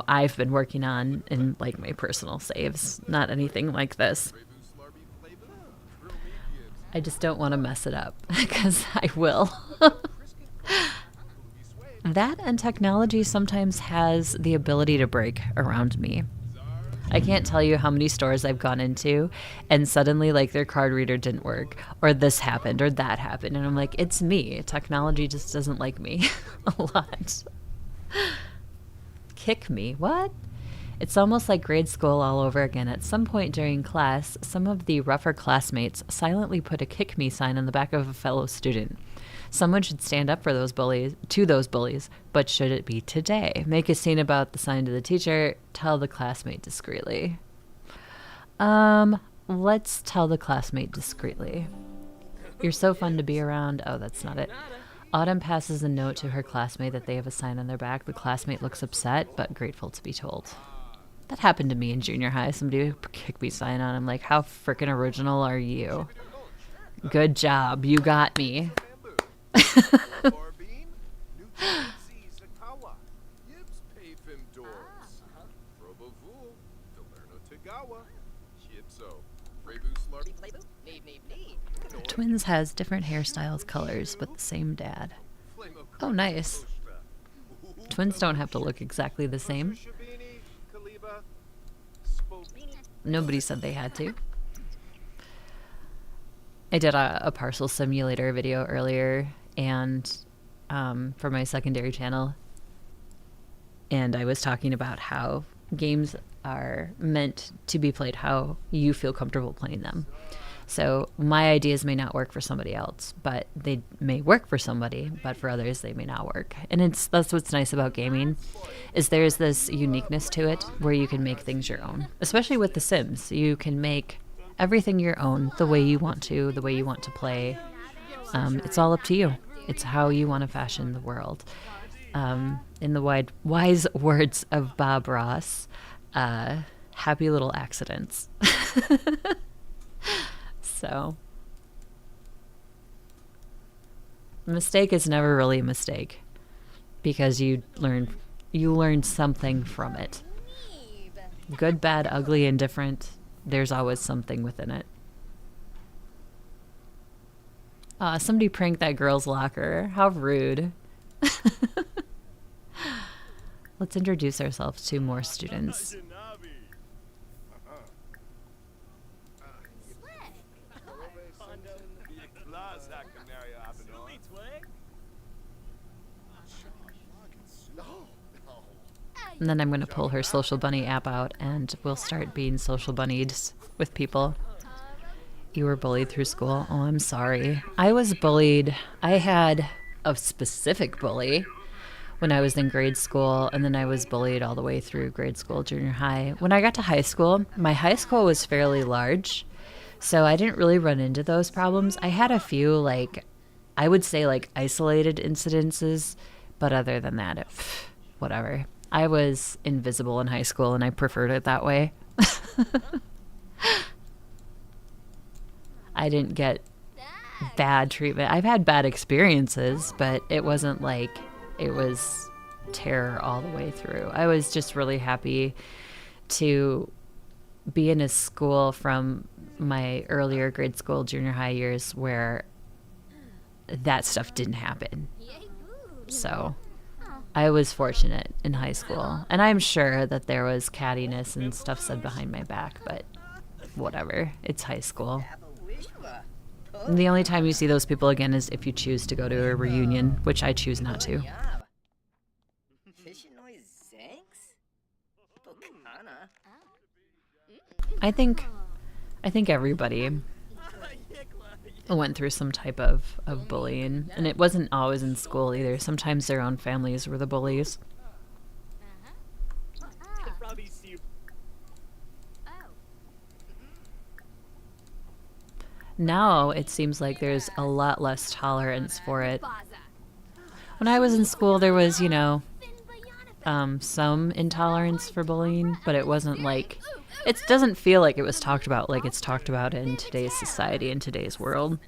I've been working on in like my personal saves, not anything like this. I just don't want to mess it up because I will. That and technology sometimes has the ability to break around me. I can't tell you how many stores I've gone into and suddenly like their card reader didn't work or this happened or that happened. And I'm like, it's me. Technology just doesn't like me a lot. Kick me. What? It's almost like grade school all over again. At some point during class, some of the rougher classmates silently put a kick me sign on the back of a fellow student. Someone should stand up for those bullies, but should it be today? Make a scene about the sign to the teacher, tell the classmate discreetly. Let's tell the classmate discreetly. You're so fun to be around. Oh, that's not it. Autumn passes a note to her classmate that they have a sign on their back. The classmate looks upset, but grateful to be told. That happened to me in junior high. Somebody kicked me sign on. I'm like, how freaking original are you? Good job. You got me. Twins has different hairstyles, colors, but the same dad. Oh, nice. Twins don't have to look exactly the same. Nobody said they had to. I did a parcel simulator video earlier and for my secondary channel, and I was talking about how games are meant to be played how you feel comfortable playing them. So my ideas may not work for somebody else, but they may work for somebody, but for others they may not work. And that's what's nice about gaming, is there's this uniqueness to it where you can make things your own. Especially with The Sims, you can make everything your own, the way you want to play. It's all up to you. It's how you want to fashion the world. In the wise words of Bob Ross, happy little accidents. So, a mistake is never really a mistake because you learn something from it. Good, bad, ugly, indifferent. There's always something within it. Somebody pranked that girl's locker. How rude. Let's introduce ourselves to more students. And then I'm going to pull her Social Bunny app out and we'll start being social bunnied with people. You were bullied through school? Oh, I'm sorry. I was bullied. I had a specific bully when I was in grade school, and then I was bullied all the way through grade school, junior high. When I got to high school, my high school was fairly large, so I didn't really run into those problems. I had a few, I would say isolated incidences, but other than that, whatever. I was invisible in high school, and I preferred it that way. I didn't get bad treatment. I've had bad experiences, but it wasn't like it was terror all the way through. I was just really happy to be in a school from my earlier grade school, junior high years where that stuff didn't happen. So I was fortunate in high school. And I'm sure that there was cattiness and stuff said behind my back, but whatever. It's high school. And the only time you see those people again is if you choose to go to a reunion, which I choose not to. I think everybody went through some type of bullying, and it wasn't always in school either. Sometimes their own families were the bullies. Now it seems like there's a lot less tolerance for it. When I was in school, there was, some intolerance for bullying, but it wasn't like, it doesn't feel like it was talked about like it's talked about in today's society, in today's world.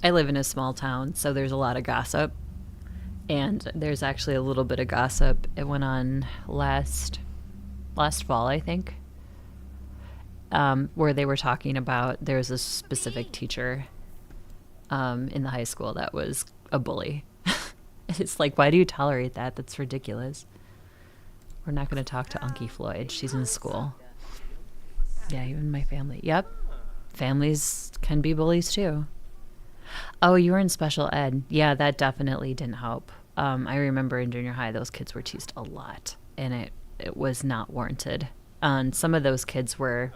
I live in a small town, so there's a lot of gossip. And there's actually a little bit of gossip. It went on last fall, I think. where they were talking about there's a specific teacher in the high school that was a bully. It's like, why do you tolerate that? That's ridiculous. We're not going to talk to Unky Floyd. She's in school. Yeah, even my family. Yep. Families can be bullies too. Oh, you were in special ed. Yeah, that definitely didn't help. I remember in junior high, those kids were teased a lot, and it was not warranted. And some of those kids were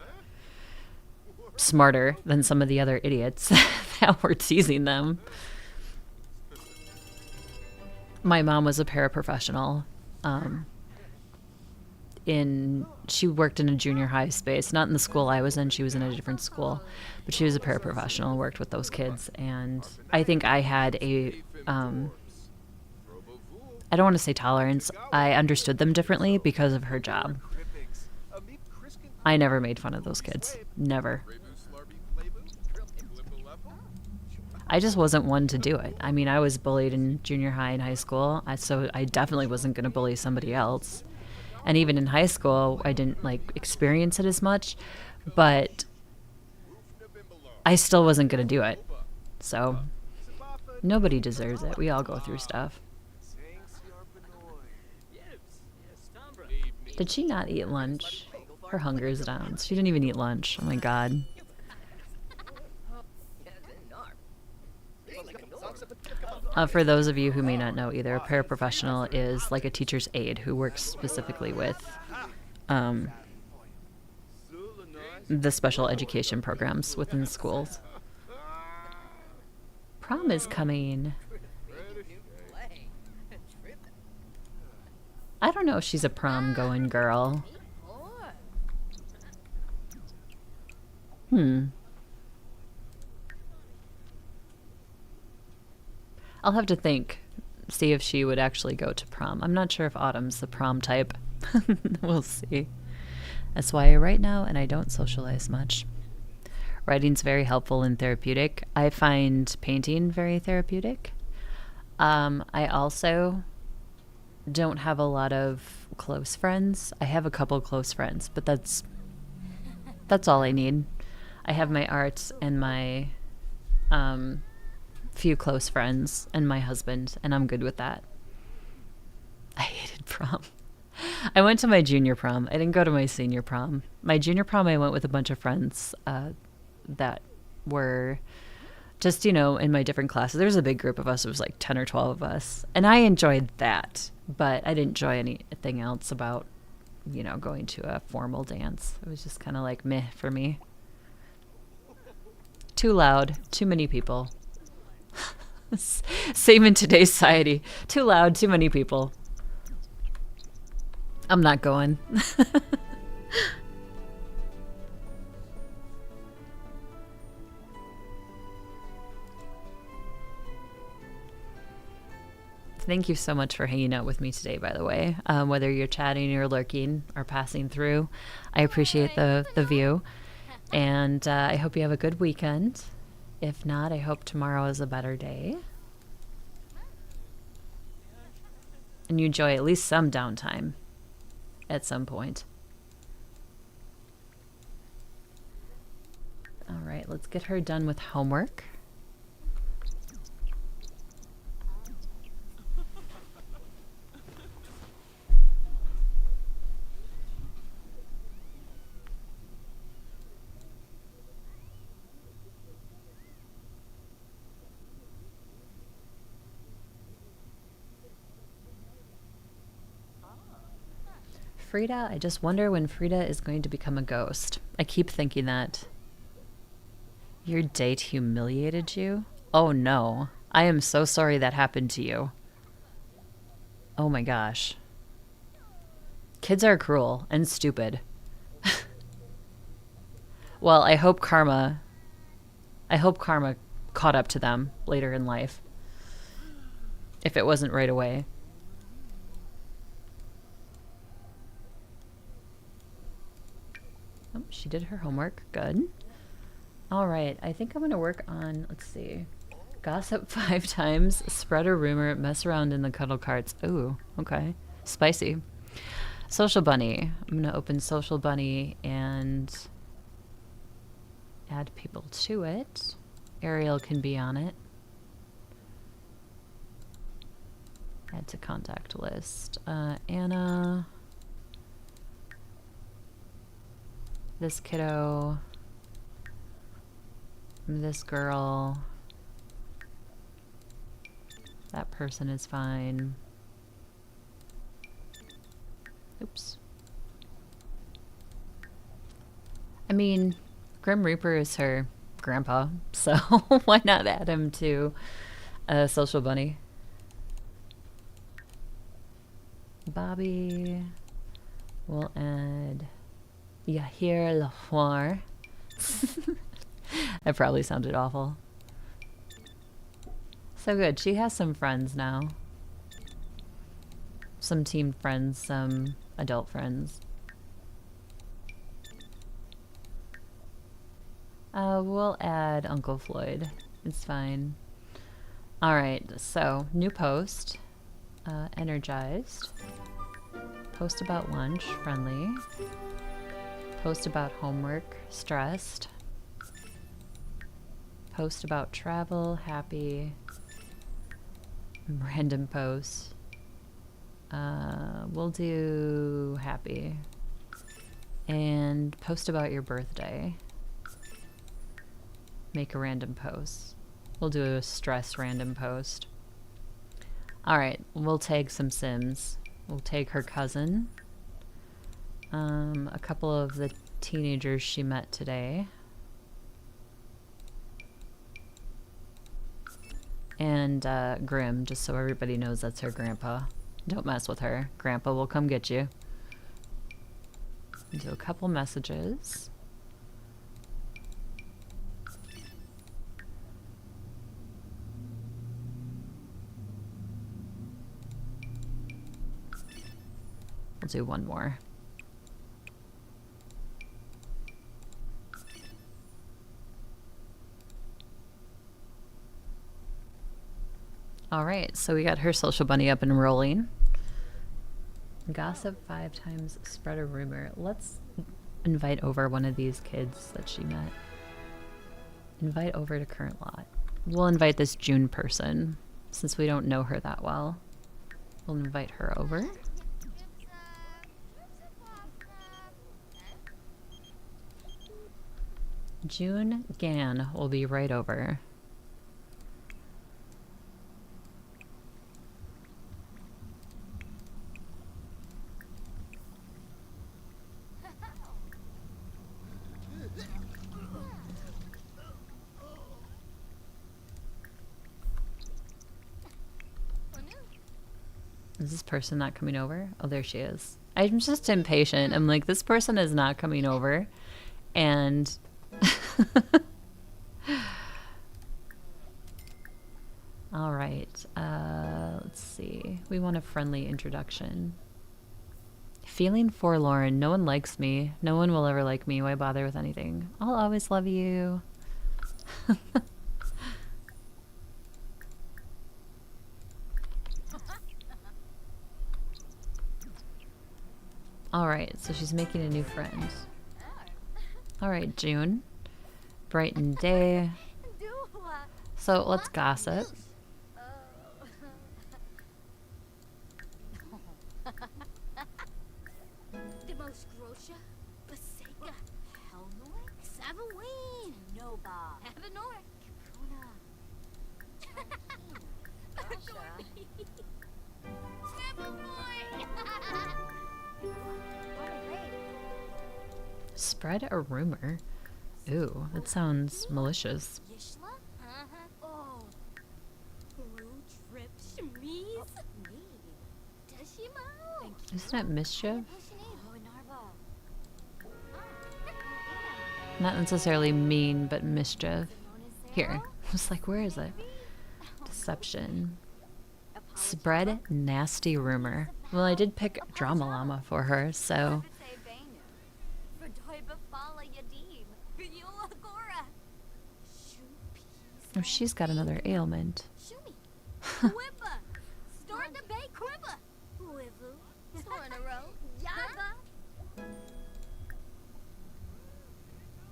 smarter than some of the other idiots that were teasing them. My mom was a paraprofessional. She worked in a junior high space, not in the school I was in. She was in a different school, but she was a paraprofessional, worked with those kids. And I think I had I don't want to say tolerance. I understood them differently because of her job. I never made fun of those kids. Never. I just wasn't one to do it. I mean, I was bullied in junior high and high school, so I definitely wasn't going to bully somebody else. And even in high school, I didn't experience it as much, but I still wasn't going to do it. So nobody deserves it. We all go through stuff. Did she not eat lunch? Her hunger is down. She didn't even eat lunch. Oh my God. For those of you who may not know either, a paraprofessional is like a teacher's aide who works specifically with the special education programs within schools. Prom is coming. I don't know if she's a prom-going girl. I'll have to think, see if she would actually go to prom. I'm not sure if Autumn's the prom type. We'll see. That's why I write now and I don't socialize much. Writing's very helpful and therapeutic. I find painting very therapeutic. I also don't have a lot of close friends. I have a couple close friends, but that's all I need. I have my art and my few close friends and my husband, and I'm good with that. I hated prom. I went to my junior prom. I didn't go to my senior prom. My junior prom, I went with a bunch of friends that were just, in my different classes. There was a big group of us. It was like 10 or 12 of us. And I enjoyed that, but I didn't enjoy anything else about, going to a formal dance. It was just kind of like meh for me. Too loud, too many people. Same in today's society. Too loud, too many people. I'm not going. Thank you so much for hanging out with me today, by the way. Whether you're chatting or lurking or passing through, I appreciate the view. And I hope you have a good weekend. If not, I hope tomorrow is a better day. And you enjoy at least some downtime at some point. All right, let's get her done with homework. Frida, I just wonder when Frida is going to become a ghost. I keep thinking that. Your date humiliated you? Oh no. I am so sorry that happened to you. Oh my gosh. Kids are cruel and stupid. Well, I hope karma caught up to them later in life. If it wasn't right away. Oh, she did her homework. Good. All right. I think I'm going to work on, let's see. Gossip 5 times, spread a rumor, mess around in the cuddle carts. Ooh, okay. Spicy. Social Bunny. I'm going to open Social Bunny and Add people to it. Ariel can be on it. Add to contact list. Anna. This kiddo. This girl. That person is fine. Oops. I mean, Grim Reaper is her grandpa, so why not add him to a social bunny? Bobby. We'll add Yahir Lafoire. That probably sounded awful. So good. She has some friends now. Some teen friends, some adult friends. We'll add Uncle Floyd. It's fine. Alright, so new post. Energized. Post about lunch, friendly. Post about homework, stressed. Post about travel, happy. Random post. We'll do happy. And post about your birthday. Make a random post. We'll do a stress random post. Alright, we'll tag some Sims. We'll tag her cousin. A couple of the teenagers she met today. And Grim, just so everybody knows that's her grandpa. Don't mess with her. Grandpa will come get you. Do a couple messages. We'll do one more. All right, so we got her social bunny up and rolling. Gossip 5 times, spread a rumor. Let's invite over one of these kids that she met. Invite over to current lot. We'll invite this June person, since we don't know her that well. We'll invite her over. June Gan will be right over. Is this person not coming over? Oh, there she is. I'm just impatient. I'm like, this person is not coming over. And all right. Let's see. We want a friendly introduction. Feeling forlorn. No one likes me. No one will ever like me. Why bother with anything? I'll always love you. Alright, so she's making a new friend. Alright, June. Brighten day. So let's gossip. Spread a rumor. Ooh, that sounds malicious. Isn't that mischief? Not necessarily mean, but mischief. Here. I was like, where is it? Deception. Spread nasty rumor. Well, I did pick Drama Llama for her, so... Oh, she's got another ailment.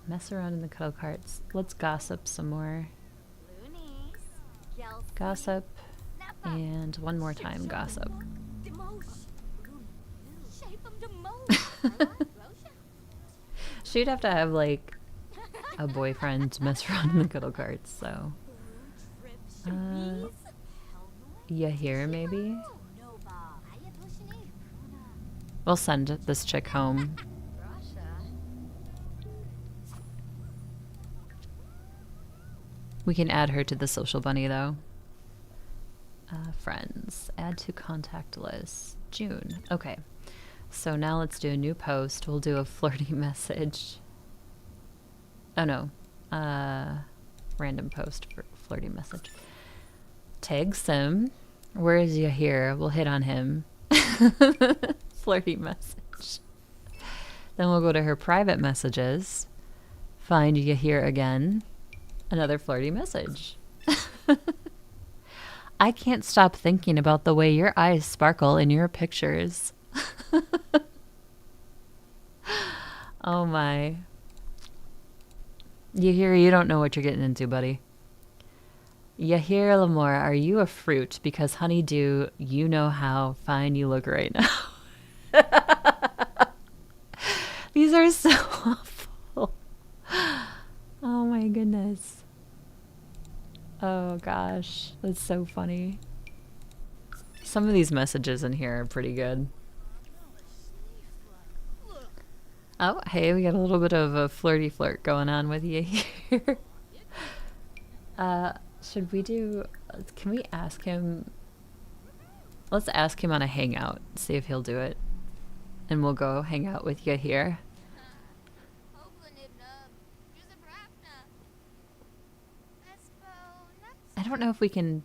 Mess around in the cuddle carts. Let's gossip some more. Gossip. And one more time, gossip. She'd have to have, like, a boyfriend to mess around in the cuddle carts, so. Yahir, maybe? We'll send this chick home. We can add her to the social bunny, though. Friends. Add to contact list. June. Okay. So now let's do a new post. We'll do a flirty message. Oh, no. Random post for flirty message. Tag Sim. Where is Yahir? We'll hit on him. Flirty message. Then we'll go to her private messages. Find Yahir again. Another flirty message. I can't stop thinking about the way your eyes sparkle in your pictures. Oh my. Yahir, you don't know what you're getting into, buddy. Yahir Lamore, are you a fruit? Because honeydew, you know how fine you look right now. These are so awful. Oh my goodness. Oh gosh, that's so funny. Some of these messages in here are pretty good. Oh, hey, we got a little bit of a flirty flirt going on with you here. Should we do... Can we ask him... Let's ask him on a hangout, see if he'll do it. And we'll go hang out with you here. I don't know if we can...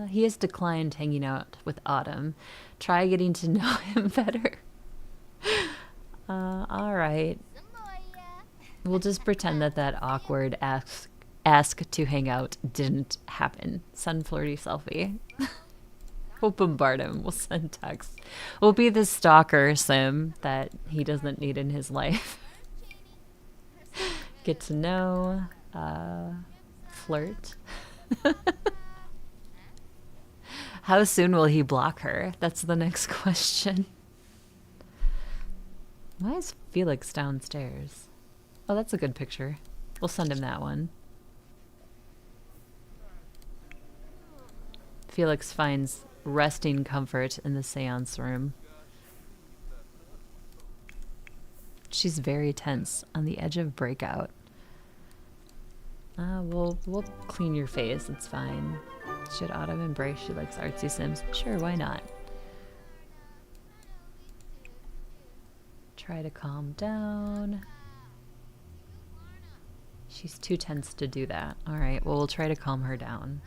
he has declined hanging out with Autumn. Try getting to know him better. Alright. We'll just pretend that that awkward ask to hang out didn't happen. Send flirty selfie. We'll bombard him. We'll send texts. We'll be the stalker sim that he doesn't need in his life. Get to know. Flirt. How soon will he block her? That's the next question. Why is Felix downstairs? Oh, that's a good picture. We'll send him that one. Felix finds resting comfort in the seance room. She's very tense, on the edge of breakout. We'll clean your face, it's fine. Should Autumn embrace she likes artsy sims? Sure, why not? Try to calm down. She's too tense to do that. Alright, well, we'll try to calm her down.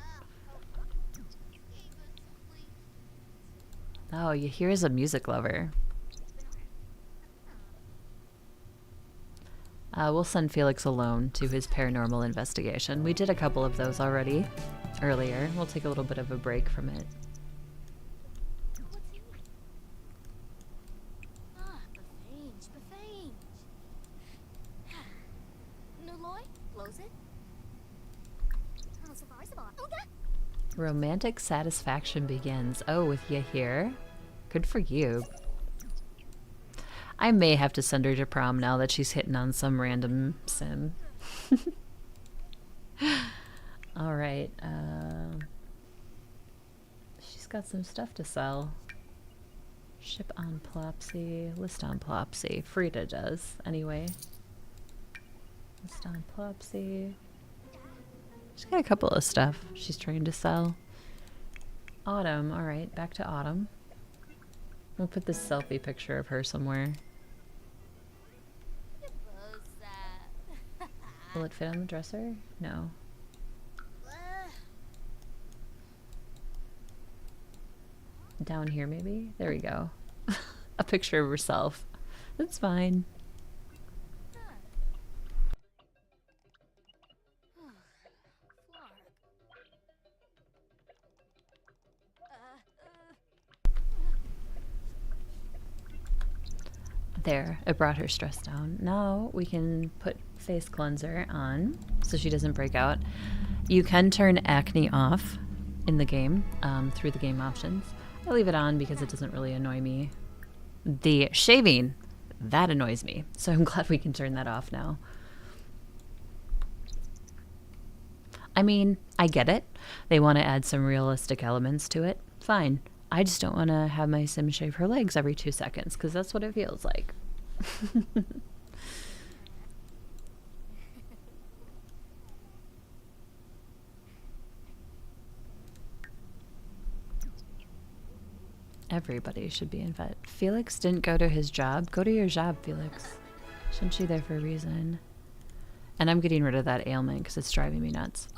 Oh, Yahir's a music lover. We'll send Felix alone to his paranormal investigation. We did a couple of those already earlier. We'll take a little bit of a break from it. Romantic satisfaction begins. Oh, with Yahir? Good for you. I may have to send her to prom now that she's hitting on some random sim. Alright. She's got some stuff to sell. Ship on Plopsy. List on Plopsy. Frida does, anyway. List on Plopsy. She's got a couple of stuff she's trying to sell. Autumn. Alright, back to Autumn. We'll put this selfie picture of her somewhere. Will it fit on the dresser? No. Down here, maybe? There we go. A picture of herself. That's fine. There, it brought her stress down. Now we can put face cleanser on so she doesn't break out. You can turn acne off in the game through the game options. I leave it on because it doesn't really annoy me. The shaving, that annoys me. So I'm glad we can turn that off now. I mean, I get it. They want to add some realistic elements to it. Fine. I just don't want to have my sim shave her legs every 2 seconds because that's what it feels like. Everybody should be in vet. Felix didn't go to his job. Go to your job, Felix. Shouldn't you there for a reason? And I'm getting rid of that ailment because it's driving me nuts.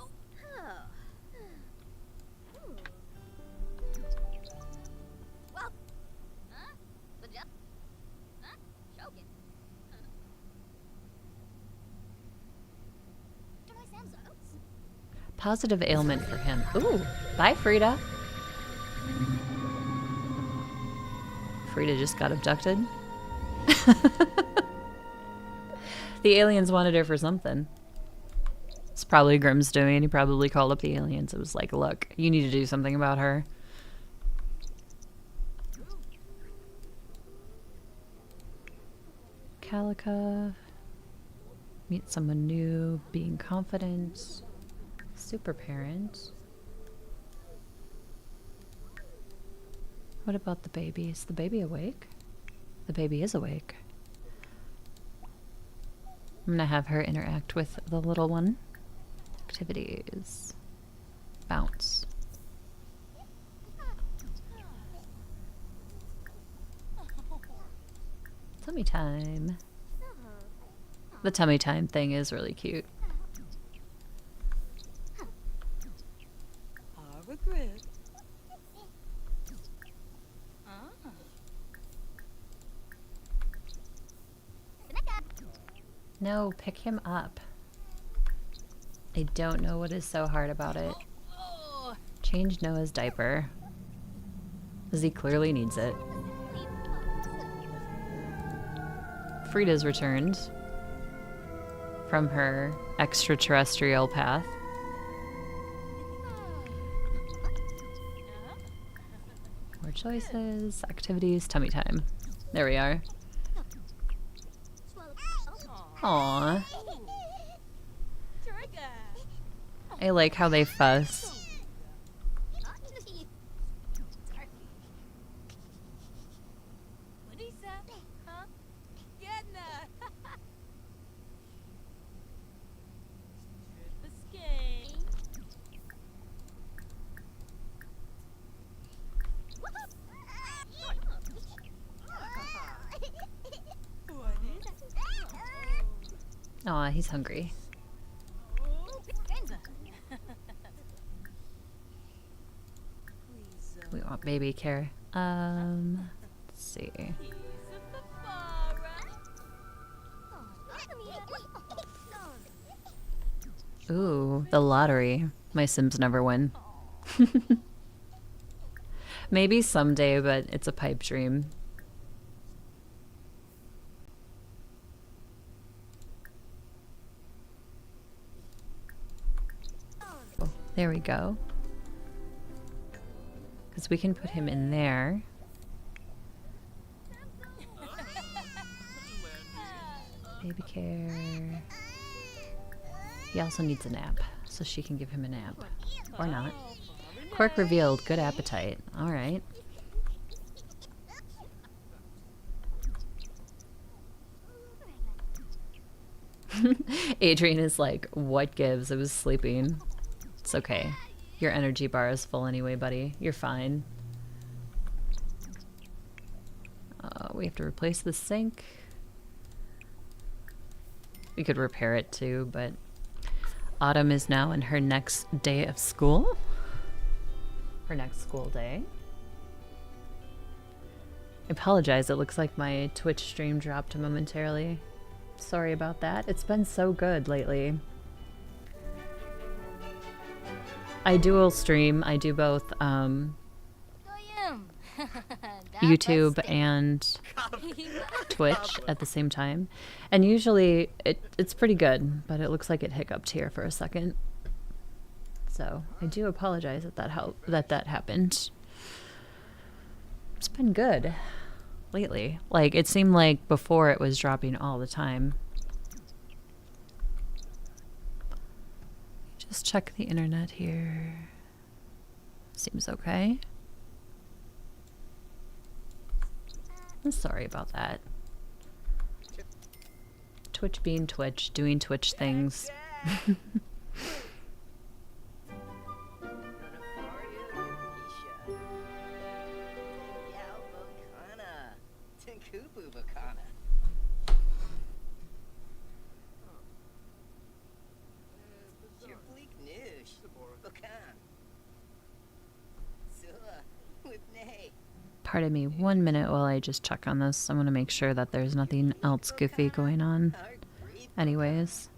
Positive ailment for him. Ooh, bye, Frida. Frida just got abducted. The aliens wanted her for something. It's probably Grimm's doing. He probably called up the aliens. It was like, look, you need to do something about her. Calica. Meet someone new. Being confident. Super parent. What about the baby? Is the baby awake? The baby is awake. I'm gonna have her interact with the little one. Activities. Bounce. Tummy time. The tummy time thing is really cute. No, pick him up. I don't know what is so hard about it. Change Noah's diaper. Because he clearly needs it. Frida's returned from her extraterrestrial path. More choices, activities, tummy time. There we are. Aww. I like how they fuss. Aw, he's hungry. We want baby care. Let's see. Ooh, the lottery. My Sims never win. Maybe someday, but it's a pipe dream. There we go. Because we can put him in there. Baby care. He also needs a nap, so she can give him a nap. Or not. Quirk revealed, good appetite. Alright. Adrian is like, what gives? I was sleeping. It's okay. Your energy bar is full anyway, buddy. You're fine. We have to replace the sink. We could repair it too, but Autumn is now in her next day of school. Her next school day. I apologize. It looks like my Twitch stream dropped momentarily. Sorry about that. It's been so good lately. I dual stream. I do both YouTube and Twitch at the same time. And usually it's pretty good, but it looks like it hiccuped here for a second. So I do apologize that that happened. It's been good lately. Like, it seemed like before it was dropping all the time. Just check the internet here. Seems okay. I'm sorry about that. Twitch being Twitch, doing Twitch things. Pardon me 1 minute while I just check on this. I want to make sure that there's nothing else goofy going on. Anyways.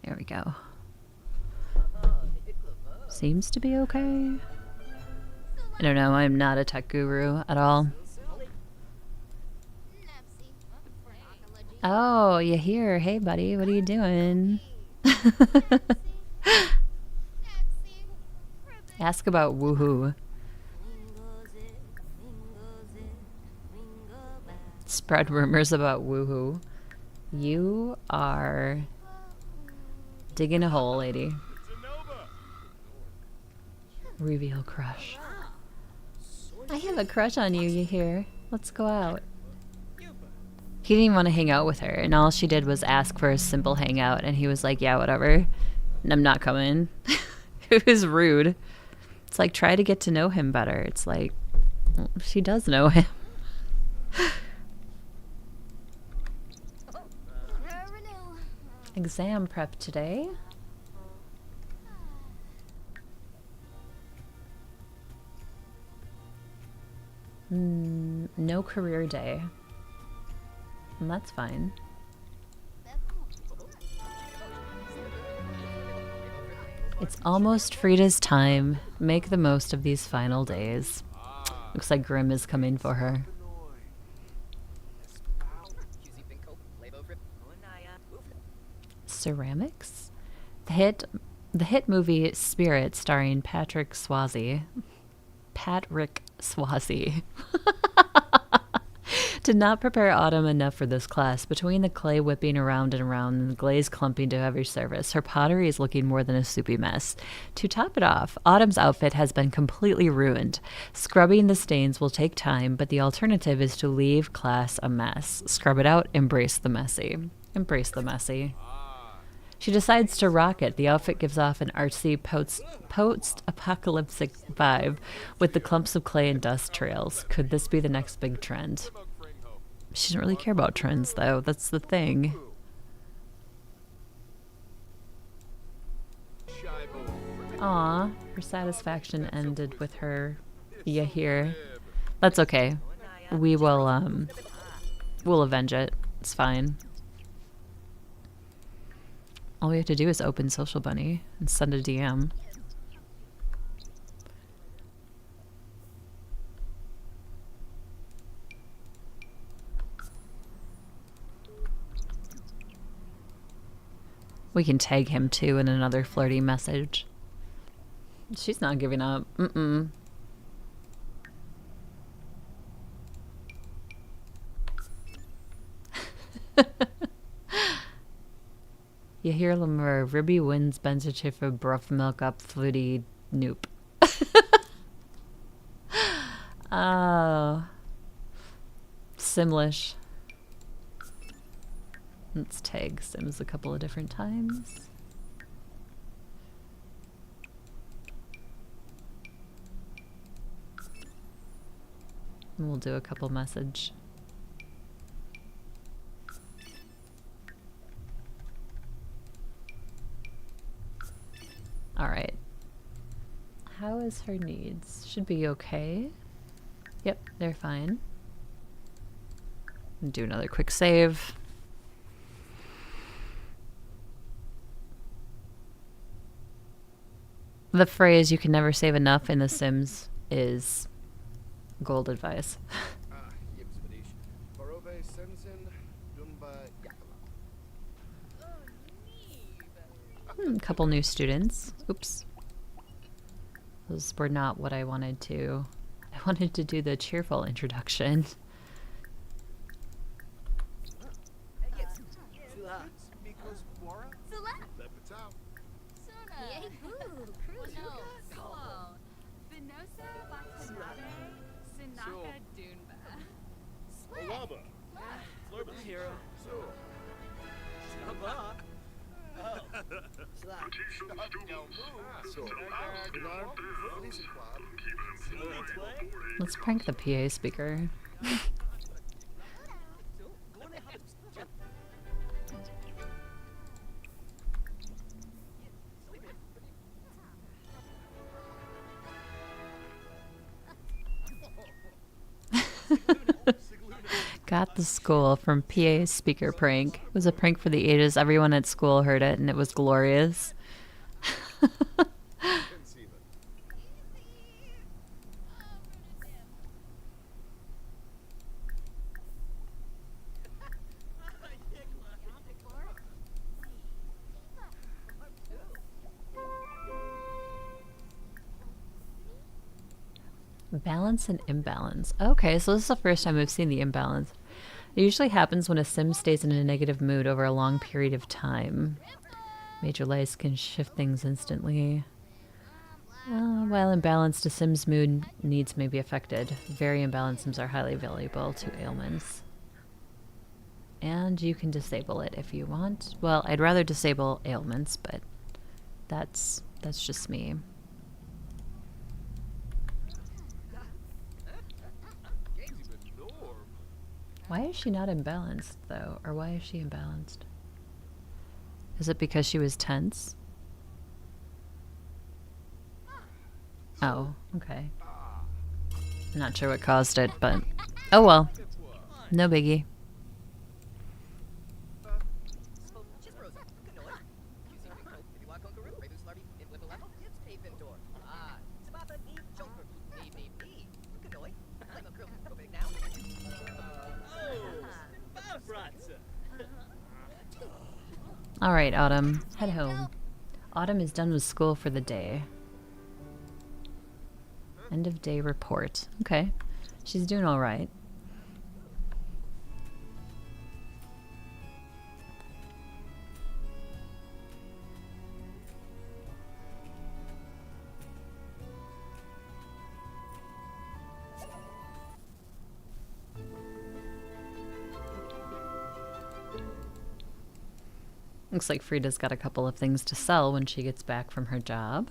There we go. Seems to be okay. I don't know. I'm not a tech guru at all. Oh, you here? Hey, buddy. What are you doing? Ask about woohoo. Spread rumors about woohoo. You are digging a hole, lady. Reveal crush. I have a crush on you, you hear? Let's go out. He didn't even want to hang out with her, and all she did was ask for a simple hangout, and he was like, yeah, whatever. And I'm not coming. It was rude. It's like, try to get to know him better. It's like, well, she does know him. Exam prep today. No career day. And that's fine. It's almost Frida's time. Make the most of these final days. Looks like Grim is coming for her. Ceramics? The hit movie Spirit, starring Patrick Swayze, did not prepare Autumn enough for this class. Between the clay whipping around and around and the glaze clumping to every surface, her pottery is looking more than a soupy mess. To top it off, Autumn's outfit has been completely ruined. Scrubbing the stains will take time, but the alternative is to leave class a mess. Scrub it out, embrace the messy. Embrace the messy. She decides to rock it. The outfit gives off an artsy post-apocalyptic vibe with the clumps of clay and dust trails. Could this be the next big trend? She doesn't really care about trends, though. That's the thing. Aw, her satisfaction ended with her "ya here." That's okay. We will, we'll avenge it. It's fine. All we have to do is open Social Bunny and send a DM. We can tag him too in another flirty message. She's not giving up. Mm-mm. You hear Lemur, Ribby wins Benzichif for bruff milk up fluty noop. Oh. Simlish. Let's tag Sims a couple of different times. And we'll do a couple message. Alright. How is her needs? Should be okay. Yep, they're fine. Do another quick save. The phrase "you can never save enough" in The Sims is gold advice. A couple new students. Oops. Those were not what I wanted to. I wanted to do the cheerful introduction. Let's prank the PA speaker. Got the school from PA speaker prank. It was a prank for the ages. Everyone at school heard it and it was glorious. Balance and imbalance. Okay, so this is the first time I've seen the imbalance. It usually happens when a sim stays in a negative mood over a long period of time. Major lights can shift things instantly. While imbalanced, a sim's mood needs may be affected. Very imbalanced sims are highly valuable to ailments. And you can disable it if you want. Well, I'd rather disable ailments, but that's just me. Why is she not imbalanced, though? Or why is she imbalanced? Is it because she was tense? Oh, okay. I'm not sure what caused it, but... oh well. No biggie. All right, Autumn, head home. Autumn is done with school for the day. End of day report. Okay, she's doing all right. Looks like Frida's got a couple of things to sell when she gets back from her job.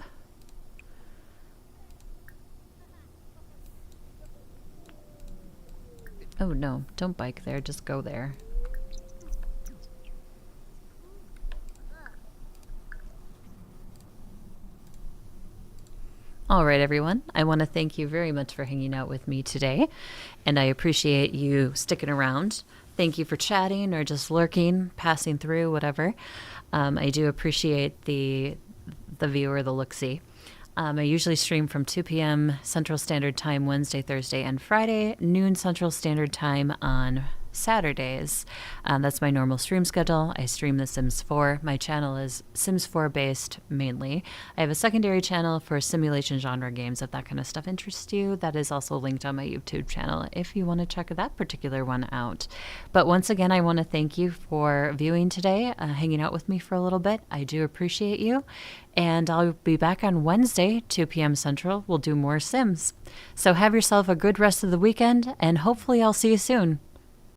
Oh no, don't bike there, just go there. All right, everyone. I want to thank you very much for hanging out with me today, and I appreciate you sticking around. Thank you for chatting or just lurking, passing through, whatever. I do appreciate the viewer, the look-see. I usually stream from 2 p.m. Central Standard Time Wednesday, Thursday, and Friday, noon Central Standard Time on Saturdays. That's my normal stream schedule. I stream The Sims 4. My channel is Sims 4 based mainly. I have a secondary channel for simulation genre games. If that kind of stuff interests you, that is also linked on my YouTube channel if you want to check that particular one out. But once again, I want to thank you for viewing today, hanging out with me for a little bit. I do appreciate you. And I'll be back on Wednesday, 2 p.m. Central. We'll do more Sims. So have yourself a good rest of the weekend, and hopefully I'll see you soon.